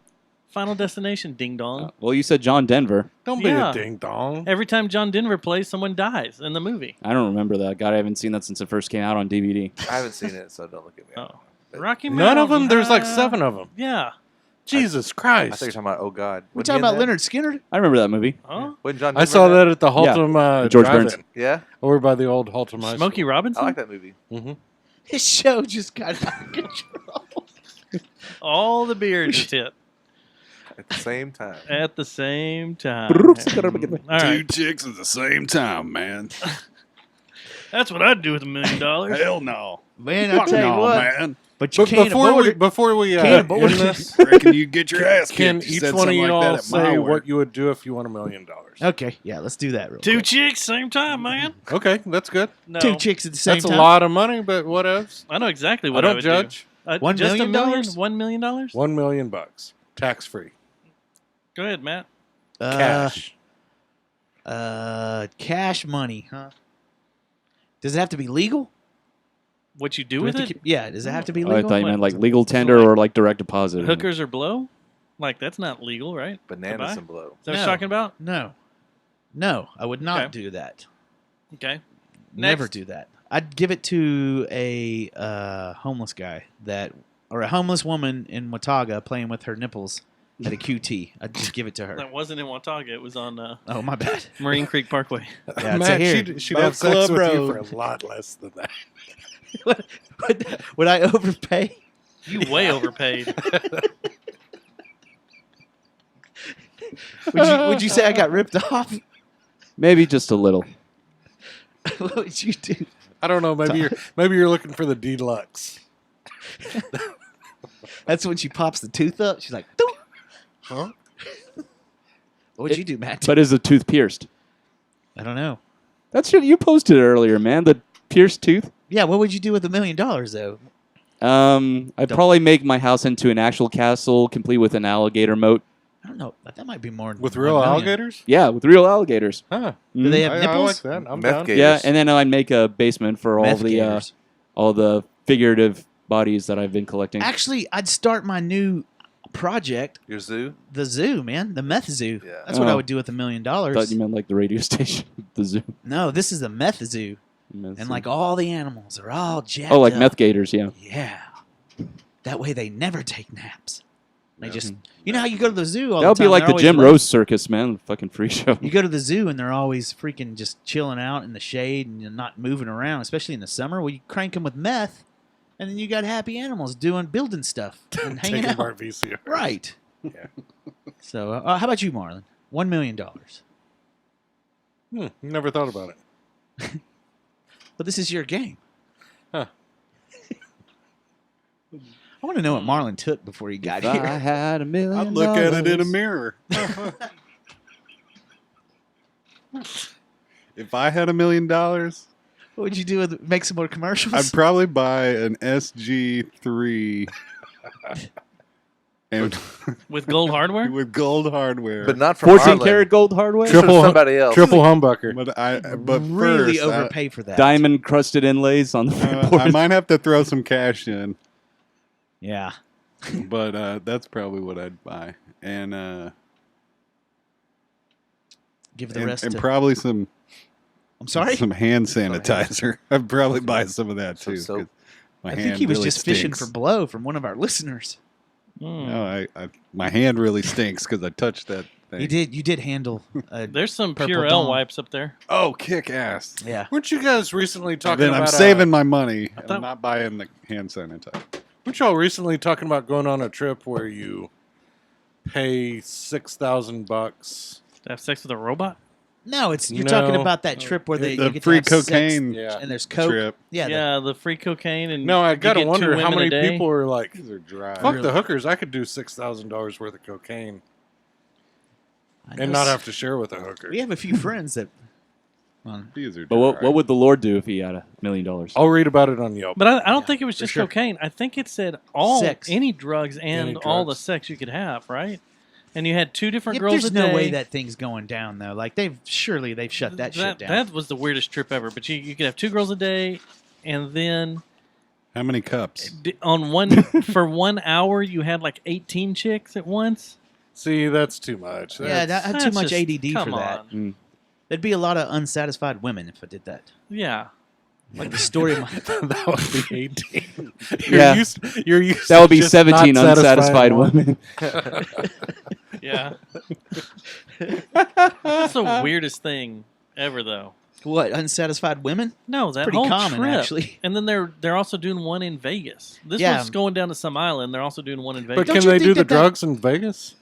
Final destination, ding dong. Well, you said John Denver. Don't be Yeah. a ding dong. Every time John Denver plays, someone dies in the movie. I don't remember that. God, I haven't seen that since it first came out on DVD. I haven't seen it, so don't look at me. Oh. Rocky None of them. Mountain There's like High. 7 of them. Yeah. Jesus I thought Christ! you were talking about. Oh God, We're Wasn't talking he in about that? Leonard Skinner. I remember that movie. Huh? Wasn't John I Denver saw in that at the Haltom George drive-in, Burns. Yeah, over by the old Haltom High Smokey School. Robinson? I like that movie. His show just got out of control. All the beer just hit At the same time. at the same time. All Two right. chicks at the same time, man. That's what I'd do with $1 million. Hell no. Man, I Fuck tell you no, what. man. But you But can't afford it. before we Can't end afford it. this, Reckon you get your ass can kicked. You each said one of something you like that all at my say work. what you would do if you won $1 million? Okay, yeah, let's do that real Two quick. chicks, same time, man. Okay, that's good. No. Two chicks at the same That's time. a lot of money, but what else? I know exactly I what I, don't would judge. do. $1 just million? $1 million? $1 million? $1 million, tax free, Go ahead, Matt. cash. Cash money, huh? Does it have to be legal? What you do Do we with have it? to keep- yeah, does it have to be Oh, I legal? thought you meant like What? legal tender or like direct deposit. Hookers or blow? Like, that's not legal, right? Bananas Goodbye? and blow. Is that what No. you're talking about? No. No, I would not Okay. do that. Okay. Never Next. do that. I'd give it to a homeless guy or a homeless woman in Watauga playing with her nipples at a QT. I'd just give it to her. That wasn't in Watauga. It was on Oh, my bad. Marine Creek Parkway. Yeah, Matt, here. she'd have sex with you for a lot less than that. Would I overpay? You way overpaid. Would you say I got ripped off? Maybe just a little. What would you do? I don't know. Maybe you're looking for the deluxe. That's when she pops the tooth up. She's like, "Doo." Huh? What would you do, Matt? But is the tooth pierced? I don't know. That's what you posted earlier, man. The pierced tooth. Yeah, what would you do with $1 million though? I'd probably make my house into an actual castle, complete with an alligator moat. I don't know. That might be more than With 1 real million. alligators? Yeah, with real alligators. Huh. Do they have I nipples? like that. I'm Meth down. gators. Yeah, and then I'd make a basement for Meth gators. all the figurative bodies that I've been collecting. Actually, I'd start my new project, Your zoo? the zoo, man, the meth zoo. Yeah. That's what I Oh. would do with $1 million. I thought you meant like the radio station, the zoo. No, this is the meth zoo, Meth and zoo. like all the animals are all jacked Oh, like up. meth gators, yeah. Yeah. That way they never take naps. They Yeah. just, you know how you go to the zoo all That would the be time, like they're the always Jim late. Rose circus, man. Fucking free show. You go to the zoo and they're always freaking just chilling out in the shade and you're not moving around, especially in the summer. Well, you crank them with meth, and then you got happy animals building stuff and hanging Taking out. part VCR. Right. Yeah. So, how about you, Marlon? $1 million. Never thought about it. But this is your game. Huh. I want to know what Marlon took before he got If here. I had $1 million. I'd look at it in a mirror. If I had $1 million, What would you do with make some more commercials? I'd probably buy an SG3 and With gold hardware? with gold hardware. But not for 14 Marlon. karat gold hardware? This is somebody else. Triple humbucker. But really first, overpay for that. Diamond crusted inlays on the I board. might have to throw some cash in, Yeah. but that's probably what I'd buy, and Give the rest and to. probably some I'm sorry? some hand sanitizer. I'd probably buy some of that Some too. soap. 'cause my I hand think he was really just fishing stinks. for blow from one of our listeners. No, my hand really stinks because I touched that thing. You did handle. There's some Purple Purell Dawn. wipes up there. Oh, kick ass! Yeah. Weren't you guys recently talking Then about... I'm saving my money. thought- I'm not buying the hand sanitizer. Weren't y'all recently talking about going on a trip where you pay $6,000? To have sex with a robot? No, you're talking No. about that trip where they The you get free to have sex cocaine Yeah. and there's coke. trip. Yeah. Yeah, the free cocaine and No, I you gotta get two wonder how women a many day. people are like, These are dry. fuck the hookers, I could do $6,000 worth of cocaine and not have to share with a hooker. We have a few friends that. Well, These are But what dry. would the Lord do if he had $1 million? I'll read about it on Yelp. But I don't think it was for just sure. cocaine. I think it said all Sex. any drugs and Any all the drugs. sex you could have, right? And you had two different yeah, girls there's a no day. way that thing's going down though. Like they've shut that shit down. That was the weirdest trip ever. But you could have 2 girls a day, and then How many cups? on one for 1 hour you had like 18 chicks at once. See, that's too much. Yeah, That's- I had too That's much just- ADD for come that. on. There'd be a lot of unsatisfied women if I did that. Yeah. Like the story of my. that would be 18. Yeah. You're used That would to be just 17 not satisfying unsatisfied one. women. Yeah. That's the weirdest thing ever, though. What, unsatisfied women? No, that pretty whole common, trip. actually. And then they're also doing one in Vegas. This Yeah. one's going down to some island. They're also doing one in But Vegas. Don't can you they think do the that that- drugs in Vegas?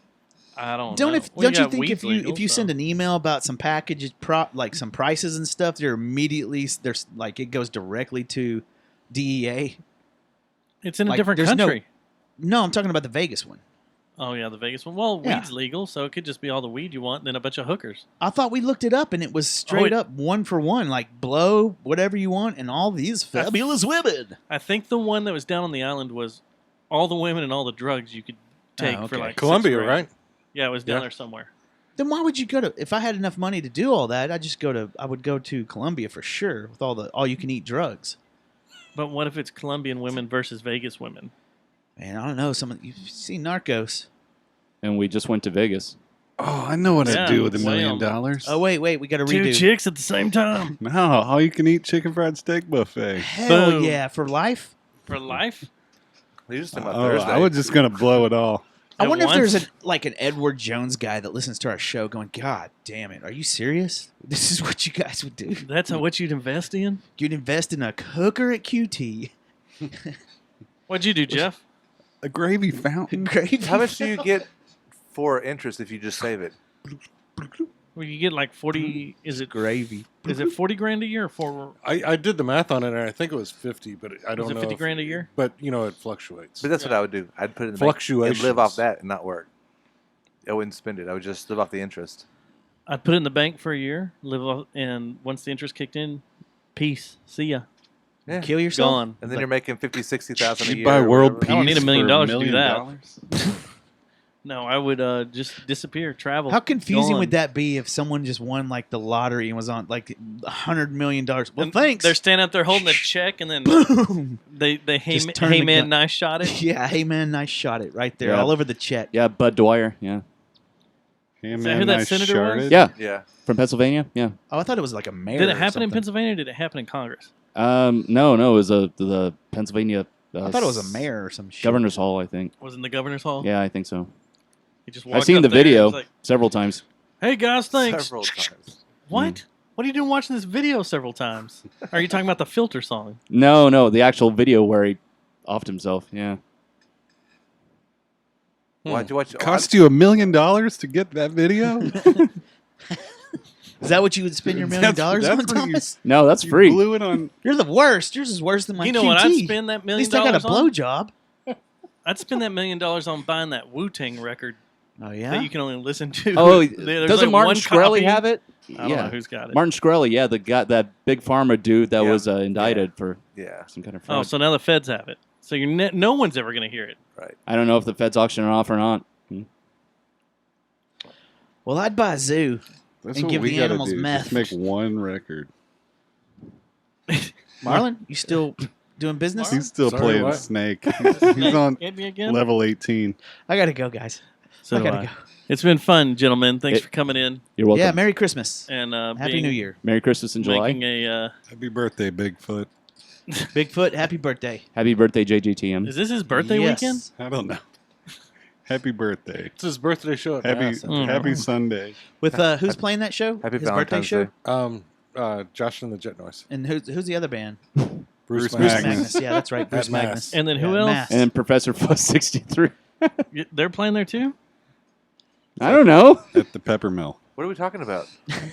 I don't Don't know. if Well, don't you got think weed's if legal, you so. send an email about some packages like some prices and stuff, they're immediately there's like it goes directly to DEA. It's in a like, different there's no- country. No, I'm talking about the Vegas one. Oh yeah, the Vegas one. Well, Yeah. weed's legal, so it could just be all the weed you want, and then a bunch of hookers. I thought we looked it up and it was straight up 1 for 1, like blow whatever you want and all these fabulous women. I think the one that was down on the island was all the women and all the drugs you could take Oh, for okay. like Columbia, $6,000. right? Yeah, it was down Yeah. there somewhere. Then why would you go to? If I had enough money to do all that, I would go to Columbia for sure with all you can eat drugs. But what if it's Colombian women versus Vegas women? Man, I don't know. You've seen Narcos. And we just went to Vegas. Oh, I know what Yeah, I'd do with $1 way million. on Oh wait, we got to Two redo. chicks at the same time No, all you can eat chicken fried steak buffet. Hell Boom. yeah, for life. for life. We just talking about Oh, Thursday. I was just gonna blow it all. I At wonder once? if there's an Edward Jones guy that listens to our show going, God damn it, are you serious? This is what you guys would do. That's what you'd invest in. You'd invest in a cooker at QT. What'd you do, Jeff? A gravy fountain. Great. How much do you get for interest if you just save it? Well, you get like 40. Is it Gravy. Is it 40 grand a year for? I did the math on it, and I think it was 50, but I don't Was it know. 50 if- grand a year? But it fluctuates. But that's what I would do. I'd put it in the bank and Fluctuations. live off that and not work. I wouldn't spend it. I would just live off the interest. I'd put it in the bank for a year, live off, and once the interest kicked in, peace. See ya. Yeah. Kill yourself. Gone. And then you're making 50, 60,000 a You'd year. buy or world whatever. peace. I don't need $1 million for to do $1 million? No, I would just disappear, travel. How confusing gone. would that be if someone just won like the lottery and was on like $100 million? Well, And thanks. They're standing out there holding a check, and then Boom. they Just turn hey the man, gun. nice shot it. Yeah, hey man, nice shot it right there, Yeah. all over the check. Yeah, Bud Dwyer. Yeah, Hey, Is that man, who that nice senator was? sharded. yeah, Yeah. from Pennsylvania. Yeah. Oh, I thought it was like a mayor. Did it or happen in something. Pennsylvania? Or did it happen in Congress? No, it was the Pennsylvania. I thought it was a mayor or some shit. Governor's Hall, I think. Was it in the governor's hall? Yeah, I think so. He just I've walked seen up the there and video was like, several times. hey guys, thanks. Several times. What? What are you doing watching this video several times? Are you talking about the filter song? No, the actual video where he offed himself. Yeah. Why'd you watch? Cost you $1 million to get that video? Is that what you would spend your $1 million That's on, where you- Thomas? No, that's You free. blew it on. You're the worst. Yours is worse than my You know QT. what I'd spend that $1 At million least I got a on? blowjob. I'd spend that $1 million on buying that Wu-Tang record Oh yeah. that you can only listen to. Oh, There's doesn't like Martin one Shkreli copy. have it? I don't know who's got it. Martin Shkreli, yeah, the guy, that big pharma dude that Yeah. was indicted for Yeah. some kind of Oh, fraud. so now the feds have it. So no one's ever going to hear it. Right. I don't know if the feds auction it off or not. Well, I'd buy a zoo That's and what give we the gotta animals do. meth. Just make one record. Marlon, you still doing business? He's still Sorry, playing what? Snake. He's on Hit me again? level 18. I gotta go, guys. So I do gotta I. go. It's been fun, gentlemen. Thanks It- for coming in You're welcome. Yeah, Merry Christmas. and Happy being- New Year. Merry Christmas in July. Making a. Happy birthday, Bigfoot. Bigfoot, happy birthday. Happy birthday, JGTM. Is this his birthday Yes. weekend? I don't know. Happy birthday. It's his birthday show at Happy Mass. Happy Sunday. With who's playing that show? Happy His birthday Valentine's show. Day. Josh and the Jet Noise. And who's the other band? Bruce Bruce Magnus. Magnus. Yeah, that's right. Bruce At Mass. Magnus. And then who Yeah, else? Mass. And then Professor Fuss 63. They're playing there too? I don't know. At the Peppermill. What are we talking about?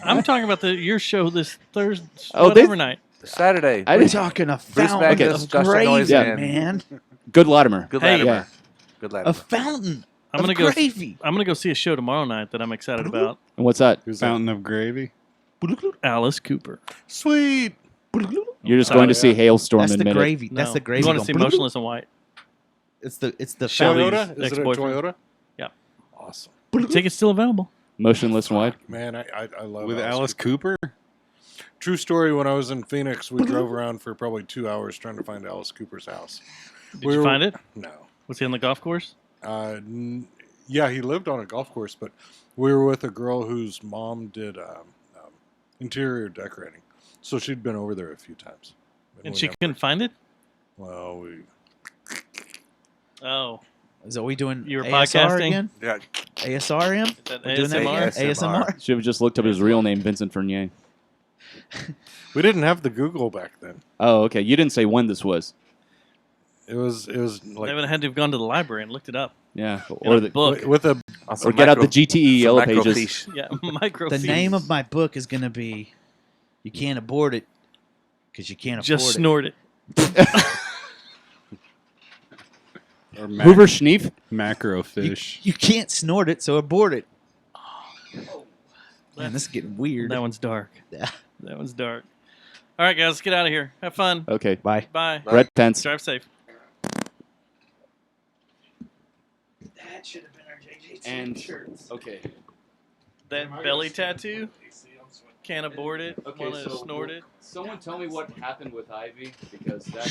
I'm talking about your show this Thursday, Oh, whatever night. Saturday. I We're didn't, talking a Bruce fountain Magnus, of Josh gravy, Noise, and- man. Good Latimer. Good Hey. Latimer. Yeah. Good A Latimer. fountain I'm of gonna go. gravy. I'm gonna go see a show tomorrow night that I'm excited about. And what's that? Fountain of Gravy. Alice Cooper. Sweet. You're just Oh, going to see yeah. Hailstorm That's in the minute. gravy. That's No. the gravy. You want to see going Motionless in White? It's the Shelby's Toyota? Is it a ex-boyfriend. Toyota? Yeah. Awesome. Tickets still available. Motionless and White. Man, I love With Alice Cooper? True story, when I was in Phoenix, we drove around for probably 2 hours trying to find Alice Cooper's house. Did you find it? No. Was he on the golf course? Yeah, he lived on a golf course, but we were with a girl whose mom did interior decorating. So she'd been over there a few times. And we she never- couldn't find it? Well, we... Oh. Is that we doing You were ASR podcasting? again? Yeah. ASR him? Is that We're doing that ASMR? ASMR? Should have just looked up his real name, Vincent Fournier. We didn't have the Google back then. Oh, okay. You didn't say when this was. It was They like would have had to have gone to the library and looked it up. Yeah. In Or a the book. with a or get out the GTE yellow pages. Yeah, micro. The name of my book is going to be You Can't Abort It because you can't Just afford it. snort it. Or Hoover Schneef? Macrofish. You can't snort it, so abort it. Man, this is getting weird. That one's dark. Yeah. That one's dark. All right, guys, let's get out of here. Have fun. Okay. Bye. Bye. Red Pence. Drive safe. That should have been our JJ And- shirts. Okay. That belly tattoo. Can't abort it. Okay, Want to so snort it. Someone tell me what happened with Ivy because that